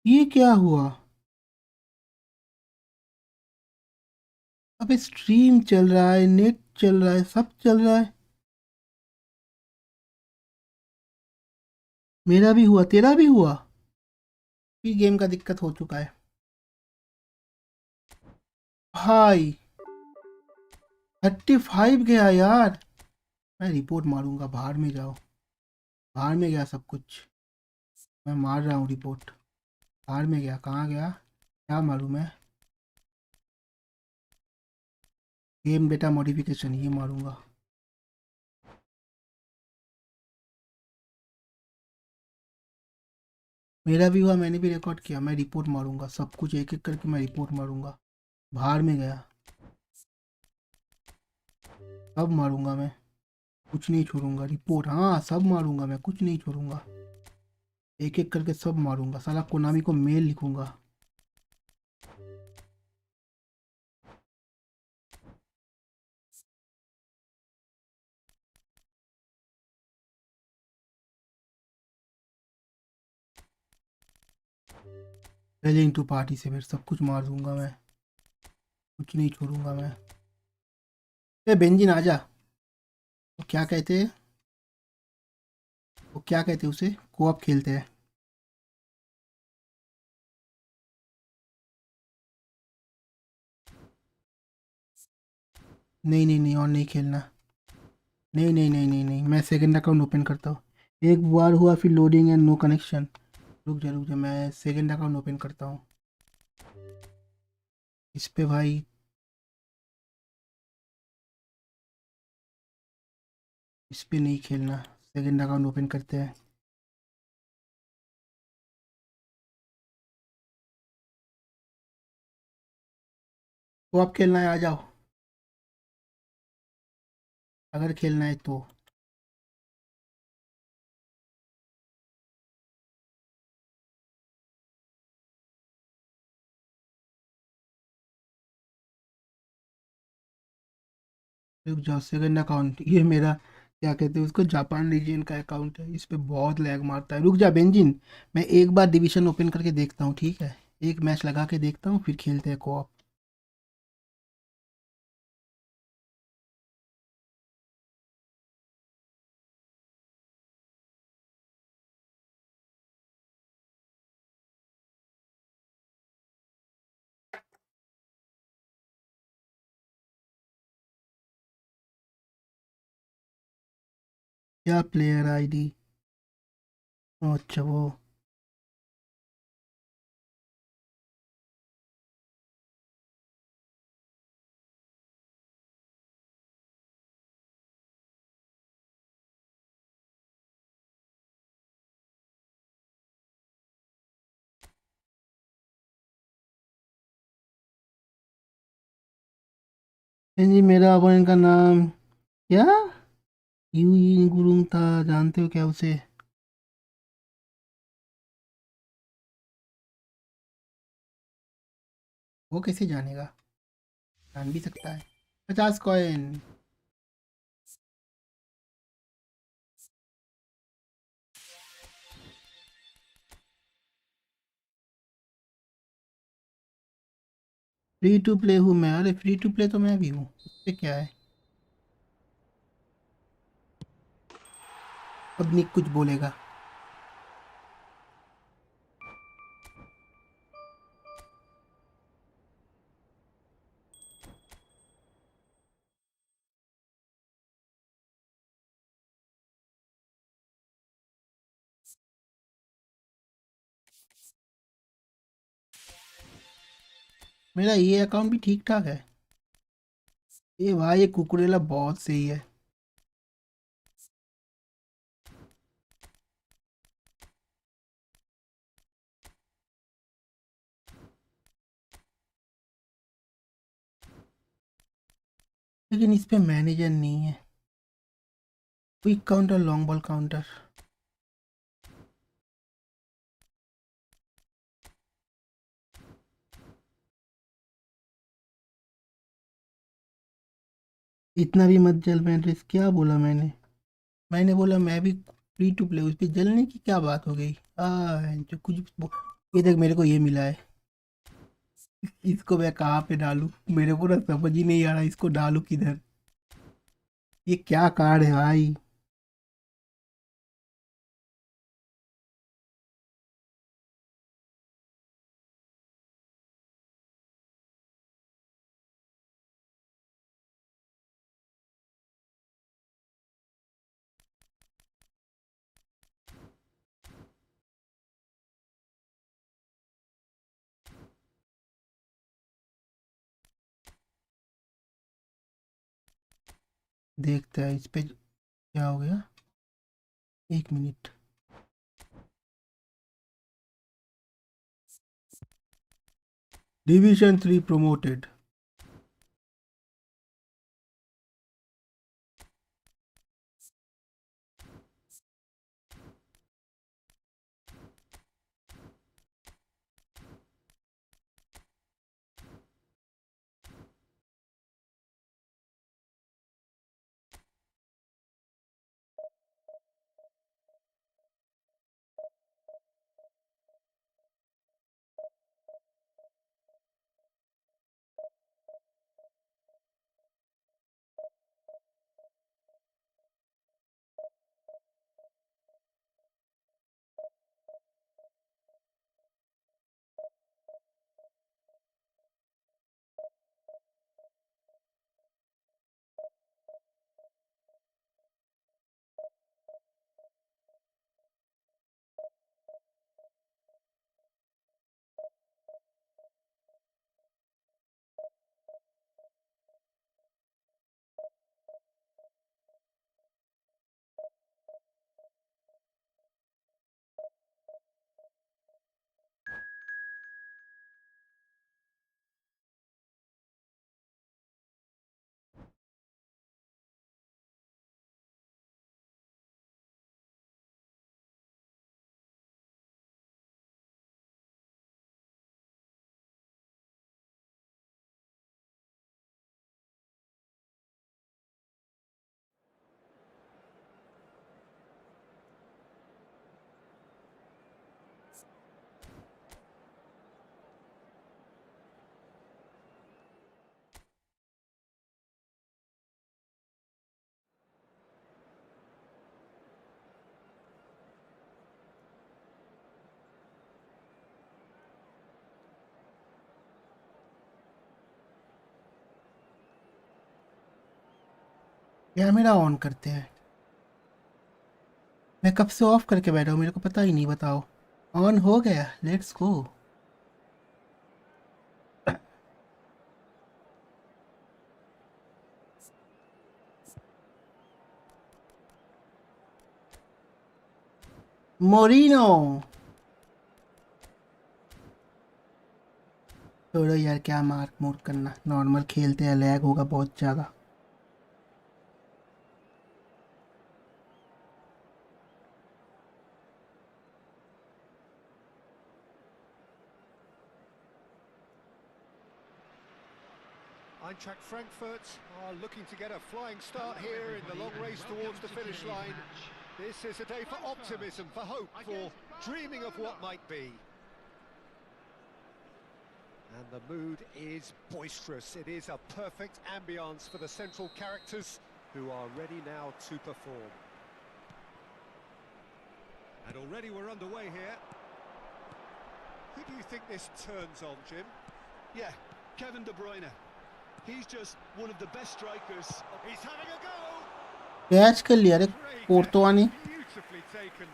ये क्या हुआ? अबे स्ट्रीम चल रहा है, नेट चल रहा है, सब चल रहा है। मेरा भी हुआ, तेरा भी हुआ। ये गेम का दिक्कत हो चुका है भाई। 35 गया यार। मैं रिपोर्ट मारूंगा, बाहर में जाओ। बाहर में गया सब कुछ। मैं मार रहा हूँ रिपोर्ट। बाहर में गया, कहाँ गया? क्या मारूँ मैं? गेम डेटा मॉडिफिकेशन, ये मारूंगा। मेरा भी हुआ, मैंने भी रिकॉर्ड किया। मैं रिपोर्ट मारूंगा, सब कुछ एक एक करके मैं रिपोर्ट मारूंगा। बाहर में गया, सब मारूंगा मैं। कुछ नहीं छोड़ूंगा, रिपोर्ट हाँ सब मारूंगा मैं, कुछ नहीं छोड़ूंगा। एक एक करके सब मारूंगा, साला कोनामी को मेल लिखूंगा। फेलिंग टू पार्टी से फिर सब कुछ मार दूंगा मैं, कुछ नहीं छोड़ूंगा मैं। ए बेंजिन आजा। वो क्या कहते हैं, वो क्या कहते हैं उसे, कोऑप खेलते हैं। नहीं नहीं नहीं, और नहीं खेलना। नहीं नहीं नहीं नहीं नहीं, मैं सेकंड अकाउंट ओपन करता हूँ। एक बार हुआ फिर लोडिंग एंड नो कनेक्शन। रुक जा, मैं सेकंड अकाउंट ओपन करता हूँ इस पे भाई। इस पे नहीं खेलना, सेकंड अकाउंट ओपन करते हैं। तो आप खेलना है आ जाओ, अगर खेलना है तो। रुक जाओ, सेकंड अकाउंट ये मेरा क्या कहते हैं उसको, जापान रीजन का अकाउंट है, इस पे बहुत लैग मारता है। रुक जा बेंजिन, मैं एक बार डिवीजन ओपन करके देखता हूँ, ठीक है? एक मैच लगा के देखता हूँ, फिर खेलते हैं कोऑप। क्या प्लेयर आईडी? अच्छा वो। जी मेरा अपोनेंट का नाम क्या? यू गुरुंग था, जानते हो क्या उसे? वो कैसे जानेगा? जान भी सकता है। 50 कॉइन। फ्री टू प्ले हूँ मैं, अरे फ्री टू प्ले तो मैं भी हूँ, उससे क्या है? अब निक कुछ बोलेगा। मेरा ये अकाउंट भी ठीक ठाक है। ये भाई ये कुकुरेला बहुत सही है। लेकिन इस पे मैनेजर नहीं है। Quick counter, long ball counter. इतना भी मत जल मैड्रिस, क्या बोला मैंने? मैंने बोला मैं भी फ्री टू प्ले, उस पर जलने की क्या बात हो गई? जो ये देख मेरे को ये मिला है। इसको मैं कहाँ पे डालूं? मेरे को ना समझ ही नहीं आ रहा इसको डालूं किधर। ये क्या कार्ड है भाई? देखते हैं इस पे क्या हो गया। 1 minute. Division 3 promoted। Camera on करते हैं। मैं कब से ऑफ करके बैठा हूँ, मेरे को पता ही नहीं। बताओ। ऑन हो गया, लेट्स गो। मोरिनो। छोड़ो यार, क्या मार्क मूर्क करना, नॉर्मल खेलते हैं, लैग होगा बहुत ज़्यादा। Eintracht Frankfurt are looking to get a flying start here in the long race towards the finish line. This is a day for optimism, for hope, for dreaming of what might be. And the mood is boisterous. It is a perfect ambience for the central characters who are ready now to perform. And already we're underway here. Who do you think this turns on, Jim? Yeah, Kevin De Bruyne. He's just one of the best strikers. He's having a go. Catch कर लिया रे कोर्तवानी। Beautifully taken.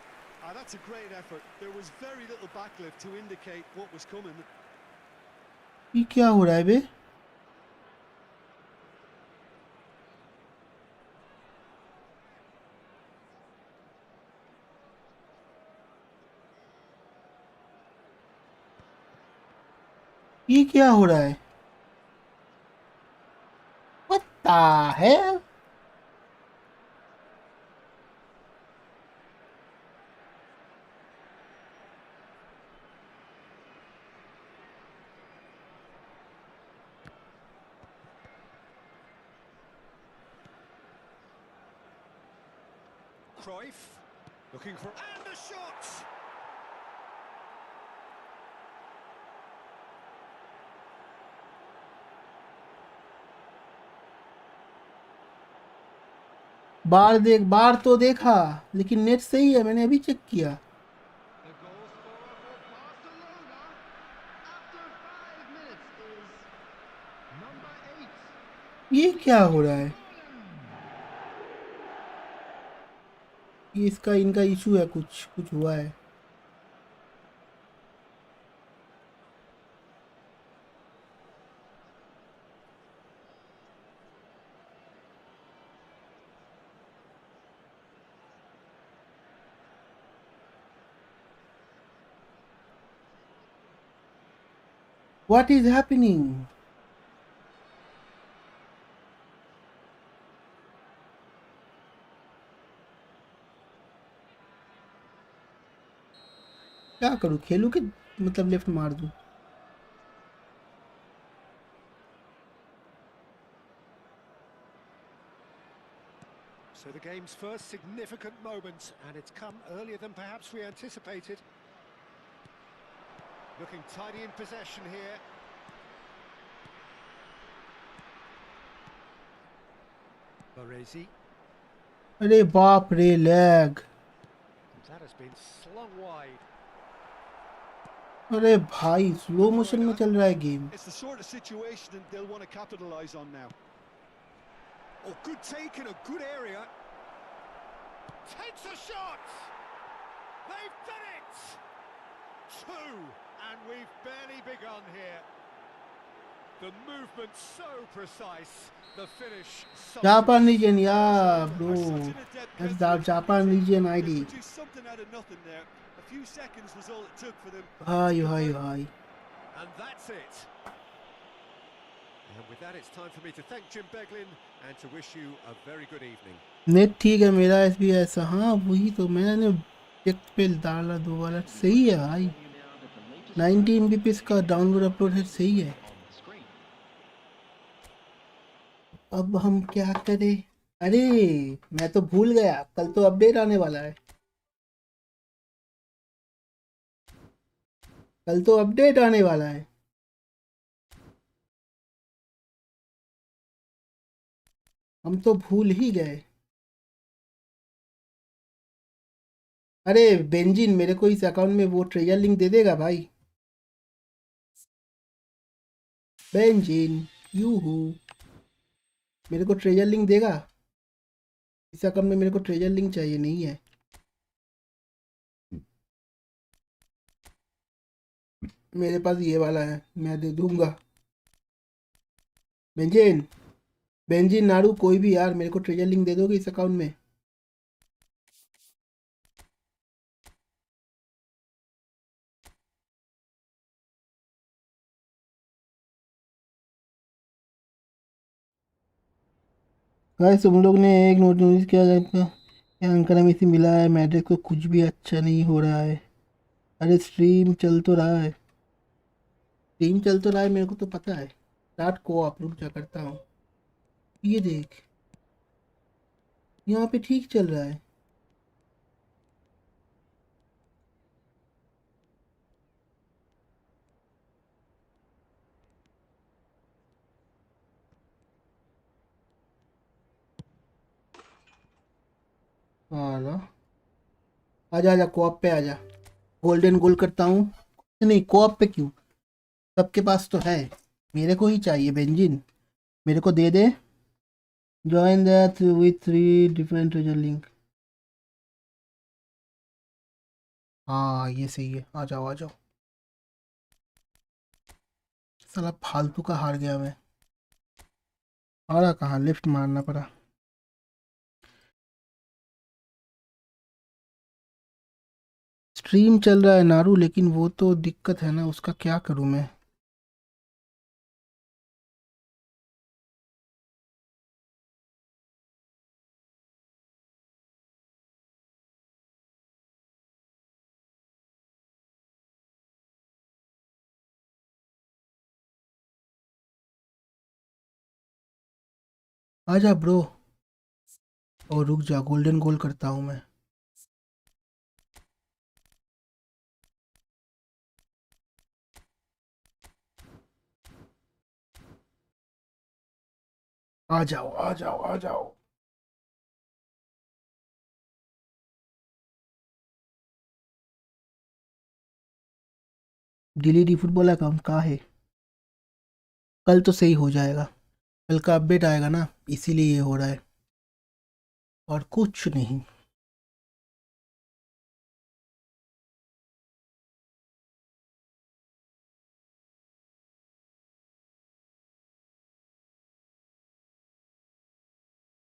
That's a great effort. There was very little backlift to indicate what was coming. ये क्या हो रहा है बे? ये क्या हो रहा है? What the hell? Cruyff looking for and the shot. बार देख, बार तो देखा लेकिन नेट सही है, मैंने अभी चेक किया। The goal scorer for Barcelona after 5 minutes is number 8. ये क्या हो रहा है? ये इसका इनका इशू है, कुछ कुछ हुआ है। What is happening? क्या करूँ, खेलूं कि मतलब लेफ्ट मार दूं? So the game's first significant moment, and it's come earlier than perhaps we anticipated. Looking tidy in possession here. Baresi. अरे बाप रे, lag. That has been slung wide. अरे भाई, स्लो मोशन में चल रहा है game. It's the sort of situation that they'll want to capitalise on now. Oh, good take in a good area. Takes a shot. They've done it. Two, and we've barely begun here. The movement so precise. The finish. Japan region या ब्रो, Are such an adept that's counter Japan region They ID. produced something out of nothing there. A few seconds was all it took for them. भाई भाई भाई। And that's it. And with that, it's time for me to thank Jim Beglin and to wish you a very good evening. Net ठीक है मेरा, S भी ऐसा। हाँ वही तो मैंने चेक पे डाला दोबारा, सही है भाई। 90 MB का डाउनलोड अपलोड है, सही है। अब हम क्या करें? अरे मैं तो भूल गया, कल तो अपडेट आने वाला है। कल तो अपडेट आने वाला है। हम तो भूल ही गए। अरे बेंजिन, मेरे को इस अकाउंट में वो ट्रेजर लिंक दे देगा भाई? बेंजिन, यूहू, मेरे को ट्रेजर लिंक देगा? इस अकाउंट में मेरे को ट्रेजर लिंक चाहिए, नहीं है। मेरे पास ये वाला है, मैं दे दूंगा। बेंजिन, बेंजिन नाड़ू, कोई भी यार, मेरे को ट्रेजर लिंक दे दोगे इस अकाउंट में? गाइस तुम लोग ने एक नोट नोटिस किया जाएगा, अंकल हमें इसे मिला है, मैड्रिक्स को कुछ भी अच्छा नहीं हो रहा है। अरे स्ट्रीम चल तो रहा है, स्ट्रीम चल तो रहा है, मेरे को तो पता है। स्टार्ट को आप रुक जा, करता हूँ। ये देख, यहाँ पे ठीक चल रहा है। हाँ, आजा आजा, कोऑप पे आजा। गोल्डन गोल करता हूँ। नहीं, कोऑप पे क्यों, सबके पास तो है, मेरे को ही चाहिए बेंजिन, मेरे को दे दे। Join that with 3 different treasure link. हाँ ये सही है, आ जाओ आ जाओ। साला फालतू का हार गया मैं। हारा कहाँ, लिफ्ट मारना पड़ा। स्ट्रीम चल रहा है नारू, लेकिन वो तो दिक्कत है ना, उसका क्या करूं मैं। आजा ब्रो। और रुक जा, गोल्डन गोल करता हूँ मैं। आ जाओ आ जाओ आ जाओ। डिलीट फुटबॉल अकाउंट कहाँ है? कल तो सही हो जाएगा, कल का अपडेट आएगा ना, इसीलिए ये हो रहा है और कुछ नहीं।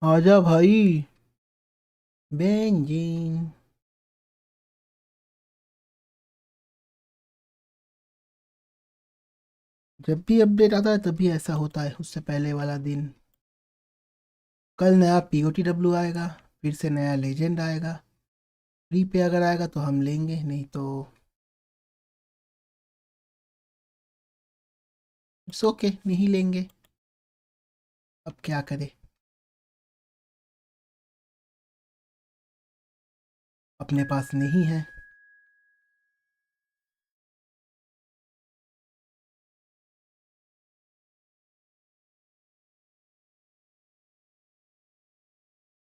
आजा भाई बेंजीन। जब भी अपडेट आता है तभी ऐसा होता है, उससे पहले वाला दिन। कल नया POTW आएगा, फिर से नया लेजेंड आएगा। फ्री पे अगर आएगा तो हम लेंगे, नहीं तो इट्स ओके, नहीं लेंगे। अब क्या करें, अपने पास नहीं है।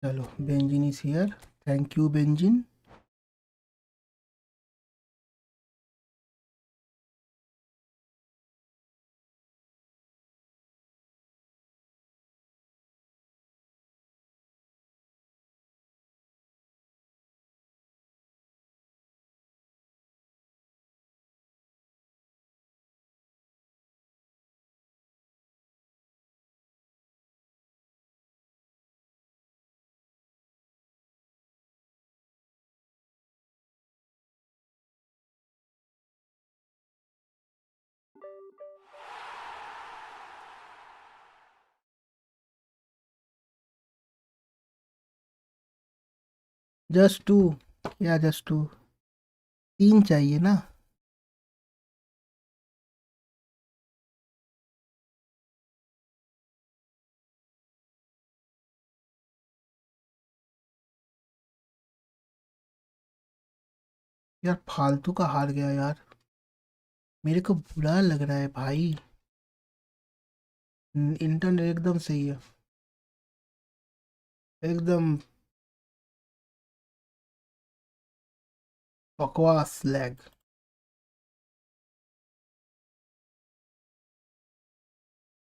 चलो, Benjin is here. Thank you Benjin. Just two, क्या जस्ट टू? 3 चाहिए ना। यार फालतू का हार गया यार, मेरे को बुरा लग रहा है भाई। इंटरनेट एकदम सही है, एकदम बकवास लैग।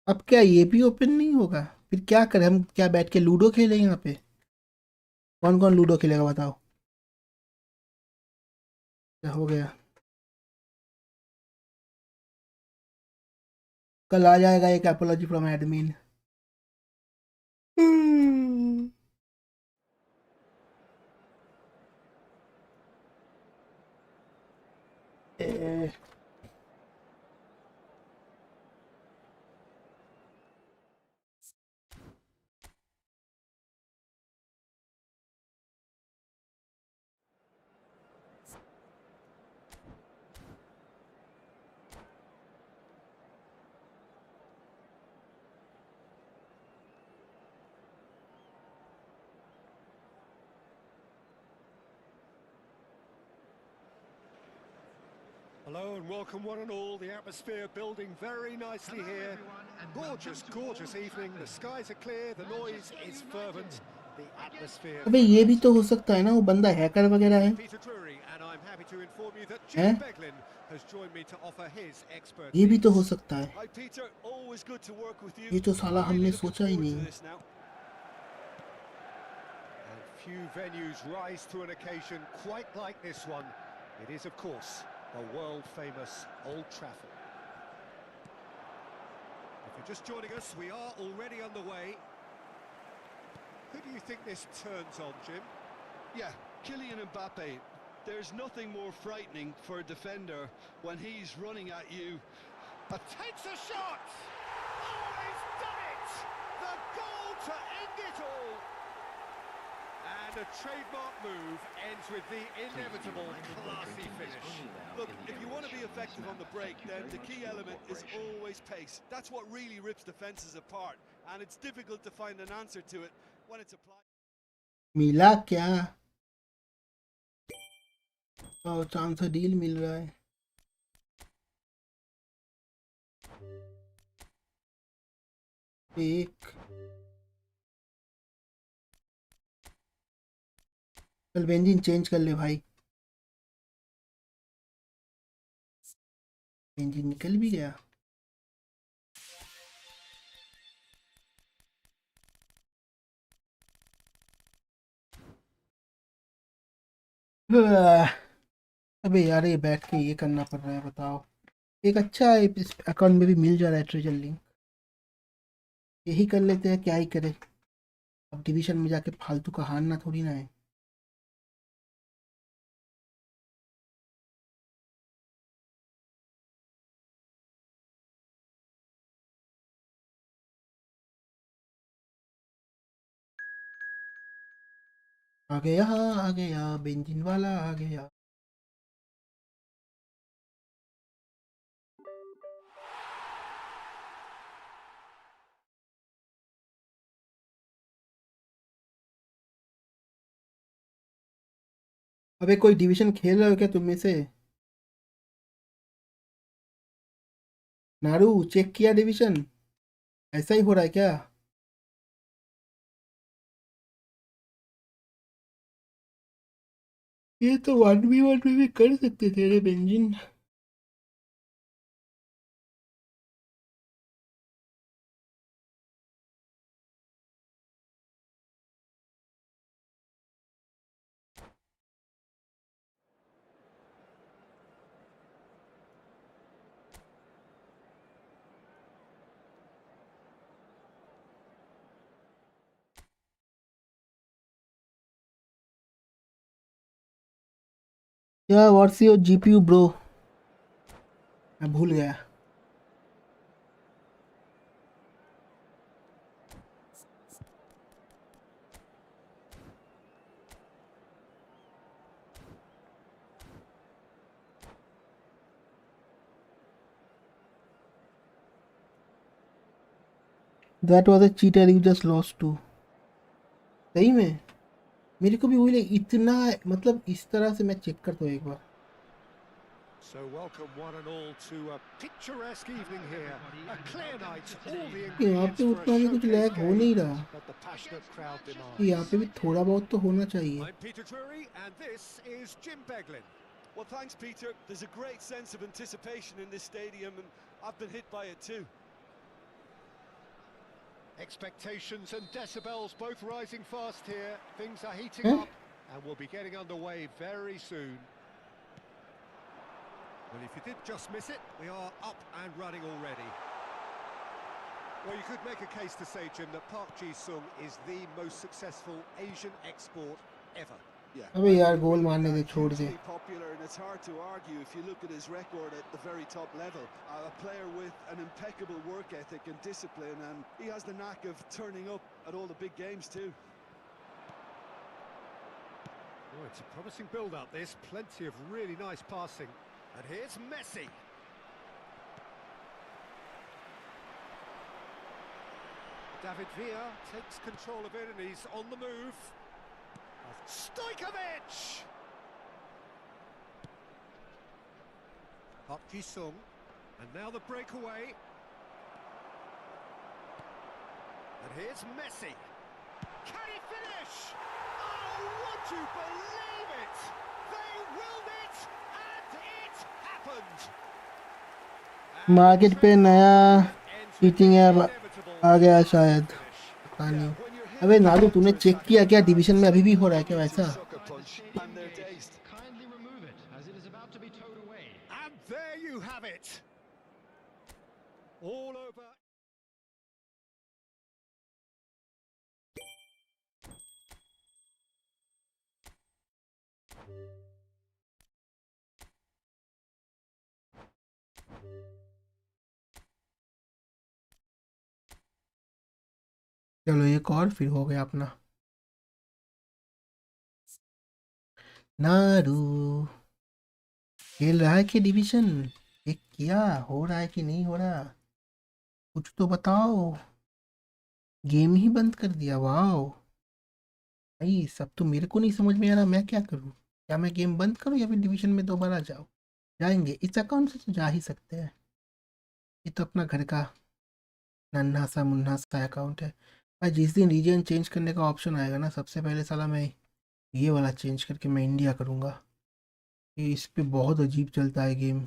अब क्या ये भी ओपन नहीं होगा? फिर क्या करें हम, क्या बैठ के लूडो खेलें यहाँ पे? कौन कौन लूडो खेलेगा बताओ? क्या हो गया? कल आ जाएगा एक apiology from admin. Hello and welcome one and all. The atmosphere building very nicely here. Gorgeous, gorgeous evening. The skies are clear, the noise is fervent, the atmosphere अबे ये भी तो हो fantastic. सकता है ना, वो बंदा हैकर वगैरह है। Peter Drury, and I'm happy to inform you that हैं? Jim Beglin has joined me to offer his ये भी तो expertise. हो सकता है। Hi Peter, always good to work with you. ये तो साला Really हमने looking सोचा ही forward to नहीं। this now. And few venues rise to an occasion quite like this one. It is, of course, the world-famous Old Trafford. just joining us, we are already underway. Who do you think this turns on, Jim? Yeah, Kylian Mbappe. There's nothing more frightening for a defender when he's running at you. Takes a shot! Oh, he's done it! The goal to end it all! And a trademark move ends with the inevitable classy finish. Look, if you want to be effective on the break, then the key element is always pace. That's what really rips defenses apart, and it's difficult to find an answer to it when it's applied. मिला क्या? और chance deal मिल रहा है। एक चल benzene change कर ले भाई। बेंजीन निकल भी गया। अबे यार ये बैठ के ये करना पड़ रहा है, बताओ। एक अच्छा है, इस अकाउंट में भी मिल जा रहा है ट्रेजर लिंक, यही कर लेते हैं, क्या ही करे। अब डिवीजन में जाके फालतू का हारना थोड़ी ना है। आ गया बेंजीन वाला आ गया। अबे कोई डिवीजन खेल रहे हो क्या तुम में से? नारू चेक किया डिवीजन? ऐसा ही हो रहा है क्या? ये तो 1v1 में भी कर सकते थे रे बेंजिन। क्या व्हाट्स योर जीपीयू ब्रो? मैं भूल गया। That was a cheater you just lost to। सही में मेरे को भी वही लगे, इतना मतलब इस तरह से मैं चेक करता हूँ एक बार। So welcome one and all to a picturesque evening here. A clear night, all the यहाँ ingredients पे for उतना a भी कुछ showcase लैग हो game नहीं रहा। that the passionate crowd यहाँ demands. पे भी थोड़ा बहुत तो होना चाहिए। I'm Peter Drury and this is Jim Beglin. Well, thanks, Peter. There's a great sense of anticipation in this stadium, and I've been hit by it too. Expectations and decibels both rising fast here. Things are heating Huh? up and we'll be getting underway very soon. Well, if you did just miss it, we are up and running already. Well, you could make a case to say, Jim, that Park Ji-sung is the most successful Asian export ever. अबे यार गोल मारने दे, छोड़ दे। Hugely popular, and it's hard to argue if you look at his record at the very top level. A player with an impeccable work ethic and discipline, and he has the knack of turning up at all the big games too. Oh, it's a promising build-up, this. Plenty of really nice passing. And here's Messi. David Villa takes control of it and he's on the move. Stojkovic! Park Ji-sung. And now the breakaway. And here's Messi. Can he finish? Oh, would you believe it? They willed it, and it happened. Market पे नया cheating app आ गया शायद, पता नहीं। अबे नादू तूने check किया क्या डिवीजन में अभी भी हो रहा है क्या वैसा? Kindly remove it, as it is about to be towed away. And there you have it. All over. चलो एक और फिर हो गया अपना। नारू खेल रहा है कि डिवीजन? एक किया हो रहा है कि नहीं हो रहा? कुछ तो बताओ। गेम ही बंद कर दिया, वाओ। भाई सब तो मेरे को नहीं समझ में आ रहा, मैं क्या करूँ? क्या मैं गेम बंद करूँ या फिर डिवीजन में दोबारा जाऊँ? जाएंगे, इस अकाउंट से तो जा ही सकते हैं। ये तो अपना घर का नन्हा सा मुन्ना सा अकाउंट है। भाई जिस दिन रीजन चेंज करने का ऑप्शन आएगा ना, सबसे पहले साला मैं ये वाला चेंज करके मैं इंडिया करूँगा। ये इस पे बहुत अजीब चलता है गेम।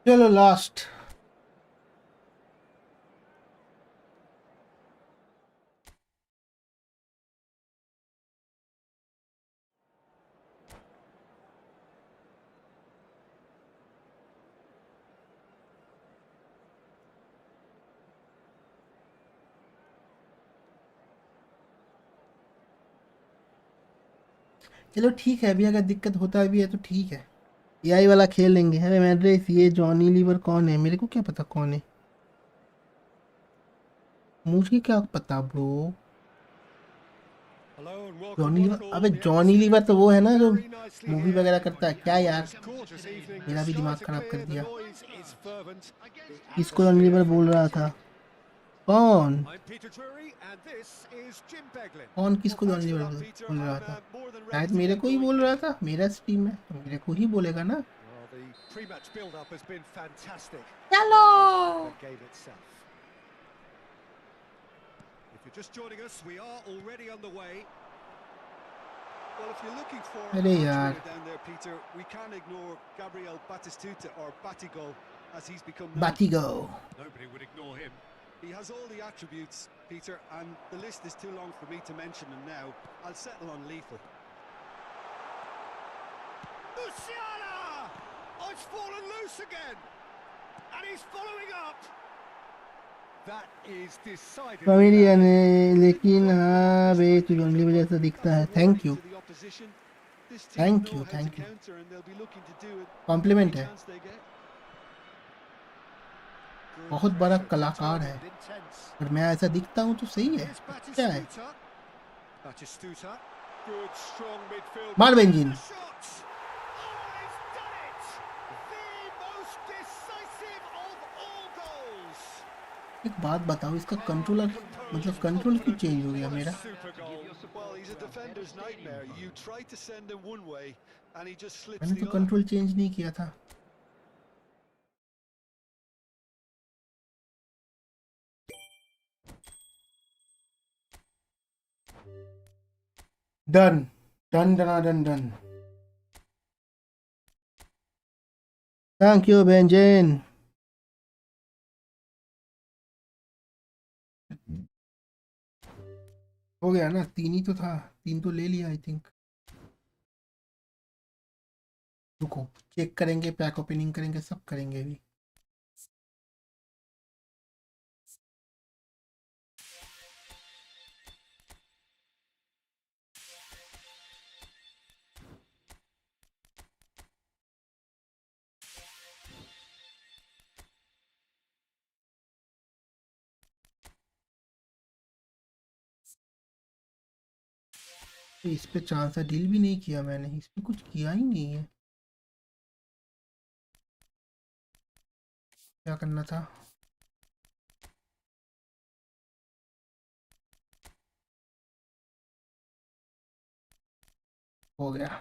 चलो लास्ट। चलो ठीक है, अभी अगर दिक्कत होता भी है तो ठीक है, एआई वाला खेल लेंगे। अरे मैड्रेस, ये जॉनी लीवर कौन है? मेरे को क्या पता कौन है, मुझे क्या पता bro. Hello and welcome Johnny one Lever, and अबे all. The जॉनी atmosphere लीवर has तो वो got है ना जो very nicely मूवी here. वगैरह करता है क्या And यार? it's a gorgeous evening. The मेरा भी दिमाग skies are खराब कर clear, the दिया। noise is fervent, the किसको जॉनी atmosphere लीवर बोल रहा था? frenetic. कौन? I'm Peter Drury and this is Jim Beglin. कौन Well, किसको thanks Johnny for Lever that, बोल Peter. बोल रहा I'm था? more than ready शायद to मेरे get को ही going बोल here. रहा था, मेरा स्ट्रीम है तो मेरे को ही बोलेगा ना। Well, the pre-match build-up has been fantastic. चलो। Now, the game itself. If you're just joining us, we are already underway. Well, if you're looking for a अरे match यार, winner down there, Peter, we can't ignore Gabriel Batistuta, or Batigo, as he's become known. बातीगो। Nobody would ignore him. He has all the attributes, Peter, and the list is too long for me to mention them now. I'll settle on lethal. Luciana! Oh, it's fallen loose again. And he's following up. That is decidedly comedian bad. है Well, didn't लेकिन quite come हाँ across बे, that, तू Johnny Peter, Lever but जैसा दिखता That's है। a thank warning you, to the opposition. This team thank know you, how to thank you. counter, and they'll be looking to do it every compliment है, chance they get. Good बहुत बड़ा pressure, कलाकार है। determined, intense. पर मैं ऐसा दिखता हूँ तो सही है, Here's क्या है? Batistuta. Batistuta. Good, strong midfield मार play. Benzene. The shot. Oh, he's done it! The most decisive of all goals. एक बात बताओ, इसका Calm, कंट्रोलर मतलब composed, कंट्रोल क्यों confident. चेंज हो गया What a मेरा? super goal. Well, he's a defender's nightmare. You try to send him one way, and he just slips मैंने तो the other. कंट्रोल चेंज नहीं किया था। Done, done done done done. Thank you benzene. हो गया ना, तीन ही तो था, तीन तो ले लिया आई थिंक। रुको, चेक करेंगे, पैक ओपनिंग करेंगे, सब करेंगे अभी। इस पे चांस है, डील भी नहीं किया मैंने, इस पे कुछ किया ही नहीं है। क्या करना था? हो गया।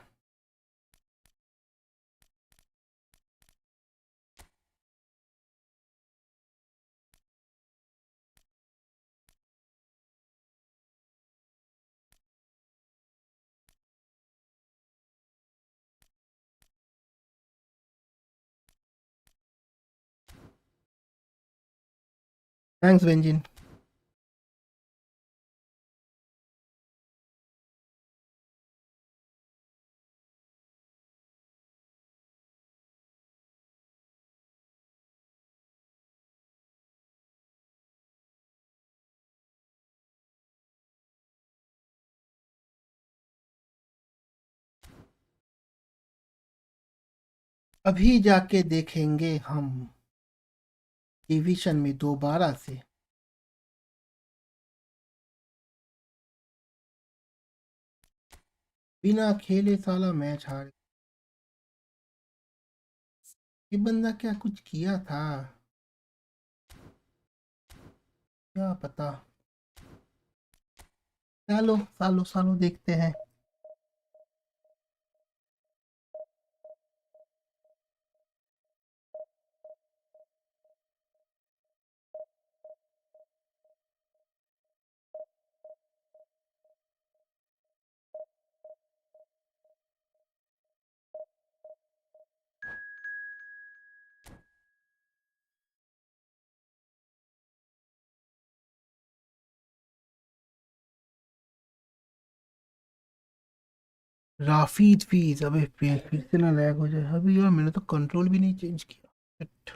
Thanks benzene. अभी जाके देखेंगे हम डिवीजन में दोबारा से। बिना खेले साला मैच हार। ये बंदा क्या कुछ किया था, क्या पता। चलो सालो सालो देखते हैं। राफीज फीस, अबे फिर से ना लैग हो जाए। अभी यार मैंने तो कंट्रोल भी नहीं चेंज किया। Shit.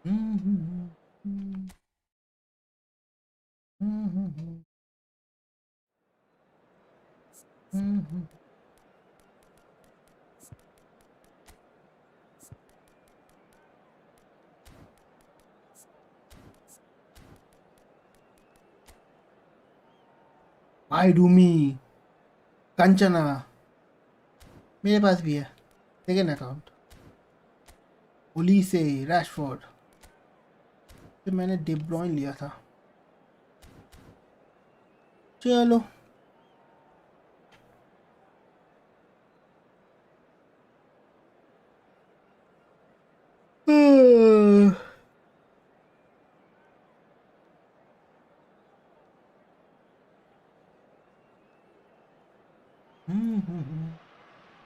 हम्म, हम्म, हम्म, हम्म, हम्म, हम्म। आई डूमी, कंचना मेरे पास भी है, सेकेंड अकाउंट। ओलीसे, रैशफोर्ड, फिर मैंने डिब्रॉइन लिया था। चलो हम्म,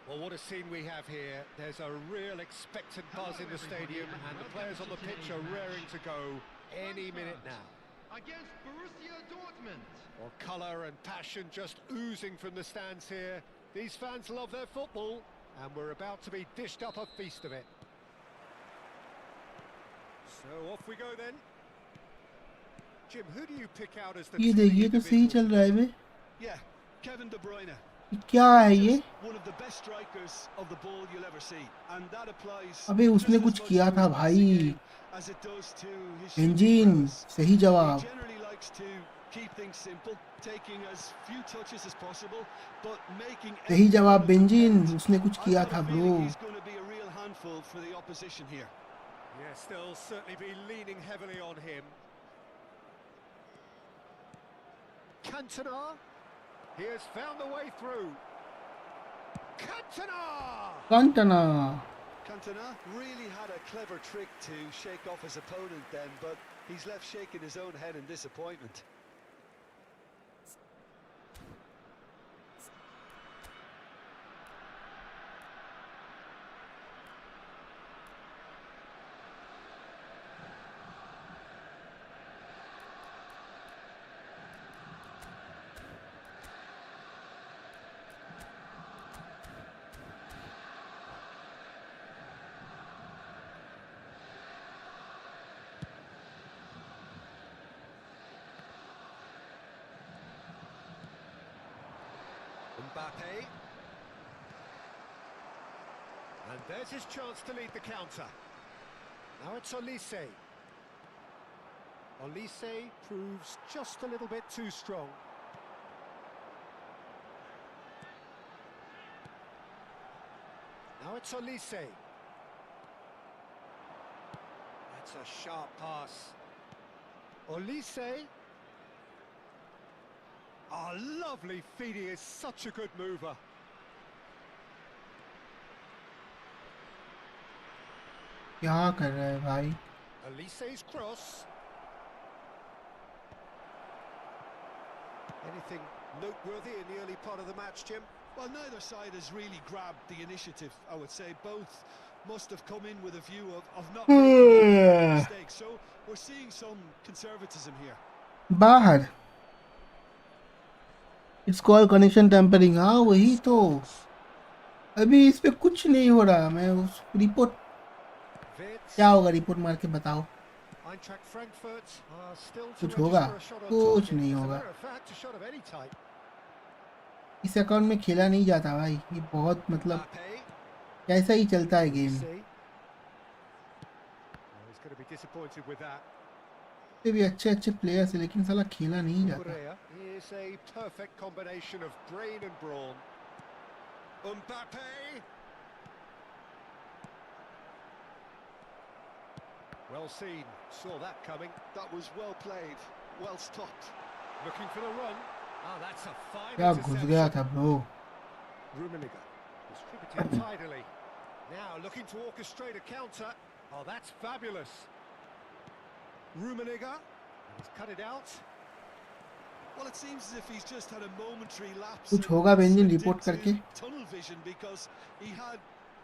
Well, what a scene we have here. There's a real expectant buzz in the stadium, and the players on the pitch are raring to go any minute now. Against Borussia Dortmund. Well, colour and passion just oozing from the stands here. These fans love their football, and we're about to be dished up a feast of it. So off we go then. Jim, who do you pick out as the ये truly देखिए तो सही individual चल रहा है बे। Yeah, Kevin De Bruyne. ये क्या है ये? Just one of the best strikers of the ball you'll ever see, and that applies अबे उसने just as कुछ much किया to था his भाई। passing game as it does to his shooting benzene, prowess. सही He जवाब। generally likes to keep things simple, taking as few touches as possible, but making सही every जवाब one of them benzene, count. उसने कुछ I've किया got था a bro. feeling he's going to be a real handful for the opposition here. Yes, they'll certainly be leaning heavily on him. Cantona, he has found the way through. Cantona! कंटना। Cantona really had a clever trick to shake off his opponent then, but he's left shaking his own head in disappointment. Mbappe. And there's his chance to lead the counter. Now it's Olise. Olise proves just a little bit too strong. Now it's Olise. That's a sharp pass. Olise. Oh, lovely feed. He is such a good mover. क्या कर रहा है भाई? Olise's cross. Anything noteworthy in the early part of the match, Jim? Well, neither side has really grabbed the initiative, I would say. Both must have come in with a view of not making mistakes. So we're seeing some conservatism here. बाहर. It's called connection tampering. हाँ वही तो. अभी इस पे कुछ नहीं हो रहा. मैं उस रिपोर्ट क्या होगा रिपोर्ट मार के बताओ. Eintracht Frankfurt are still to कुछ होगा? register a shot on कुछ target. नहीं As a होगा. matter of fact, a shot of any type. इस अकाउंट में खेला नहीं जाता भाई. ये बहुत मतलब Mbappe. कैसा ही चलता है game. Olise. Oh, he's going to be disappointed with that. ये भी अच्छे अच्छे प्लेयर्स है लेकिन साला खेला नहीं जाता. Correa is a perfect combination of brain and brawn. Mbappe. Well seen, saw that coming. That was well played, well stopped. Looking for the run. Ah, that's a fine क्या घुस गया था bro. Rummenigge distributed tidily. Now looking to orchestrate a counter. Oh, that's fabulous. Rummenigge. He's cut it out. Well, it seems as if he's just had a momentary lapse. कुछ होगा benzene report करके. Tunnel vision because he had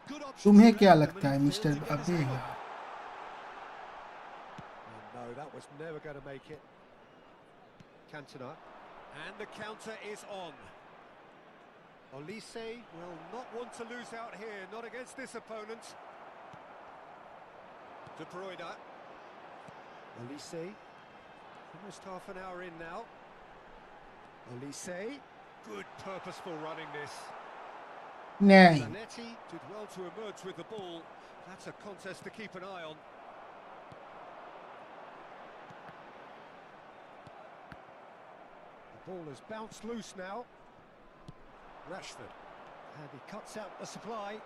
good options. तुम्हें क्या लगता है mister अबे यार. No, that was never going to make it. Cantona. And the counter is on. Olise will not want to lose out here, not against this opponent. De Bruyne. Olise. Almost half an hour in now. Olise. Good purposeful running this. नहीं. Zanetti did well to emerge with the ball. That's a contest to keep an eye on. The ball has bounced loose now. Rashford. And he cuts out the supply.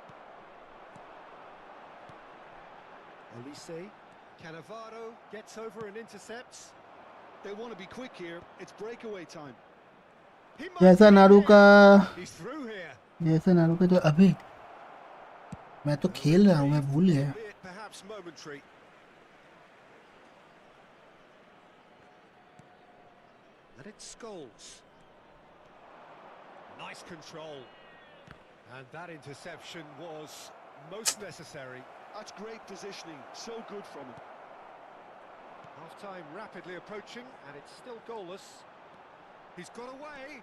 Olise. Cannavaro gets over and intercepts. They want to be quick here. It's breakaway time. He might जैसा be Naru here. का He's through here. जैसा नारू का जो अभी मैं तो खेल रहा हूँ मैं भूल गया. Albeit perhaps momentary. And it's Scholes. Nice control. And that interception was most necessary. That's great positioning. So good from him. Half-time rapidly approaching, and it's still goalless. He's got away.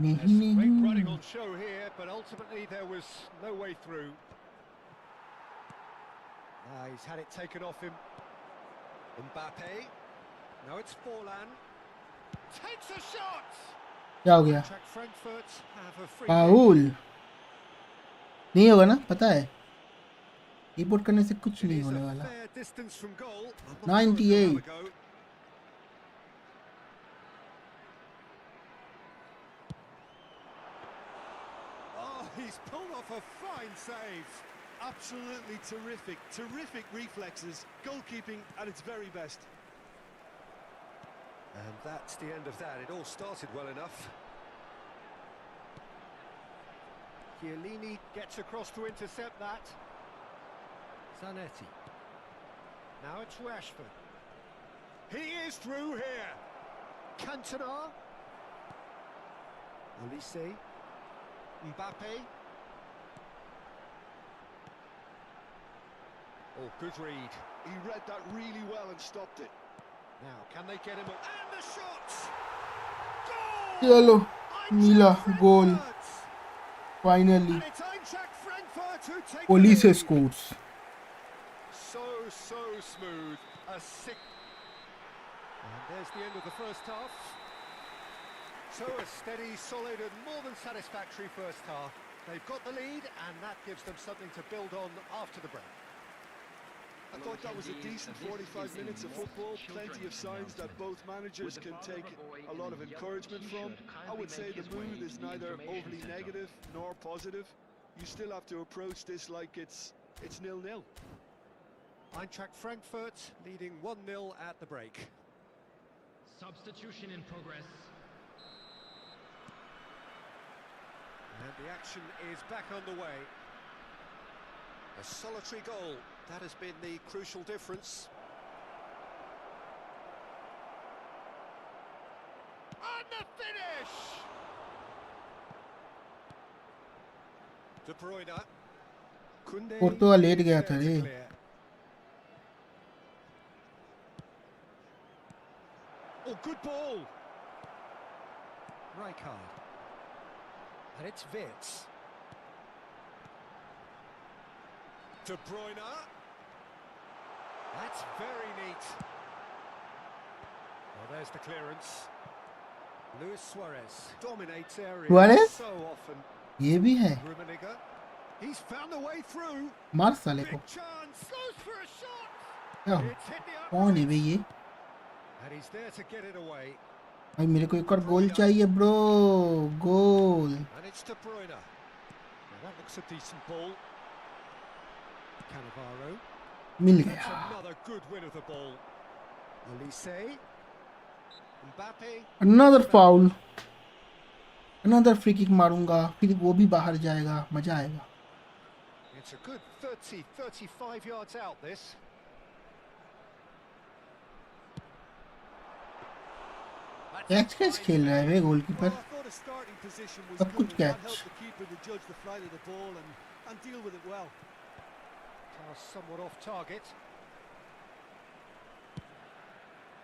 नहीं There's great running नहीं. on show here, but ultimately there was no way through. He's had it taken off him. Mbappe. Now it's Forlan. Takes a shot. क्या हो गया? Eintracht Frankfurt have a free kick. Foul नहीं होगा ना पता है. Report करने से कुछ It नहीं is होने a वाला. fair distance from goal. I'm not 98. sure it's gonna have a go. Oh, he's pulled off a fine save. Absolutely terrific. Terrific reflexes. Goalkeeping at its very best. And that's the end of that. It all started well enough. Chiellini gets across to intercept that. Zanetti. Now it's Rashford. He is through here. Cantona. Olise. Mbappe. Oh, good read. He read that really well and stopped it. Now, can they get him? And the shot! चलो मिला Eintracht goal Frankfurt! Finally. And it's Eintracht Frankfurt who take police the lead. Scores. So smooth. A sick. And there's the end of the first half. So a steady, solid and more than satisfactory first half. They've got the lead and that gives them something to build on after the break. I thought that was a decent 45 minutes of football. Plenty of signs that both managers can take a lot of encouragement from. I would say the mood is neither overly negative nor positive. you still have to approach this like it's 0-0. Eintracht Frankfurt leading 1-0 at the break. Substitution in progress. And the action is back underway. A solitary goal, that has been the crucial difference. And the finish! De Bruyne. Koundé Portugal late is गया there था to रे. clear. Oh, good ball. Rijkaard. And it's Wirtz. De Bruyne. That's very neat. Well, there's the clearance. Luis Suarez dominates area Suarez? so often. ये भी है. Rummenigge. He's found a way through. मार साले को. Big chance. Goes for a shot. क्या It's hit the कौन है uprights. भाई ये? And he's there to get it away. भाई मेरे को एक और गोल चाहिए bro. Goal. And it's De Bruyne. Now that looks a decent ball. Cannavaro. Mill That's गया. another good win of the ball. Elise. Mbappe. Another foul. Another free kick मारूंगा. फिर वो भी बाहर जाएगा. मजा आएगा. It's a good 35 yards out, this. Catch catch खेल रहा है वे goalkeeper. Well, I thought his starting position was सब good, कुछ and that catch. helped the keeper to judge the flight of the ball and deal with it well. Pass somewhat off target.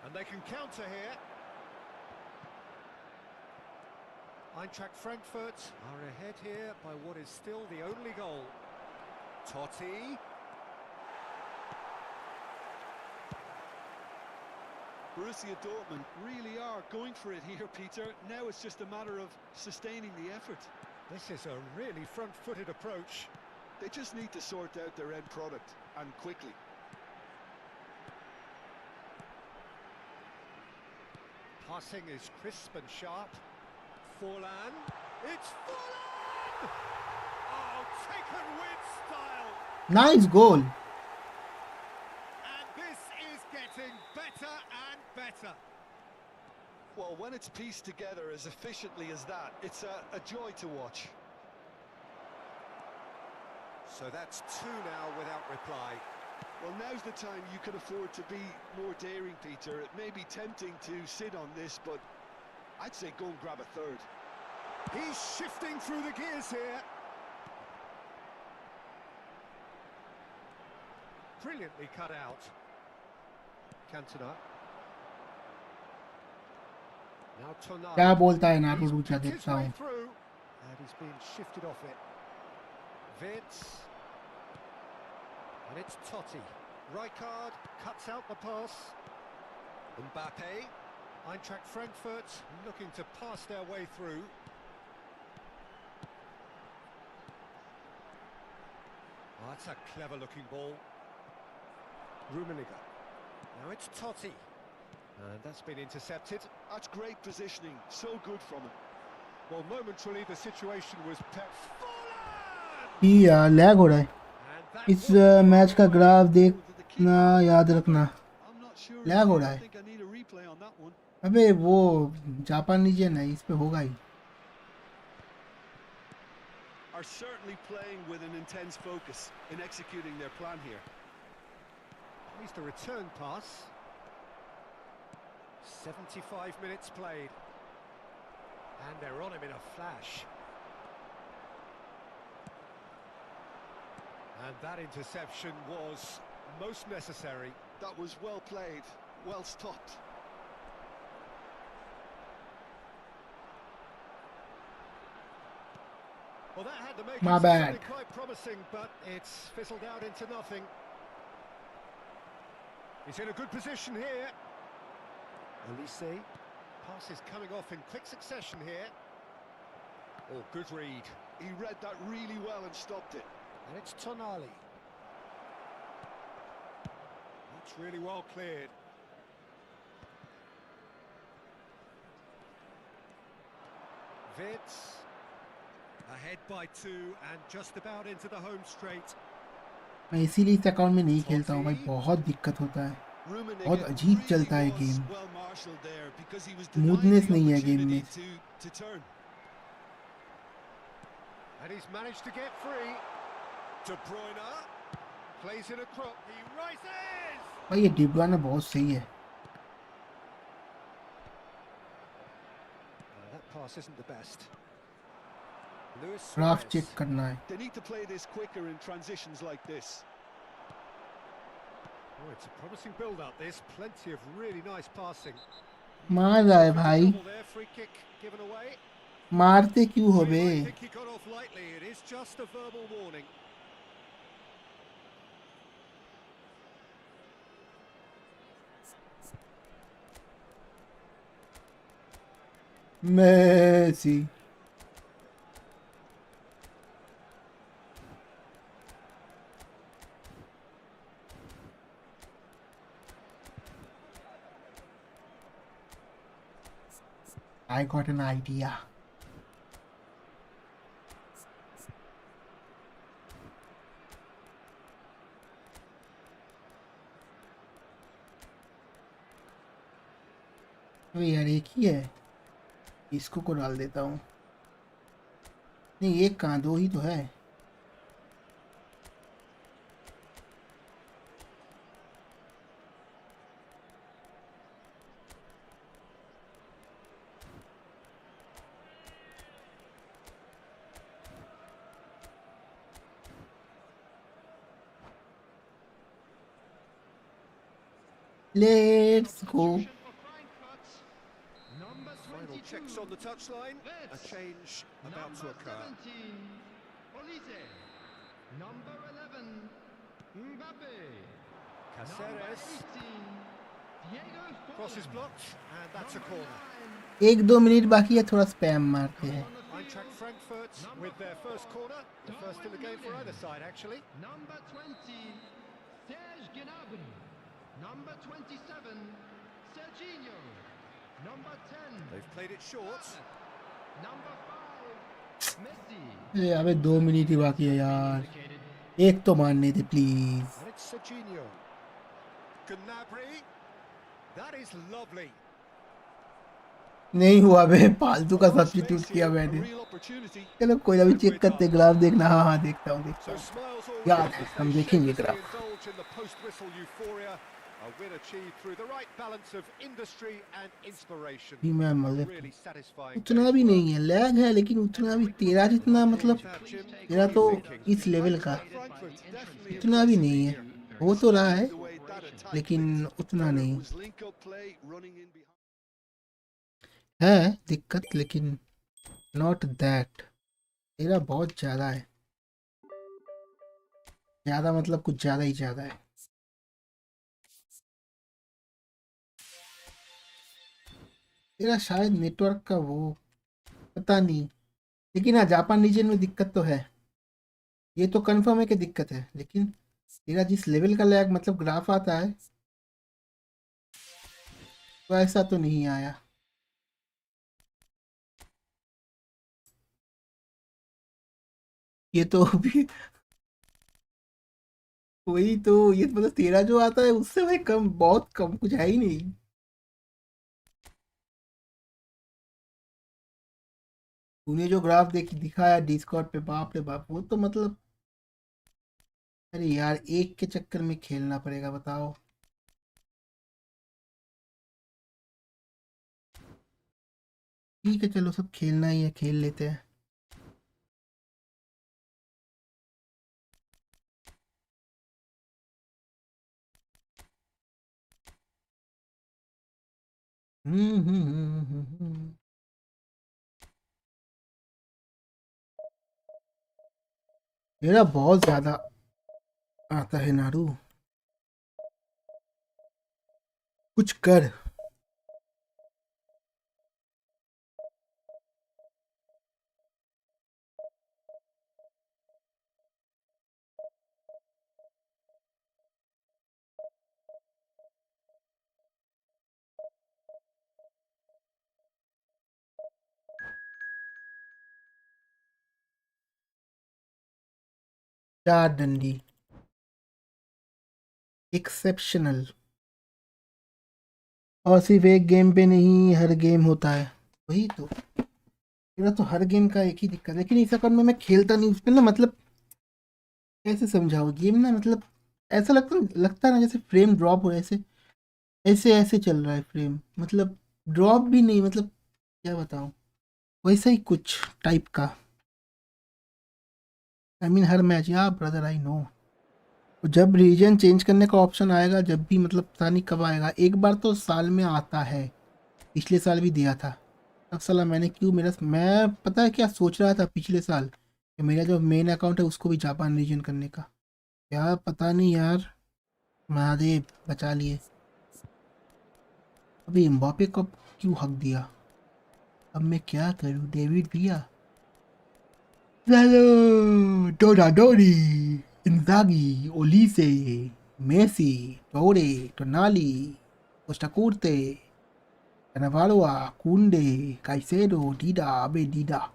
And they can counter here. Eintracht Frankfurt are ahead here by what is still the only goal. Totti. Borussia Dortmund really are going for it here, Peter. Now it's just a matter of sustaining the effort. This is a really front-footed approach. They just need to sort out their end product, and quickly. Passing is crisp and sharp. Forlan. It's Forlan! Oh, taken with style. Nice goal. And this is getting better and better. Well, when it's pieced together as efficiently as that, it's a joy to watch. So that's two now without reply. Well, now's the time you can afford to be more daring, Peter. It may be tempting to sit on this, but I'd say go and grab a third. He's shifting through the gears here. Brilliantly cut out. Cantona. Now Tonali. क्या बोलता है Naatu He's रूचा picked his देखता way हूँ. through, and he's been shifted off it. Wirtz. And it's Totti. Rijkaard cuts out the pass. Mbappe. Eintracht Frankfurt looking to pass their way through. Oh, that's a clever-looking ball. Rummenigge. Now it's Totti. And that's been intercepted. That's great positioning. So good from him. Well, momentarily the situation was perfect. ये यार lag हो रहा है. And that इस was- match का graph Did the keeper- देखना याद रखना. I'm not sure. Lag हो रहा I है. think I need a replay on that one. अबे वो जापान लीजिए ना इस पे होगा ही. Are certainly playing with an intense focus in executing their plan here. He's the return pass. 75 minutes played. And they're on him in a flash. And that interception was most necessary. That was well played, well stopped. Well, that had to make My it bad. something quite promising, but it's fizzled out into nothing. He's in a good position here. Elise. Pass is coming off in quick succession here. Oh, good read. He read that really well and stopped it. And it's Tonali. That's really well cleared. Wirtz. Ahead by 2 and just about into the home straight. मैं इसीलिए इस account में नहीं खेलता हूँ भाई, बहुत दिक्कत होता है, बहुत Rummenigge अजीब really चलता है was game, well marshalled there because he was denied smoothness the नहीं है गेम opportunity में। to turn. And he's managed to get free. De Bruyne plays it across. He rises. भाई ये डिब्बाना बहुत सही है। That pass isn't the best. Luis graph Suarez. Check करना है। They need to play this quicker in transitions like this. Oh, it's a promising build-up. This plenty of really nice passing. मार रहा है For the भाई, trouble there, free kick given away. मारते क्यों हो Well, बे? you might think he got off lightly. It is just a verbal warning. Messi I got an idea. अबे यार एक ही है, इसको को डाल देता हूँ। नहीं एक कहाँ, दो ही तो है। Let's go. Substitution for Frankfurt. Number Final 22. checks on the touchline. A This. change about to Number occur. 17. Olise. Number 11. Mbappe. Number Caceres 18. Diego crosses Forlan. blocked, and that's a Number corner. 9. एक दो minute बाकी है, थोड़ा spam मारते Coming हैं। on the Eintracht field. Frankfurt Number with their 4. first corner, the first in the game for Darwin either Núñez. side, actually. Number 20. Serge Gnabry. Number 27. Serginho. Number 10. They've played it short. Number 5. Messi. अबे 2 minute ही बाकी है यार, Indicated. एक तो मारने दे please. And it's Serginho. Gnabry. That is lovely. नहीं हुआ बे, फालतू का A lot of substitute space किया here, a मैंने। real opportunity. चलो कोई ना, भी चेक करते, ग्राफ देखना। हाँ हाँ देखता हूँ देखता So हूँ, smiles all याद round है, as हम they देखेंगे shamelessly graph. indulge in the post-whistle euphoria. A win achieved through the right balance of industry and inspiration. भी मैं A मतलब really satisfying उतना day's भी work. नहीं है, लैग है लेकिन उतना भी, तेरा जितना मतलब, That, Jim, तेरा what are तो you thinking? इस लेवल का, Eintracht Frankfurt definitely उतना भी impressing नहीं me है। here, हो तो रहा है especially the way that attack लेकिन clicked. उतना Whether नहीं it was link-up play, running in behind. है दिक्कत, लेकिन नॉट दैट। तेरा बहुत ज़्यादा है, ज़्यादा मतलब कुछ ज़्यादा ही ज़्यादा है। तेरा शायद नेटवर्क का वो, पता नहीं, लेकिन हाँ जापान रीजन में दिक्कत तो है, ये तो कंफर्म है कि दिक्कत है। लेकिन तेरा जिस लेवल का लैग मतलब ग्राफ आता है, तो ऐसा तो नहीं आया। ये तो अभी वही तो, ये मतलब तेरा जो आता है उससे भाई कम, बहुत कम, कुछ है ही नहीं। तूने जो ग्राफ दिखाया डिस्कॉर्ड पे, बाप रे बाप, वो तो मतलब, अरे यार एक के चक्कर में खेलना पड़ेगा, बताओ। ठीक है चलो, सब खेलना ही है, खेल लेते हैं। मेरा बहुत ज्यादा आता है नारू, कुछ कर। 4 डंडी, एक्सेप्शनल। और सिर्फ एक गेम पे नहीं, हर गेम होता है। वही तो, मेरा तो हर गेम का एक ही दिक्कत है, लेकिन इस अकाउंट में मैं खेलता नहीं उसमें ना, मतलब कैसे समझाओ गेम ना, मतलब ऐसा लगता है ना जैसे फ्रेम ड्रॉप हो रहा है, ऐसे ऐसे ऐसे चल रहा है फ्रेम, मतलब ड्रॉप भी नहीं, मतलब क्या बताऊं, वैसा ही कुछ टाइप का। आई मीन हर मैच, या ब्रदर आई नो। जब रीजन चेंज करने का ऑप्शन आएगा, जब भी, मतलब पता नहीं कब आएगा, एक बार तो साल में आता है, पिछले साल भी दिया था। अब साला मैंने क्यों, मैं पता है क्या सोच रहा था पिछले साल कि मेरा जो मेन अकाउंट है उसको भी जापान रीजन करने का, क्या पता नहीं यार, महादेव बचा लिए। अभी एम्बापे को क्यों हक दिया, अब मैं क्या करूं, डेविड भैया। डोराडोरी, इंजागी, ओलीसे, मेसी, टोरे, टोनाली, कोस्टा कुर्ते, Cannavaro, Kunde, Caicedo, Dida, Abe Dida.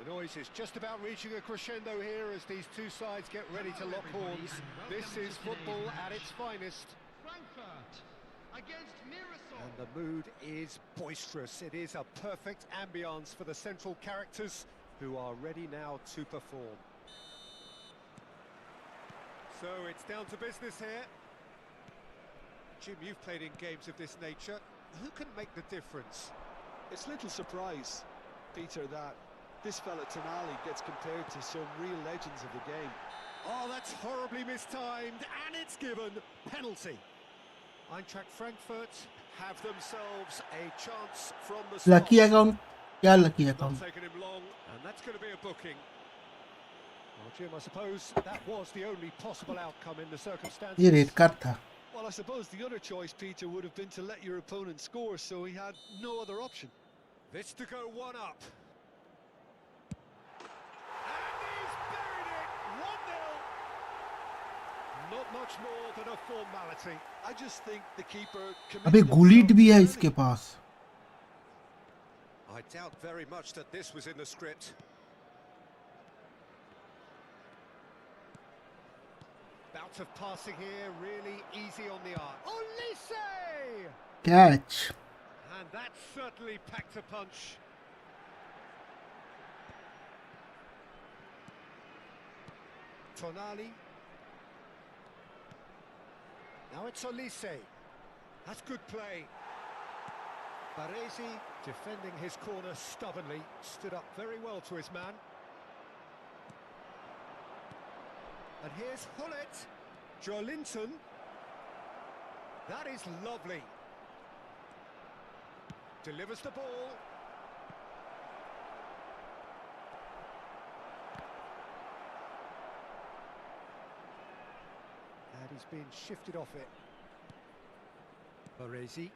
The noise is just about reaching a crescendo here as these two sides get ready to lock horns. This is football at its finest. Frankfurt against Mirassol. And the mood is boisterous. It is a perfect ambience for the central characters who are ready now to perform. So it's down to business here. Jim, you've played in games of this nature. Who can make the difference? It's little surprise, Peter, that this fella Tonali gets compared to some real legends of the game. Oh, that's horribly mistimed, and it's given penalty. Eintracht Frankfurt have themselves a chance from the spot. Lucky account, क्या lucky Not account? taking him long, and that's going to be a booking. Well, Jim, I suppose that was the only possible outcome in the circumstances. ये red card था। Well, I suppose the other choice, Peter, would have been to let your opponent score, so he had no other option. This to go one up. And he's buried it! 1-0. Not much more than a formality. I just think the keeper अबे committed गुलीट himself भी है early. इसके पास। I doubt very much that this was in the script. Bout of passing here, really easy on the arm. Olise! Catch. And that certainly packed a punch. Tonali. Now it's Olise. That's good play. Baresi defending his corner stubbornly, stood up very well to his man. And here's Hullet. Joelinton. That is lovely. Delivers the ball. And he's been shifted off it. Baresi.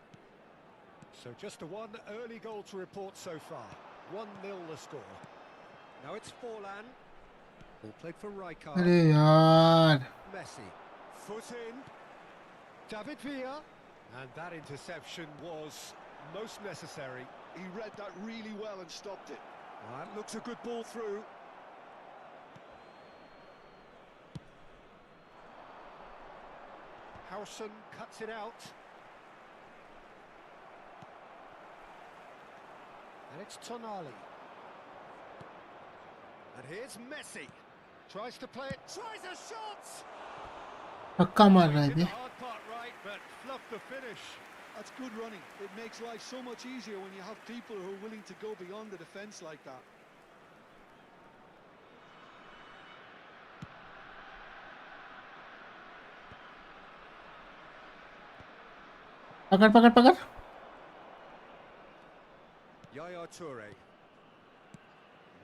So just a one early goal to report so far. 1-0 the score. Now it's Forlan. Ball played for Rijkaard. अरे यार। Messi. Foot in. David Villa. And that interception was most necessary. He read that really well and stopped it. That looks a good ball through. Howson cuts it out. And it's Tonali. And here's Messi. Tries to play it. Tries a shot! पक्का मार रहा है Did bay. the hard part right, but fluffed the finish. That's good running. It makes life so much easier when you have people who are willing to go beyond the defence like that. पकड़ पकड़ पकड़। Yaya Toure.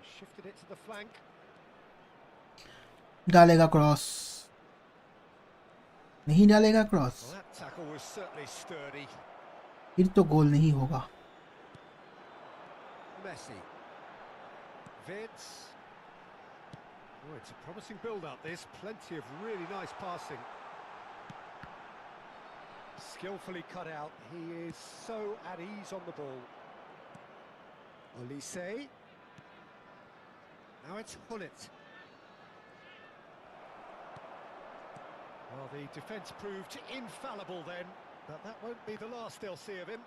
He shifted it to the flank. डालेगा cross, नहीं डालेगा cross, Well, that tackle was certainly sturdy. फिर तो गोल नहीं होगा. Messi. Vids. Oh, it's a promising build-up, this. Plenty of really nice passing. Skillfully cut out. He is so at ease on the ball. Olise. Now it's Hullet. Well, the defence proved infallible then, but that won't be the last they'll see of him.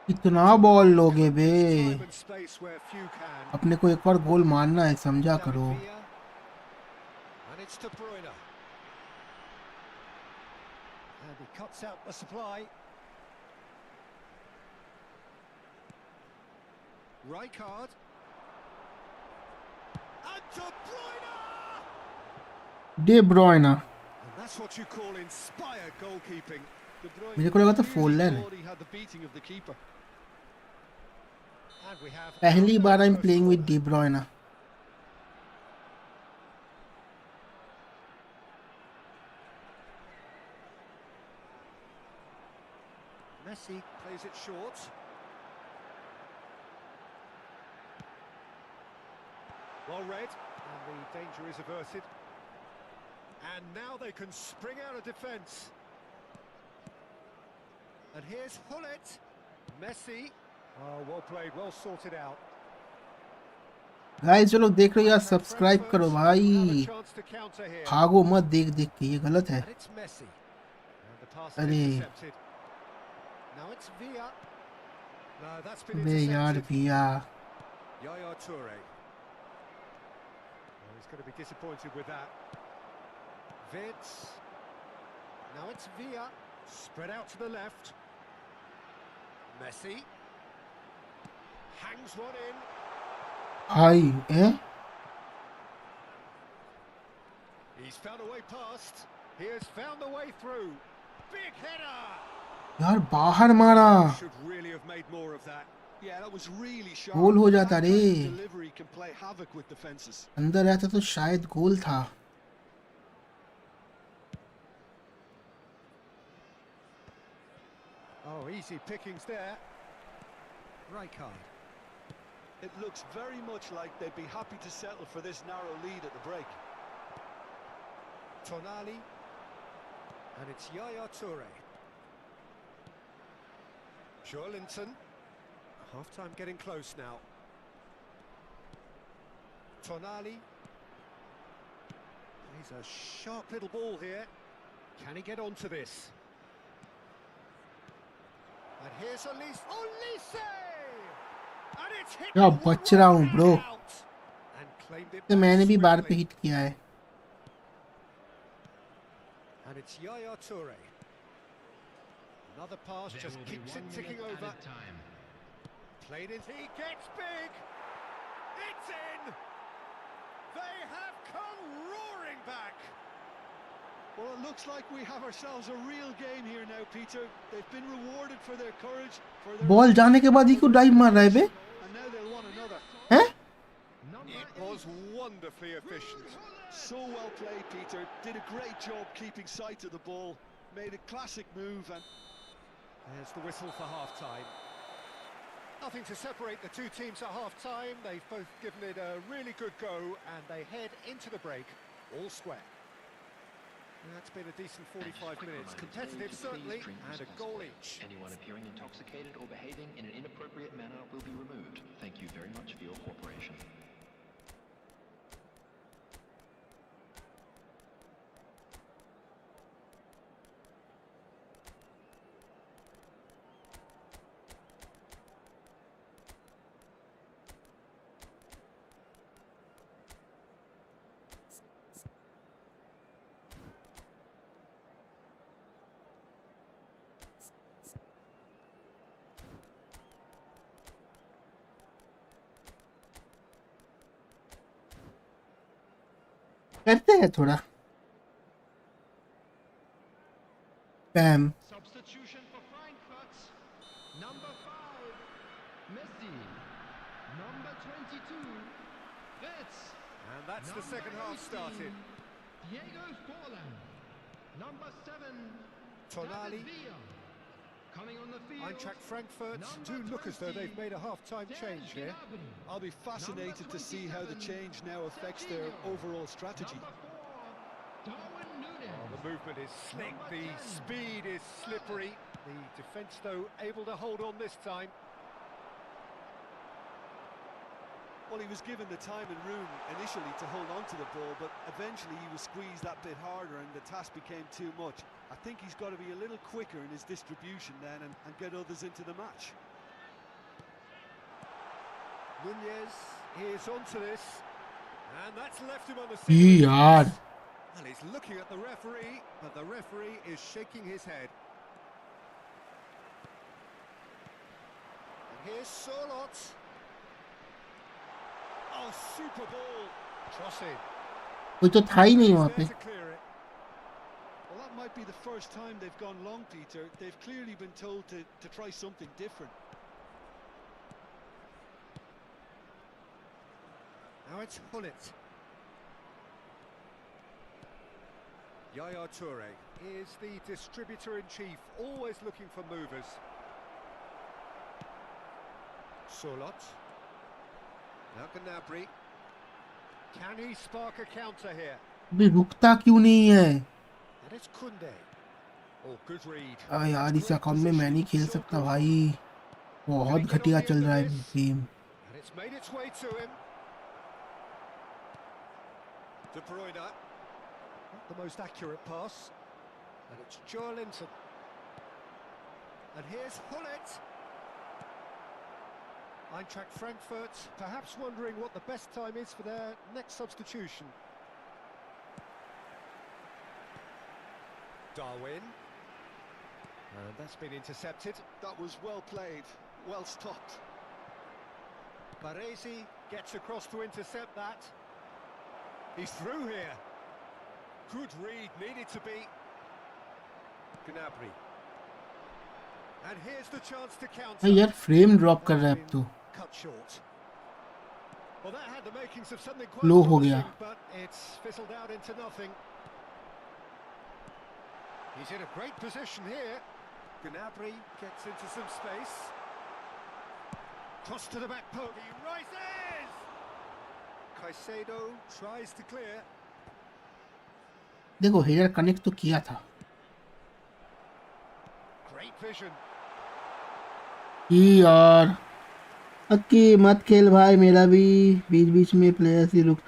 इतना ball लोगे बे, Time and space where few can. अपने को एक बार गोल मारना है, समझा करो. And it's De Bruyne. And he cuts out the supply. Rijkaard. And De Bruyne! De Bruyne, And that's what you call inspired goalkeeping. De Bruyne मेरे को लगा था फोल्डर है. Thought he had the beating of the keeper. And we have पहली बार I am first playing with corner. De Bruyne. Messi plays it short. Well read, and the danger is averted. And now they can spring out of defence. And here's Hullet. Messi. Oh, well played, well sorted out. Guys जो लोग देख रहे हो यार subscribe करो Have भाई, a chance to counter here. भागो मत देख देख के, ये गलत है. And it's Messi. And the pass अरे. intercepted. Now it's Villa. No, that's been अबे यार intercepted. भैया, Yaya Toure. Well, he's going to be disappointed with that. Vids. Now it's Villa. Spread out to the left. Messi. Hangs one in. भाई He's found a way past. He has found the way through. Big header. यार बाहर मारा, Should really have made more of that. Yeah, that was really sharp. गोल हो जाता That रे. kind of delivery can play havoc with defenses. अंदर रहता तो शायद गोल था. Oh, easy pickings there. Rijkaard. It looks very much like they'd be happy to settle for this narrow lead at the break. Tonali. And it's Yaya Toure. Joelinton. Half-time getting close now. Tonali. He's a sharp little ball here. Can he get onto this? And here's Olise. Olise! And it's hit क्या बच रहा हूँ bro, out. And claimed it तो back मैंने भी बार पे swiftly. Hit किया है. And it's Yaya Toure. Another pass There just will be keeps 1 it ticking minute over. added time. Played it. He gets big. It's in. They have come roaring back. Well, it looks like we have ourselves a real game here now, Peter. They've been rewarded for their courage, for their... ball जाने के बाद ही क्यों dive मार रहा है बे? And now they'll want another. हैं? It was wonderfully efficient. So well played, Peter. Did a great job keeping sight of the ball. Made a classic move and... There's the whistle for half-time. Nothing to separate the two teams at half-time. They've both given it a really good go, and they head into the break all square. That's been a decent 45 minutes. Competitive, certainly, and a goal each. Anyone appearing intoxicated or behaving in an inappropriate manner will be removed. Thank you very much for your cooperation. करते हैं थोड़ा. बैम. Substitution for Frankfurt. Number 5. 22, Fitz. And that's the second half started. Diego Forlan. Number 7, Tonali. David Villa. Coming on the field. Eintracht Frankfurt do Number look as though 20, they've made a half-time change here. I'll be fascinated to see how the change now affects their overall strategy. Number 4, Darwin Núñez. Oh, the movement is slick, Number the 10, speed is slippery. The defence, though, able to hold on this time. Well, he was given the time and room initially to hold on to the ball, but eventually he was squeezed that bit harder and the task became too much. I think he's got to be a little quicker in his distribution then and get others into the match. Núñez is onto this, and that's left him on the E field. यार And he's looking at the referee, but the referee is shaking his head. And here's Solot. Oh, super ball. Cross in. कोई तो था ही नहीं वहाँ He's पे there to clear it. Well, that might be the first time they've gone long, Peter. They've clearly been told to try something different. Now it's Hullet. Yaya Toure is the distributor-in-chief, always looking for movers. Solot. Now Gnabry. Can he spark a counter here? अबे रुकता क्यों नहीं है And it's Kunde. Oh, good read. यार इस account में मैं नहीं खेल सकता भाई बहुत घटिया चल रहा है game And it's made its way to him. De Bruyne. Not the most accurate pass. And it's Joelinton. And here's Hullet. Eintracht Frankfurt perhaps wondering what the best time is for their next substitution. Darwin. And that's been intercepted. That was well played, well stopped. Baresi gets across to intercept that. He's through here. Good read, needed to be. Gnabry. And here's the chance to counter. यार frame drop कर रहा है अब तो Cut short. Well, that had the makings of something quite Low हो गया promising, but it's fizzled out into nothing. He's in a great position here. Gnabry gets into some space. Cross to the back post. He rises! Caicedo tries to clear. देखो header connect तो किया था Great vision. ई यार अक्की मत खेल भाई मेरा भी बीच बीच में प्लेयर्स ही रुक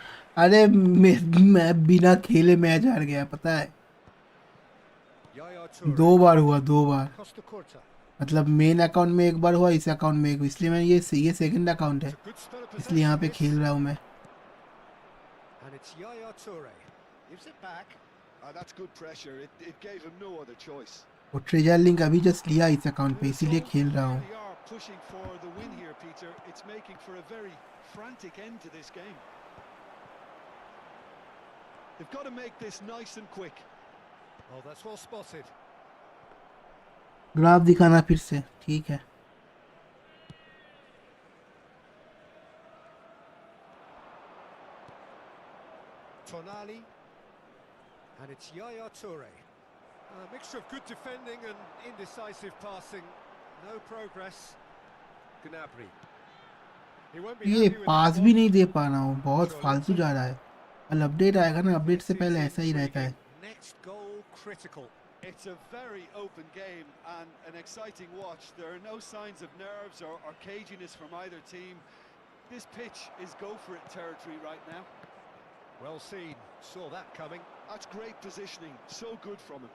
अरे मैं बिना खेले मैच हार गया पता है Yaya Toure. 2 बार हुआ 2 बार Costa Curta. मतलब मेन अकाउंट में 1 बार हुआ इस अकाउंट में 1 इसलिए मैं ये सेकंड अकाउंट है It's a good spell of इसलिए यहाँ पे possession, खेल रहा हूँ मैं and it's Yaya Toure. Gives it back. That's good pressure. It gave him no other choice. और ट्रेजर लिंक अभी जस्ट लिया इस अकाउंट पे इसीलिए खेल रहा हूँ They are pushing for the win here, Peter. It's making for a very frantic end to this game. They've got to make this nice and quick. Oh, that's well spotted. Graph दिखाना फिर से ठीक है Tonali. And it's Yaya Toure. A mixture of good defending and indecisive passing. No progress. Gnabry. He won't be ये happy with pass that भी one. नहीं दे पा रहा हूँ बहुत फालतू जा रहा है कल अपडेट आएगा ना अपडेट से पहले ऐसा ही रहता है Next goal critical. It's a very open game and an exciting watch. There are no signs of nerves or caginess from either team. This pitch is go-for-it territory right now. Well seen. Saw that coming. That's great positioning. So good from him.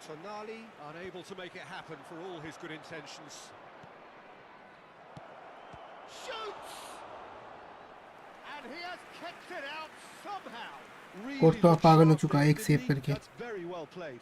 Tonali unable to make it happen for all his good intentions. Shoots! And he has kicked it out somehow. Really court तो looks पागल हो sharp चुका है there, एक save didn't he? करके That's very well played.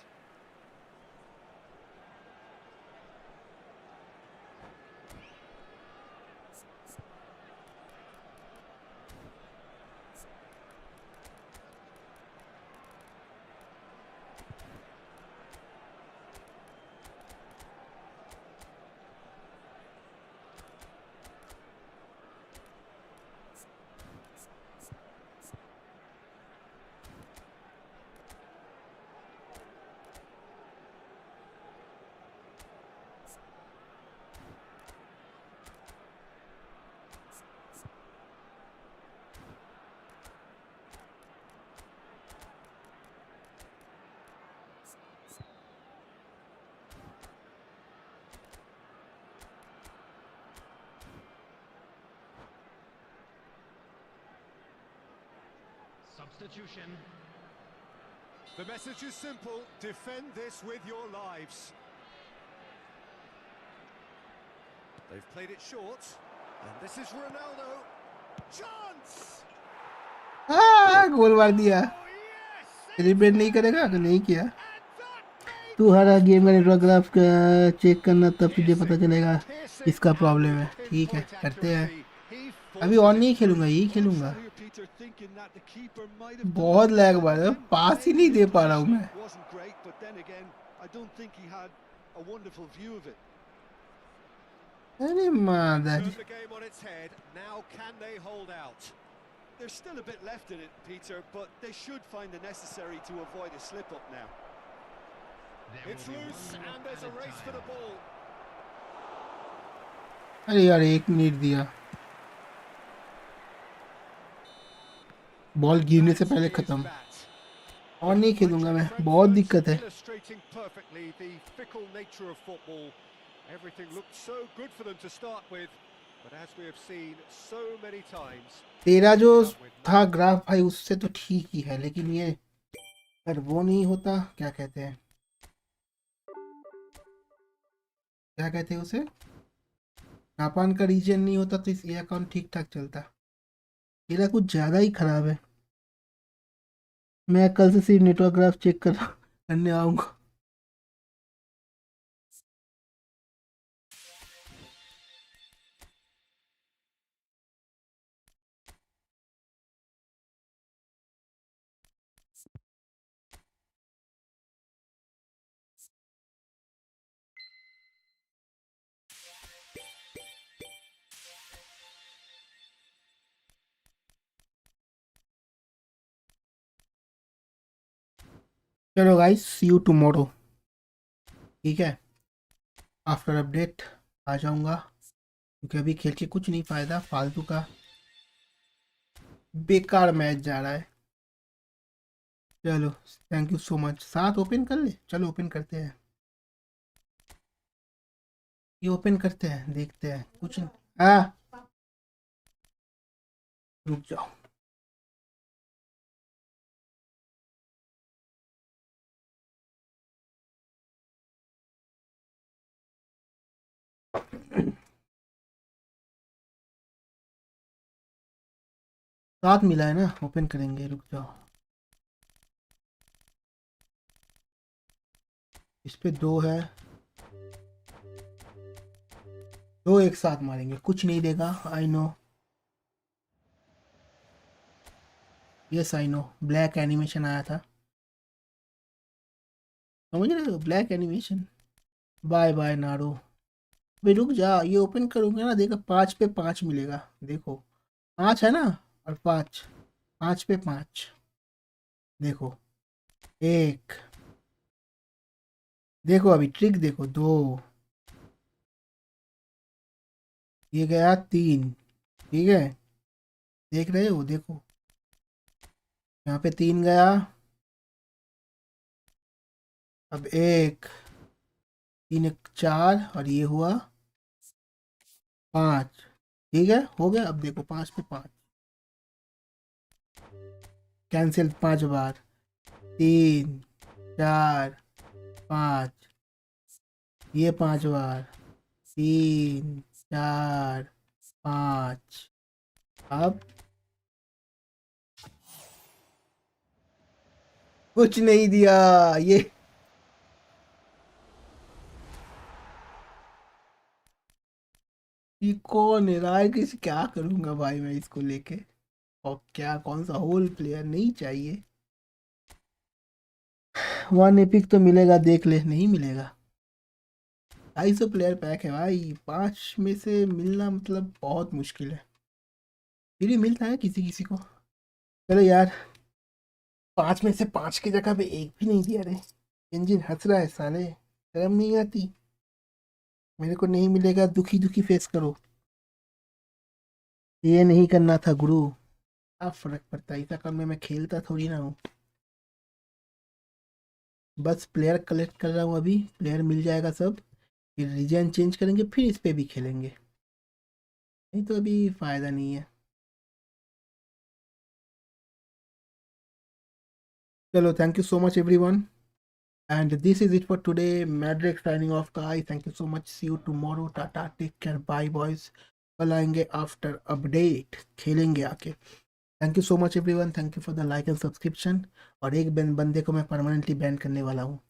substitution. The message is simple: defend this with your lives. They've played it short, and this is Ronaldo. Chance! गोल मार दिया। Oh yes! Celebrate नहीं करेगा अगर नहीं किया। And that may तू हर game का नेटवर्क चेक करना, तब तुझे पता चलेगा piercing इसका and प्रॉब्लम with है। ठीक है, pinpoint करते हैं। accuracy. He अभी forces ऑन it नहीं through. खेलूंगा, यही खेलूंगा। Sat here, Peter, thinking that the keeper might have बहुत done लैग it मार रहा है, again. पास ही Maybe नहीं his दे पा रहा हूँ मैं। positioning wasn't great, but then again, I don't think he had a wonderful view of it. अरे मादर। Turned the game on its head. Now can they hold out? There's still a bit left in it, Peter, but they should find the necessary to avoid a slip-up now. There It's will be loose one more and there's a added race for time. the ball. अरे यार 1 minute दिया, ball गिरने से पहले Back to खत्म। his bat. और नहीं खेलूंगा मैं, बहुत दिक्कत है। Illustrating perfectly the fickle nature of football. Everything looked so good for them to start with, but as we have seen so many times, तेरा जो ended up with था ग्राफ भाई, उससे तो ठीक ही है, लेकिन ये अगर वो नहीं होता, क्या कहते हैं, क्या कहते हैं उसे, जापान का रीजन नहीं होता तो इस ये अकाउंट ठीक ठाक चलता। तेरा कुछ ज़्यादा ही खराब है। मैं कल से सिर्फ नेटवर्क ग्राफ चेक करने आऊँगा। चलो गाइस, सी यू टुमारो। ठीक है, आफ्टर अपडेट आ जाऊंगा, क्योंकि अभी खेल के कुछ नहीं फ़ायदा, फालतू का बेकार मैच जा रहा है। चलो, थैंक यू सो मच। साथ ओपन कर ले, चलो ओपन करते हैं, ये ओपन करते हैं, देखते हैं कुछ रुक जाओ। साथ मिला है ना, ओपन करेंगे, रुक जाओ। इस पे 2 है, 2 एक साथ मारेंगे, कुछ नहीं देगा। I know, yes I know, black animation आया था, समझ रहे हो, ब्लैक एनिमेशन। बाय बाय नारो। भाई रुक जा, ये ओपन करूंगा ना, देखो 5 पे 5 मिलेगा, देखो 5 है ना, और 5, 5 पे 5, देखो 1, देखो अभी ट्रिक देखो, 2, ये गया 3, ठीक है, देख रहे हो, देखो यहाँ पे 3 गया, अब 1, 3 1 4, और ये हुआ 5, ठीक है, हो गया। अब देखो 5 पे 5 कैंसिल 5 बार, 3 4 5, ये 5 बार, 3 4 5, अब कुछ नहीं दिया। ये कौन है राय, किसी क्या करूंगा भाई मैं इसको लेके, और क्या कौन सा होल प्लेयर नहीं चाहिए। 1 एपिक तो मिलेगा, देख ले, नहीं मिलेगा। 250 प्लेयर पैक है भाई, 5 में से मिलना मतलब बहुत मुश्किल है, फिर भी मिलता है किसी किसी को। चलो यार, 5 में से 5 की जगह पे 1 भी नहीं दिया रे। इंजन हंस रहा है साले, शर्म नहीं आती। मेरे को नहीं मिलेगा, दुखी दुखी फेस करो, ये नहीं करना था गुरु। क्या फर्क पड़ता है, इतना कम में मैं खेलता थोड़ी ना हूँ। बस प्लेयर कलेक्ट कर रहा हूँ, अभी प्लेयर मिल जाएगा सब, फिर रीजन चेंज करेंगे, फिर इस पे भी खेलेंगे, नहीं तो अभी फ़ायदा नहीं है। चलो, thank you so much everyone, and this is it for today. Madreeex signing off guys. Thank you so much. See you tomorrow. Tata, take care, bye boys. कल आएंगे आफ्टर अपडेट, खेलेंगे आके. Thank you so much everyone, thank you for the like and subscription. और एक बंदे को मैं permanently ban करने वाला हूँ.